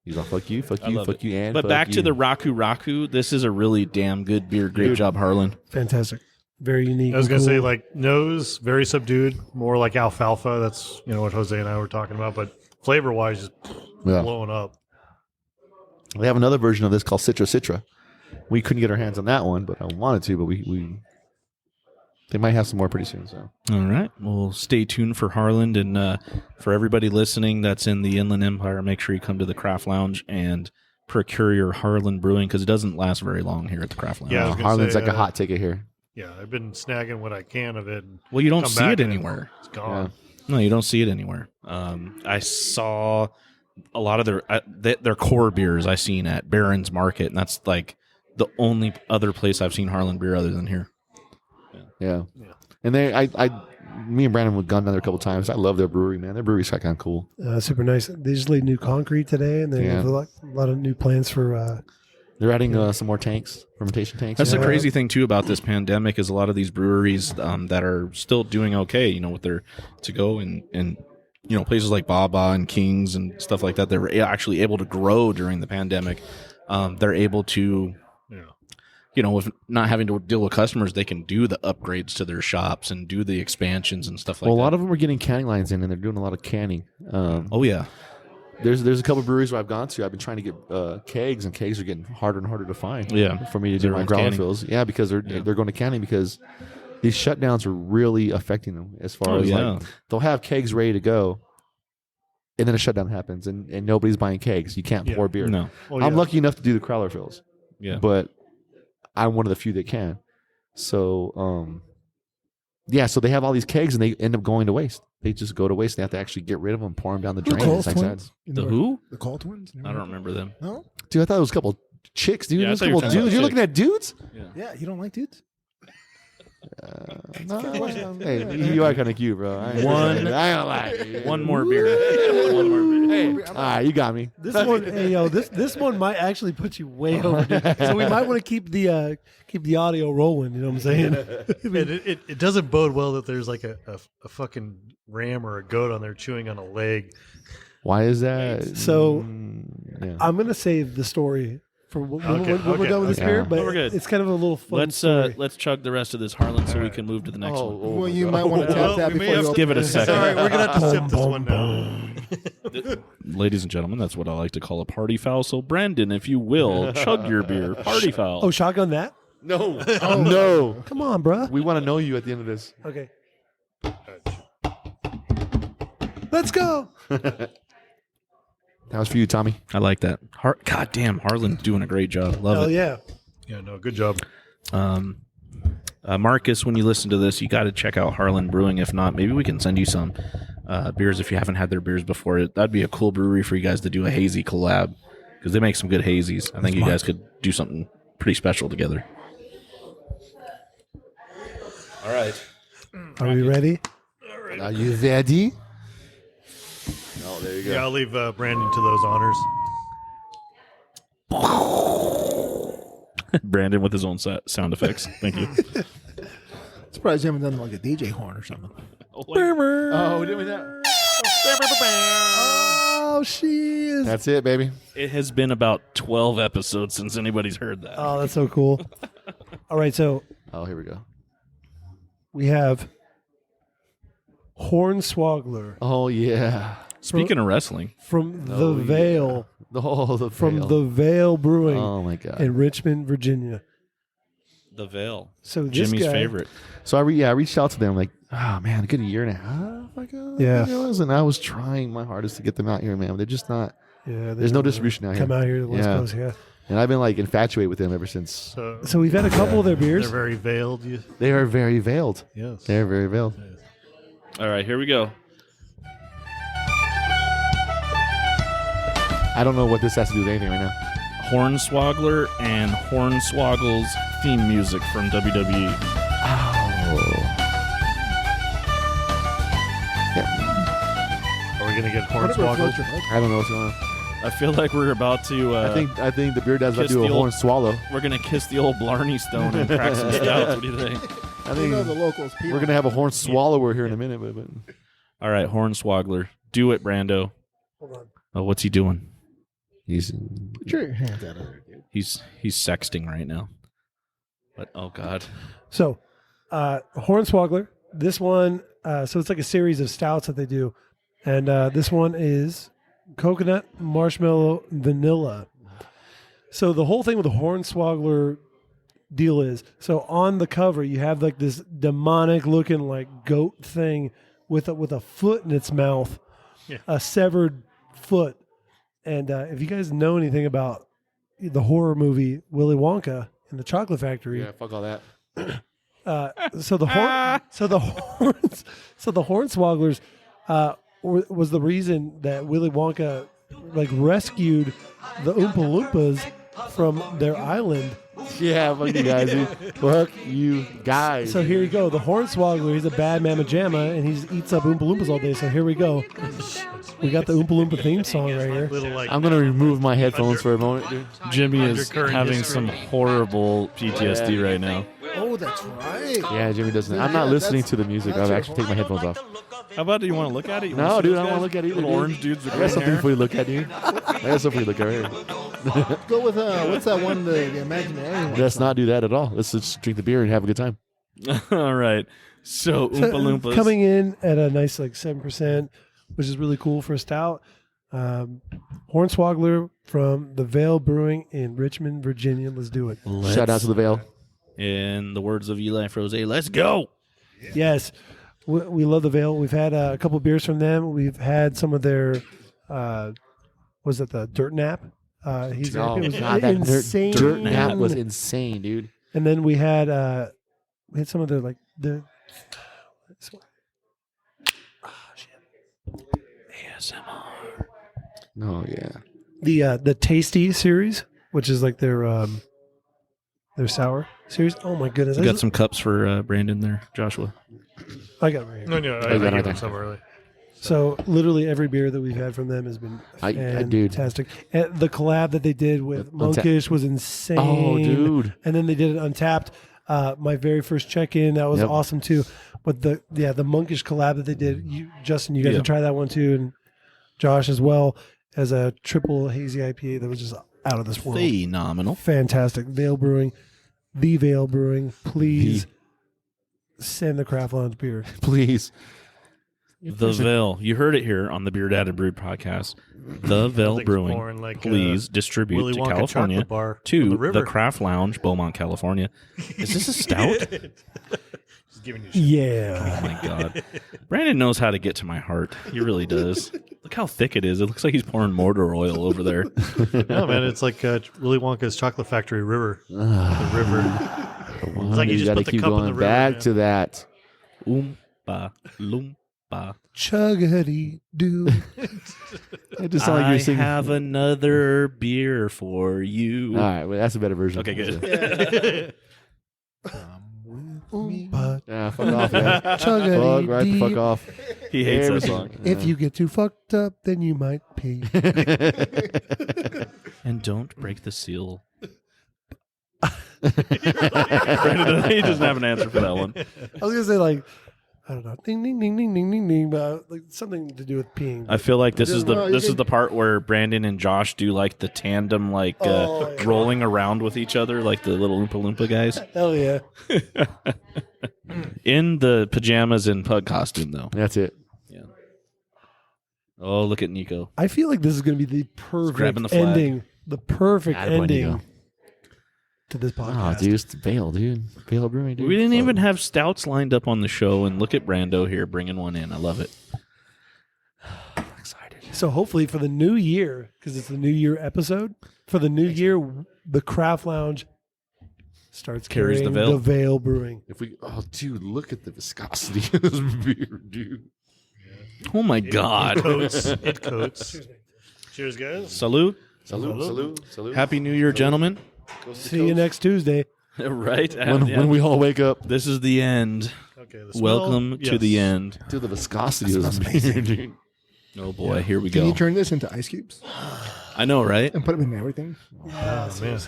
He's all fuck you, I love fuck it. you, and But fuck back you. to the Raku. This is a really damn good beer. Great job, Harlan. Fantastic. Very unique. I was and gonna say cool. like nose, very subdued, more like alfalfa. That's what Jose and I were talking about. But flavor wise, just Yeah. blowing up. They have another version of this called Citra. We couldn't get our hands on that one, but I wanted to. But we they might have some more pretty soon. So All right. Well, stay tuned for Harland. And for everybody listening that's in the Inland Empire, make sure you come to the Craft Lounge and procure your Harland Brewing because it doesn't last very long here at the Craft Lounge. Yeah, I was gonna Harlan's say, like a hot ticket here. Yeah, I've been snagging what I can of it. And Well, you don't come see back it and anywhere. It's gone. No, you don't see it anywhere. I saw a lot of their core beers I seen at Barron's Market, and that's like the only other place I've seen Harland beer other than here. Yeah. And me and Brandon have gone down there a couple times. I love their brewery, man. Their brewery's kind of cool. Super nice. They just laid new concrete today, and they have a lot of new plans for. They're adding some more tanks, fermentation tanks. That's the crazy thing too about this pandemic is a lot of these breweries that are still doing okay, with their to go and places like Baa Baa and Kings and stuff like that. They were actually able to grow during the pandemic. They're able to, with not having to deal with customers, they can do the upgrades to their shops and do the expansions and stuff like that. Well, a lot of them are getting canning lines in, and they're doing a lot of canning. Oh yeah. There's a couple of breweries where I've gone to. I've been trying to get kegs, and kegs are getting harder and harder to find. Yeah, for me to do my Everyone's growler canning. fills. Yeah, because they're going to canning because these shutdowns are really affecting them. As far as like they'll have kegs ready to go, and then a shutdown happens, and nobody's buying kegs. You can't pour beer. No, I'm lucky enough to do the growler fills. Yeah, but I'm one of the few that can. So so they have all these kegs, and they end up going to waste. They just go to waste. They have to actually get rid of them, pour them down the drain. The who? The Call Twins? I don't remember them. No? Dude, I thought it was a couple chicks, dude. Yeah, I There's a thought you were couple talking about dudes. You're looking chicks. at dudes? Yeah, you don't like dudes? Hey, you are kind of cute, bro. I ain't gonna lie. One more beer. One more beer. Hey, all right, you got me. This one, this one might actually put you way over. Dude. So we might want to keep the audio rolling. You know what I'm saying? It doesn't bode well that there's like a fucking ram or a goat on there chewing on a leg. Why is that? So yeah. I'm gonna save the story for when we're done with this okay. beer, but We're good. it's kind of a little fun story. Let's chug the rest of this Harlan so we can move to the next one. Well, you might want to tap that we may before have you to Give it a second. Sorry, we're gonna have to sip this one now. Ladies and gentlemen, that's what I like to call a party foul. So, Brandon, if you will, chug your beer. Party foul. Oh, shotgun that? No, no. Come on, bruh. We want to know you at the end of this. Okay. Let's go. That was for you, Tommy. I like that. God damn, Harlan's doing a great job. Love Hell it. yeah. Yeah, no, good job. Marcus, when you listen to this, you got to check out Harland Brewing. If not, maybe we can send you some beers if you haven't had their beers before. That'd be a cool brewery for you guys to do a hazy collab because they make some good hazies. I think you guys could do something pretty special together. All right. Are we ready? Are you ready? Oh, there you go. Yeah, I'll leave Brandon to those honors. Brandon with his own sound effects. Thank you. Surprised you haven't done like a DJ horn or something. Oh, did we that? Oh, she is. That's it, baby. It has been about 12 episodes since anybody's heard that. Oh, that's so cool. All right, so Oh, here we go. we have Hornswoggler Oh yeah. Speaking of wrestling, from the Oh, yeah. Vale, The from Veil. the Vale Brewing Oh my god. in Richmond, Virginia. the Veil, So this Jimmy's guy, favorite. So I reached out to them like, oh man, a good year and a half ago. Yeah. I think it was, and I was trying my hardest to get them out here, man. They're just not. Yeah, There's no distribution out here. Come out here to the West Yeah. Coast, yeah. And I've been like infatuated with them ever since. So we've had a couple of their They're beers. very veiled. They are very veiled. Yes. They're very veiled. All right, here we go. I don't know what this has to do with anything right now. Hornswoggler and Hornswoggle's theme music from WWE. Oh. Are we gonna get Whatever Hornswoggle? floats your boat. I don't know what's going on. I feel like we're about to. I think the beer dad's about to kiss do a the old- horn swallow. we're gonna kiss the old Blarney Stone and crack some stouts. What do you think? I You know the think locals. we're gonna have a horn swallower here in a minute, but All right, Hornswoggler, do it, Brando. Hold on. Oh, what's he doing? he's Put your hands out of there, dude. He's sexting right now. But oh god, So, Hornswoggler, this one, so it's like a series of stouts that they do. And this one is coconut, marshmallow, vanilla. So the whole thing with the Hornswoggler deal is, so on the cover you have like this demonic looking like goat thing with a foot in its mouth, a severed foot. And if you guys know anything about the horror movie Willy Wonka and the Chocolate Factory, yeah, fuck all that. so the Hornswogglers was the reason that Willy Wonka like rescued the Oompa Loompas from their island. Yeah, fuck you guys, dude. Fuck you guys. So here you go, the Hornswoggler. He's a bad mamma jamma, and he eats up Oompa Loompas all day. So here we go. We got the Oompa Loompa theme song right here. Little like I'm gonna remove my headphones for a moment, dude. Jimmy is Undercurrent having history. some horrible PTSD right now. Oh, that's right. Yeah, Jimmy doesn't. I'm Yeah, not listening that's- to the music. that's I've your actually taken my headphones off. How about do you want to look at it? You wanna No, see dude, those I don't want to guys? look at it either. Little dude. orange dudes with I got green something hair. for you to look at, dude. I got something for you to look at right here. Go with what's that one? The imaginary one. Let's not do that at all. Let's just drink the beer and have a good time. All right. So Oompa Loompas. Coming in at a nice like 7%, which is really cool for a stout. Hornswoggler from the Vale Brewing in Richmond, Virginia. Let's do it. Shout out to the Veil. In the words of Eli Froze, let's go. Yes, we love the Vale. We've had a couple beers from them. We've had some of their, was it the Dirt Nap? It Oh, was God, that insane. dirt nap was insane, dude. And then we had some of their like the. ASMR. Oh yeah. The Tasty series, which is like their sour series. Oh my goodness! We got some cups for Brandon there, Joshua. I got it right here. No, got I it gave there. them some early. So literally every beer that we've had from them has been Dude. fantastic. And the collab that they did with Monkish was insane. Oh, dude. And then they did it Untapped. My very first check-in, that was Yep. awesome too. But the Monkish collab that they did, Justin, you guys Yeah. should try that one too, and Josh as well, as a triple hazy IPA that was just out of this world. Phenomenal. Fantastic. Vale Brewing, the Vale Brewing, please send the Craft Lounge beer. Please. The Veil. You heard it here on the BeerDad and Brewed podcast. The Veil think Brewing. more in like, Please distribute Willy to Wonka California chocolate bar on to the river. Craft Lounge, Beaumont, California. Is this a stout? Just giving you shit. Yeah. Oh my god. Brandon knows how to get to my heart. He really does. Look how thick it is. It looks like he's pouring mortar oil over there. No, man, it's like Willy Wonka's Chocolate Factory river. The river. It's like you just gotta put the keep cup in going the river, back man. to that. Oompa loompa. Chuggity doo. It just sounds like you're I singing. have another beer for you. All right, well, that's a better version. Okay, good. Yeah, fuck off, man. Fuck Chuggity right the dee. fuck off. He hates Every that song. If you get too fucked up, then you might pee. And don't break the seal. Brandon, he doesn't have an answer for that one. I was gonna say like, I don't know. Ding, ding, ding, ding, ding, ding, ding. Like something to do with peeing. I feel like this is the part where Brandon and Josh do like the tandem, like rolling around with each other, like the little Oompa Loompa guys. Hell yeah. In the pajamas and pug costume, though. That's it. Yeah. Oh, look at Nico. I feel like this is going to be the grabbing perfect the flag. ending. The perfect Attaboy, ending Nico. to this podcast. Oh, dude, it's Vale, dude. Vale Brewing, dude. We didn't even have stouts lined up on the show, and look at Brando here bringing one in. I love it. I'm excited. So hopefully for the new year, because it's the new year episode, for the new year, the Craft Lounge starts Carries carrying the Vale. Vale Brewing. Dude, look at the viscosity of this beer, dude. Oh my God! It coats. Cheers, guys. Salute! Salute. Happy New Year, gentlemen! See you next Tuesday. Right When we all wake up. This is the end. Okay. The smell, Welcome to the end. Dude, the viscosity of this beer, dude. Oh boy, here we Can go. you turn this into ice cubes I know, right? and put them in everything? Yeah, Oh, man.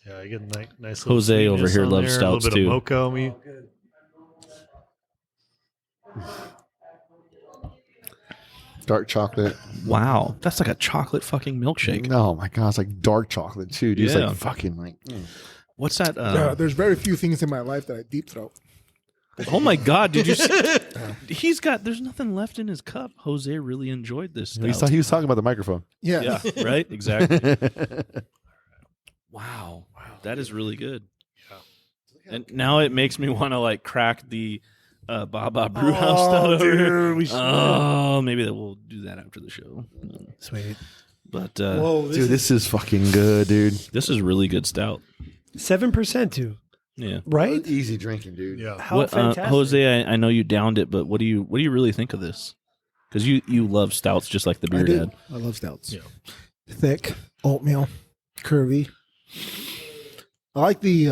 Yeah, I get a nice little Jose over sweetness here on loves there, stouts, a little bit too. of mocha on me. Dark chocolate. Wow, that's like a chocolate fucking milkshake. Oh my god, it's like dark chocolate too, dude. It's Yeah. like fucking like. What's that? There's very few things in my life that I deep throat. Oh my God! Did you see? He's got. There's nothing left in his cup. Jose really enjoyed this stout. He was talking about the microphone. Yeah. Yeah, right. Exactly. Wow, that is really good. Yeah. And now it makes me want to like crack the Baa Baa Brewhouse stout over here. we should. Oh, maybe that we'll do that after the show. Sweet. But Whoa, Dude, this is fucking good, dude. this is really good stout. 7% too, Yeah. right? Easy drinking, dude. Yeah. How What, fantastic. Jose, I know you downed it, but what do you really think of this? Because you love stouts just like the I beer do. dad. I love stouts. Yeah. Thick, oatmeal, curvy. I like the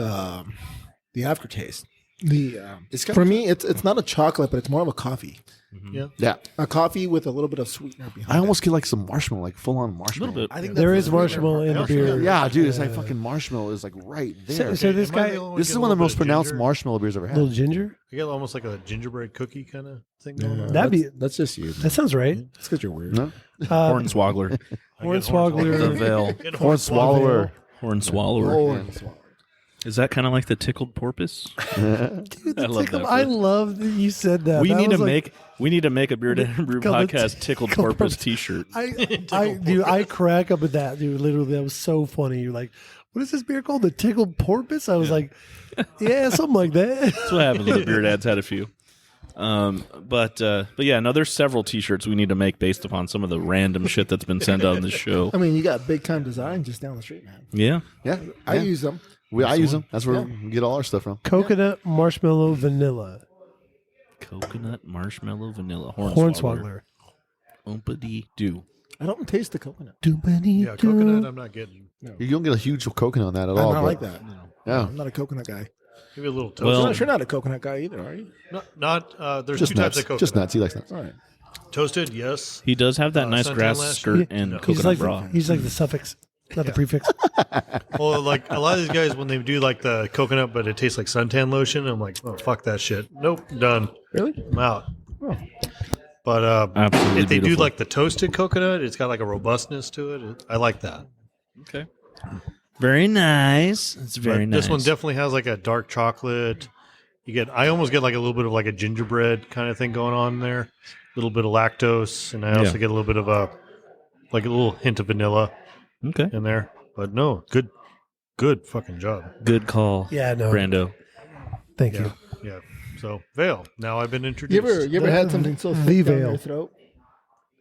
aftertaste. It's kind For of- me, it's not a chocolate, but it's more of a coffee. Yeah. A coffee with a little bit of sweetener behind I almost get like some marshmallow, like full on marshmallow. little bit. I think There that's is the marshmallow in the beer. Yeah, dude, it's like fucking marshmallow is like right there. So this Am I guy, the only one This is getting one a of the little most bit of pronounced ginger? marshmallow beers I've ever little had. ginger. I get almost like a gingerbread cookie kind of thing going on. That'd be. That's just you. That sounds right. That's because you're weird. No? Hornswoggler. Hornswoggler. The Veil. Horn swallower. Hornswallower. Oh, Yeah. and swallow. Is that kind of like the tickled porpoise? Dude, I love that I fruit. love that you said that. We That need to was like- make a Beard and Brew Called the podcast tickled Tickled porpoise Porpoise. T-shirt. I crack up at that, dude. Literally, that was so funny. You're like, what is this beer called? The tickled porpoise? I was like, yeah, something like that. That's what happens. The Beer Dad's had a few. But yeah, no, there's several T-shirts we need to make based upon some of the random shit that's been sent out on this show. I mean, you got big time design just down the street, man. Yeah, Yeah. I yeah. use them. I use them. That's where we get all our stuff from. Coconut, marshmallow, vanilla. coconut, marshmallow, vanilla, Hornswoggler. Oompa-dee-doo. I don't taste the coconut. Yeah, coconut I'm not getting. You don't get a huge coconut on that at I all. don't but- like that. Yeah. I'm not a coconut guy. Maybe a little toast. Well- You're not a coconut guy either, are you? There's Just two nuts. types of coconut. Just nuts. He likes nuts. All right. Toasted, yes. He does have that nice suntan grass lotion? skirt and No. coconut He's bra. like the suffix, not the prefix. Well, like a lot of these guys, when they do like the coconut, but it tastes like suntan lotion, I'm like, oh, fuck that shit. Nope, done. Really? I'm out. Oh. But Absolutely if they do beautiful. like the toasted coconut, it's got like a robustness to it. I like that. Okay. Very nice. It's very But nice. This one definitely has like a dark chocolate. I almost get like a little bit of like a gingerbread kind of thing going on there. A little bit of lactose, and I also Yeah. get a little bit of a little hint of vanilla Okay. in there. But no, good fucking job. Good call. Yeah, no. Brando. Thank Yeah, you. yeah. So Vale. Now I've been You introduced. ever had something so The thick down veil. your throat?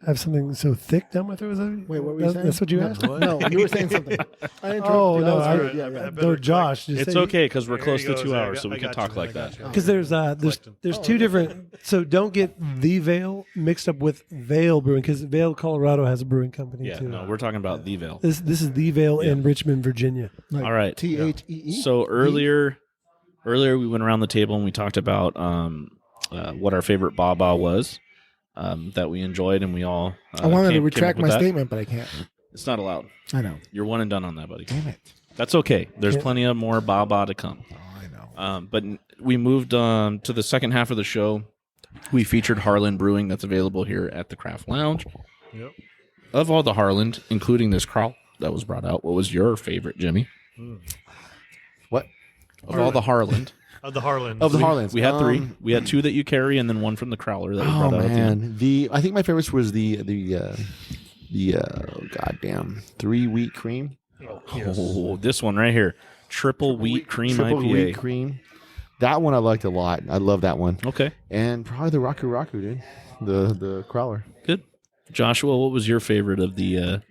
Have something so thick down my throat? Is that, Wait, what were you saying? That's what you No, asked? No, you were saying something. I interrupted Oh, you. That no, was I- weird. Yeah, yeah. No, Josh. Just It's say- okay because we're There close you to go, 2 Zach. hours, so we I can got talk you, like I that. got you. Because there's two different. So don't get the Vale mixed up with Vale Brewing, because Vale, Colorado has a brewing company Yeah, too. no, we're talking about the Veil. This is the Vale in Richmond, Virginia. Like All right. THEE. So earlier we went around the table and we talked about what our favorite Baa Baa was that we enjoyed, and we all. I wanted to came up retract with my that. statement, but I can't. It's not allowed. I know. You're one and done on that, buddy. Damn it. That's okay. There's Yeah. plenty of more Baa Baa to come. Oh, I know. But we moved to the second half of the show We featured Harland Brewing that's available here at the Craft Lounge. Yep. Of all the Harland, including this Carl that was brought out, what was your favorite, Jimmy? What? Of all the Harland. Of the Harlands. Of the Harlands. We had 3. We had 2 that you carry and then 1 from the Crowler that we Oh brought out. man, I think my favorite was the goddamn 3 wheat cream. Oh, this one right here. Triple wheat cream Triple IPA. wheat cream. That one I liked a lot. I love that one. Okay. And probably the Raku Raku, dude. The Crowler. Good. Joshua, what was your favorite of the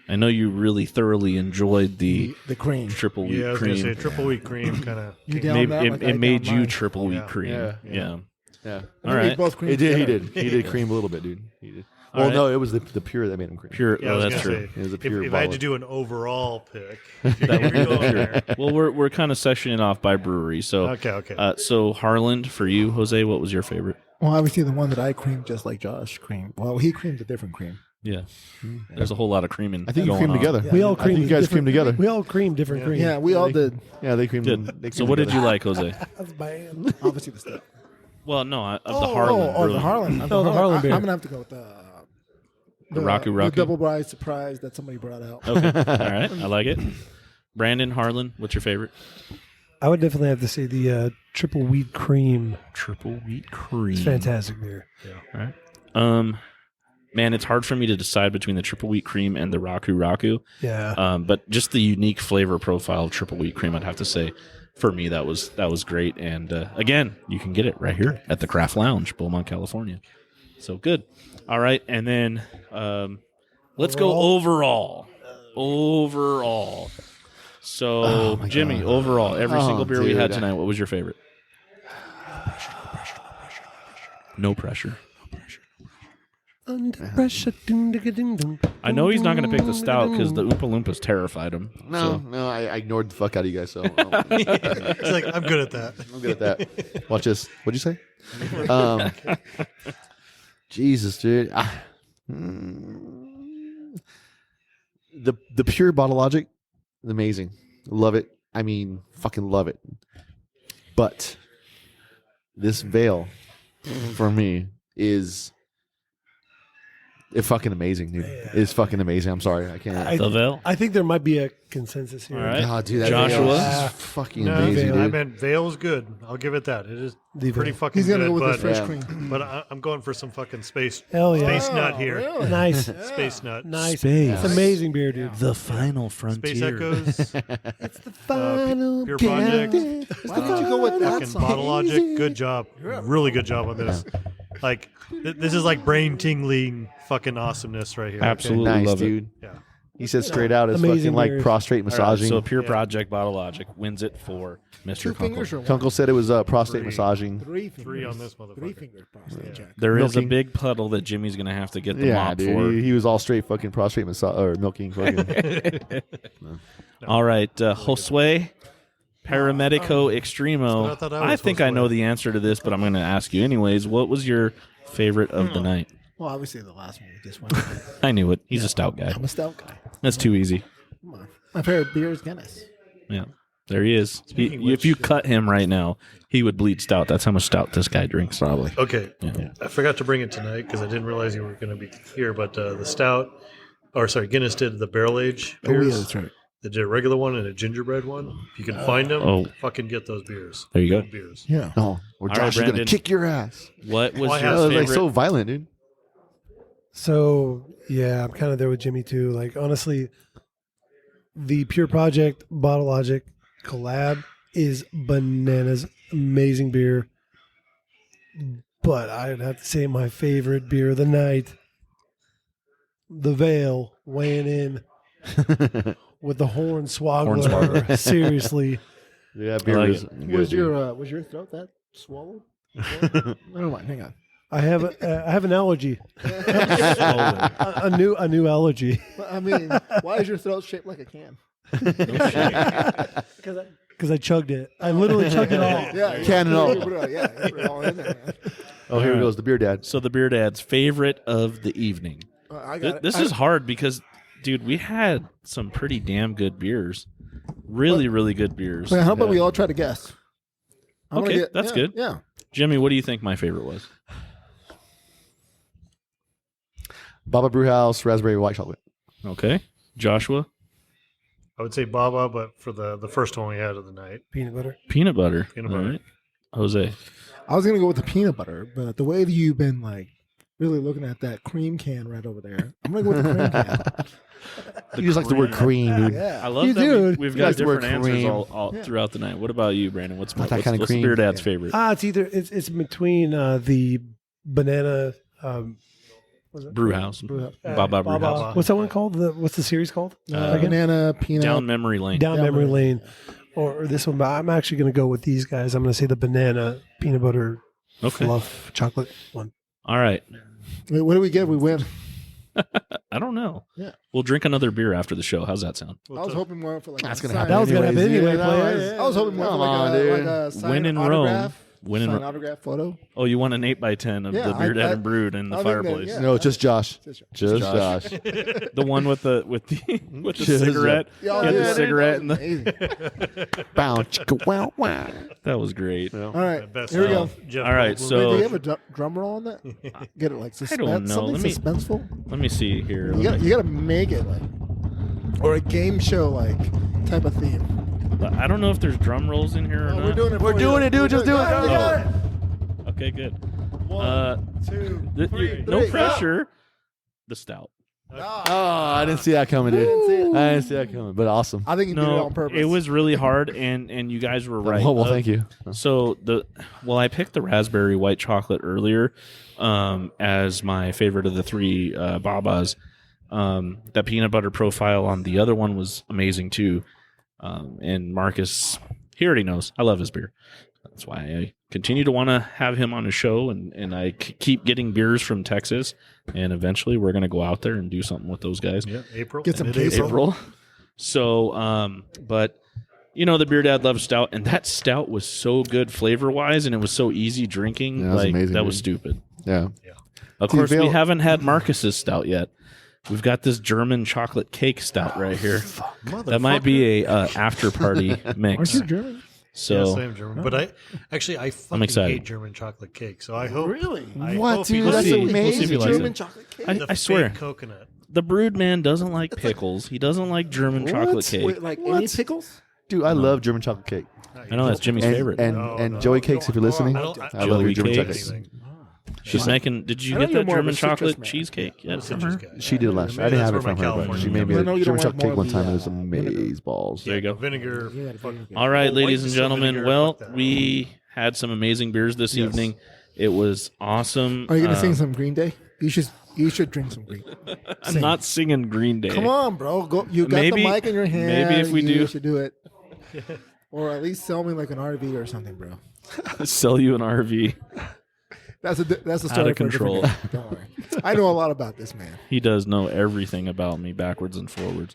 I know you really thoroughly enjoyed the cream. triple wheat Yeah, I was cream. going to say triple wheat cream kind of. You down that like I It made down you mine. triple wheat Yeah. cream. Yeah. Yeah. Yeah. All right. Both cream It did. He together. did. He did cream a little bit, dude. He did. All Well, right. no, it was the pure that made him cream. Pure. Yeah, I Oh, was that's gonna true. say, It was a pure if I had to bottle. do an overall pick, That would be you're going the there. pure. Well, we're kind of sectioning off by brewery. So Okay. so Harland for you, Jose. What was your favorite? Well, obviously the one that I creamed just like Josh creamed. Well, he creamed a different cream. Yeah. There's a whole lot of creaming. I think you going creamed on. together. We all I think creamed you guys different- creamed together. We all creamed different cream. Yeah, we all did. Yeah, they creamed. Good. They So creamed what did together. you like, Jose? That's bad. Obviously the stuff. Well, no, of the Harland. the Brewing. Harland. Oh, the Harland beer. I'm gonna have to go with the Raku Raku? the double bride surprise that somebody brought out. Okay. All right. I like it. Brandon, Harland, what's your favorite? I would definitely have to say the triple wheat cream. Triple wheat cream. It's fantastic beer. All right. Man, it's hard for me to decide between the triple wheat cream and the Raku Raku. Yeah. But just the unique flavor profile of triple wheat cream, I'd have to say, for me, that was great. And again, you can get it right here at the Craft Lounge, Beaumont, California. So good. All right, and then let's go overall. Overall. So, Jimmy, overall, every single beer we had dude. tonight, what was your favorite? No pressure. Under pressure. I know he's not going to pick the stout because the Oompa Loompas terrified him. No, I ignored the fuck out of you guys. So It's like, I'm good at that. I'm good at that. Watch this. What'd you say? Jesus, dude. The pure bottle logic, amazing. Love it. I mean, fucking love it. But this veil for me is fucking amazing, dude. It's fucking amazing. I'm sorry. I can't. The veil? I think there might be a consensus here. All right. God, dude, that Joshua? veil is fucking No, amazing, I dude. meant Veil's good. I'll give it that. It is The pretty Veil. fucking He's gonna good. go with the but fresh yeah. cream. but I'm going for some fucking space Hell yeah. space nut here. Really? Nice. Space nut. Nice. Space. It's amazing beer, dude. The final Space frontier. Echoes. It's the final Pure Project. Why did you go with that Fucking song? Bottle Logic. Good job. Really good job on this. Like, this is like brain tingling fucking awesomeness right here. okay? Absolutely. Nice, love it. dude. Yeah. He said straight out, it's Amazing fucking like beers. prostrate All right, massaging. so Pure Yeah. Project Bottle Logic wins it for Mr. Two Kunkel. fingers or one? Kunkel said it was prostate Three. massaging. Three fingers. Three on this motherfucker. Three finger prostate check. There is a Milking. big puddle that Jimmy's going to have to get the Yeah, mop dude. for. He was all straight fucking prostrate massage or milking. Fucking. All right, Josue, Paramedico Extremo. I thought I was think I Josue. know the answer to this, but I'm going to ask you anyways. What was your favorite of the night? Well, obviously the last one we just went. I knew it. He's a stout guy. I'm a stout guy. That's too easy. Come on. My favorite beer is Guinness. Yeah, there he is. Speaking of If which- you cut him right now, he would bleed stout. That's how much stout this guy drinks. Probably. Okay. Yeah. I forgot to bring it tonight because I didn't realize you were going to be here. But the stout, Guinness did the barrel age Oh, yeah, beers. that's right. They did a regular one and a gingerbread one. If you can find them, Oh. fucking get those beers. There you go. Good beers. Yeah. No, or All Josh right, is gonna Brandon. kick your ass. What was Well, I your have That was favorite? like so violent, dude. So yeah, I'm kind of there with Jimmy too. Like honestly, the Pure Project Bottle Logic collab is bananas, amazing beer. But I'd have to say my favorite beer of the night, the Veil, weighing in with the Hornswoggler. Seriously, Yeah, beer like was it. good. Was dude. your throat that swallowed? Never mind. Hang on. I have an allergy, a new allergy. But, I mean, why is your throat shaped like a can? Because I chugged it. I literally chugged it all. Yeah, Can and all. Yeah, put it all in there, man. Oh, here goes the beer dad. So the BeerDad's favorite of the evening. I got it. This is hard because, dude, we had some pretty damn good beers. Really, really good beers. Wait, how about we all try to guess? I'm gonna Okay, that's yeah, good. Yeah. Jimmy, what do you think my favorite was? Baa Baa Brewhouse, raspberry white chocolate. Okay. Joshua? I would say Baa Baa, but for the first one we had of the night. Peanut butter. Peanut butter. Peanut butter. All right. Jose? I was gonna go with the peanut butter, but the way that you've been like really looking at that cream can right over there, I'm gonna go with the cream can. You just like the word cream, dude. Yeah, I love you that do. we've You got like the word different answers cream. all throughout the night. What about you, Brandon? What's Not that kind of what's cream. Beer Dad's favorite? It's between the banana. What's it? Brewhouse. Baa Baa Brewhouse. What's that one called? What's the series called? Banana peanut. Down memory lane. Down Memory Lane, or this one. But I'm actually going to go with these guys. I'm going to say the banana peanut butter fluff chocolate one. All right. Wait, what do we get? We win. I don't know. Yeah. We'll drink another beer after the show. How's that sound? I was hoping more for like That's a gonna sign. happen That was going to happen anyways, anyway, dude. player. I was hoping more for Come like on, a, dude. like a signed Win in Rome. autograph. Win in Signed Rome. autograph photo. Oh, you want an 8x10 of Yeah, the BeerDad I- and Brewed in the I think that- fireplace. yeah. No, just Josh. Just Just Josh. The one with the with the Just- cigarette. Yeah, He had the yeah, cigarette that and was the amazing. Bow, chicka, wow, wow. that was great. All right, Best here we go. Jeff All right, Goldblum. so- Wait, do you have a drum roll on that? Get it like suspense. I don't know. Something Let me- suspenseful. Let me see here. You gotta make it like, or a game show like type of theme. I don't know if there's drum rolls in here or Oh, not. we're doing it. We're for doing you. it, dude. We're Just doing do it. You got it. Okay, good. 1, 2, No 3, pressure. The stout. Oh, I didn't see that coming, dude. I didn't see that coming, but awesome. I think you did it No, on purpose. it was really hard, and you guys were right. Well, thank you. So I picked the raspberry white chocolate earlier as my favorite of the three Baa Baas. That peanut butter profile on the other one was amazing too. And Marcus, he already knows I love his beer. That's why I continue to want to have him on his show, and I keep getting beers from Texas, and eventually we're going to go out there and do something with those guys. Yeah, April. Get some Mid-April. queso. April. So, but you know, the BeerDad loves stout, and that stout was so good flavor wise, and it was so easy drinking. Yeah, that was like amazing, that was dude. stupid. Yeah. Of Dude, course, we Vail- haven't had Marcus's stout yet. We've got this German chocolate cake stout right here. That might be a after party mix. Aren't you German? So Yes, I am German, but I fucking excited. hate German chocolate cake. So I hope Really? I What, hope he dude? We'll That's see. likes We'll see if he amazing. likes German it. chocolate cake. the I swear, fake coconut. the Brewed man doesn't like pickles. He doesn't like German chocolate cake. Wait, like any pickles? Dude, I love German chocolate cake. I know that's Jimmy's favorite. And Joey Cakes, if you're listening, I don't- I love your Joey German Cakes. chocolate. She's making. Did you I know get you're that more of a German citrus chocolate man. cheesecake yet from Citrus her? guy. She did it last year. I Maybe didn't have that's it from where her, my but she California made me I a know you don't German like chocolate cake more one of time. the, It was amazing balls. There you go. Vinegar. All right, Oh, ladies white and distilled gentlemen. vinegar, Well, fuck that. we had some amazing beers this evening. It was awesome. Are you gonna sing some Green Day? You should drink some Green. I'm not singing Green Day. Come on, bro. Go. You got Maybe- the mic in your hand. maybe if we you do- should do it. Or at least sell me like an RV or something, bro. Sell you an RV. That's a story of for a different control. day. Don't worry. I know a lot about this man. He does know everything about me backwards and forwards.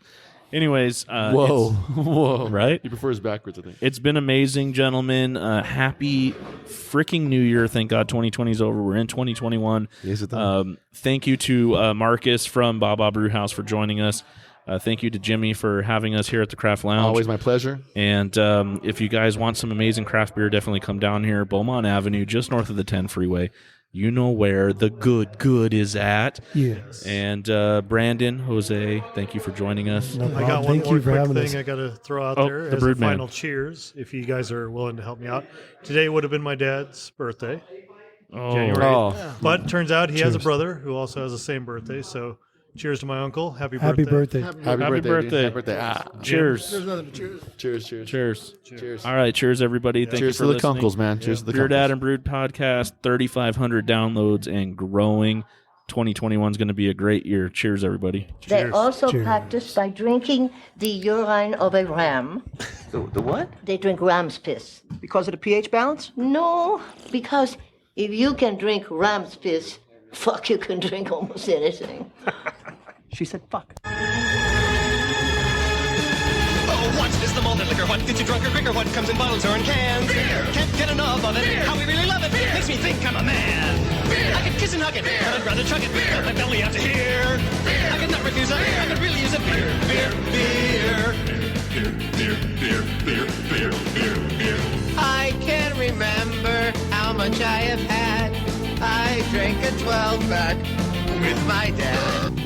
Anyways, Whoa. right? He prefers backwards, I think. It's been amazing, gentlemen. Happy freaking New Year. Thank God 2020 is over. We're in 2021. Yes, it does. Thank you to Marcus from Baa Baa Brewhouse for joining us. Thank you to Jimmy for having us here at the Craft Lounge. Always my pleasure. And if you guys want some amazing craft beer, definitely come down here, Beaumont Avenue, just north of the 10 freeway. You know where the good is at. Yes. And Brandon, Jose, thank you for joining us. No I problem. got one Thank more you for quick having thing us. I got to throw out Oh, there the as a Brewed man. final cheers. If you guys are willing to help me out, today would have been my dad's birthday, January. Oh, But turns out he has a Cheers. brother who also has the same birthday. So, cheers to my uncle. Happy Happy birthday. happy Happy birthday. birthday. Dude. Happy birthday. Ah. Cheers. There's nothing to choose. Cheers. Cheers. All right. Cheers, everybody. Thank Cheers you to for the listening. Kunkles, man. Cheers to the BeerDad Kunkles. and Brewed podcast, 3,500 downloads and growing. 2021 is going to be a great year. Cheers, everybody. They also Cheers. practice by drinking the urine of a ram. The what? They drink ram's piss. Because of the pH balance? No, because if you can drink ram's piss, fuck, you can drink almost anything. She said fuck. Oh, what is the malted liquor? What gets you drunk or quicker? What comes in bottles or in cans? Beer! Can't get enough of it. Beer! How we really love it. Beer! Makes me think I'm a man. Beer! I could kiss and hug it, but I'd rather chug it. Beer! Got my belly out to here. Beer! I could not refuse it. I could really use a beer. Beer. I can't remember how much I have had. I drank a 12-pack with my dad.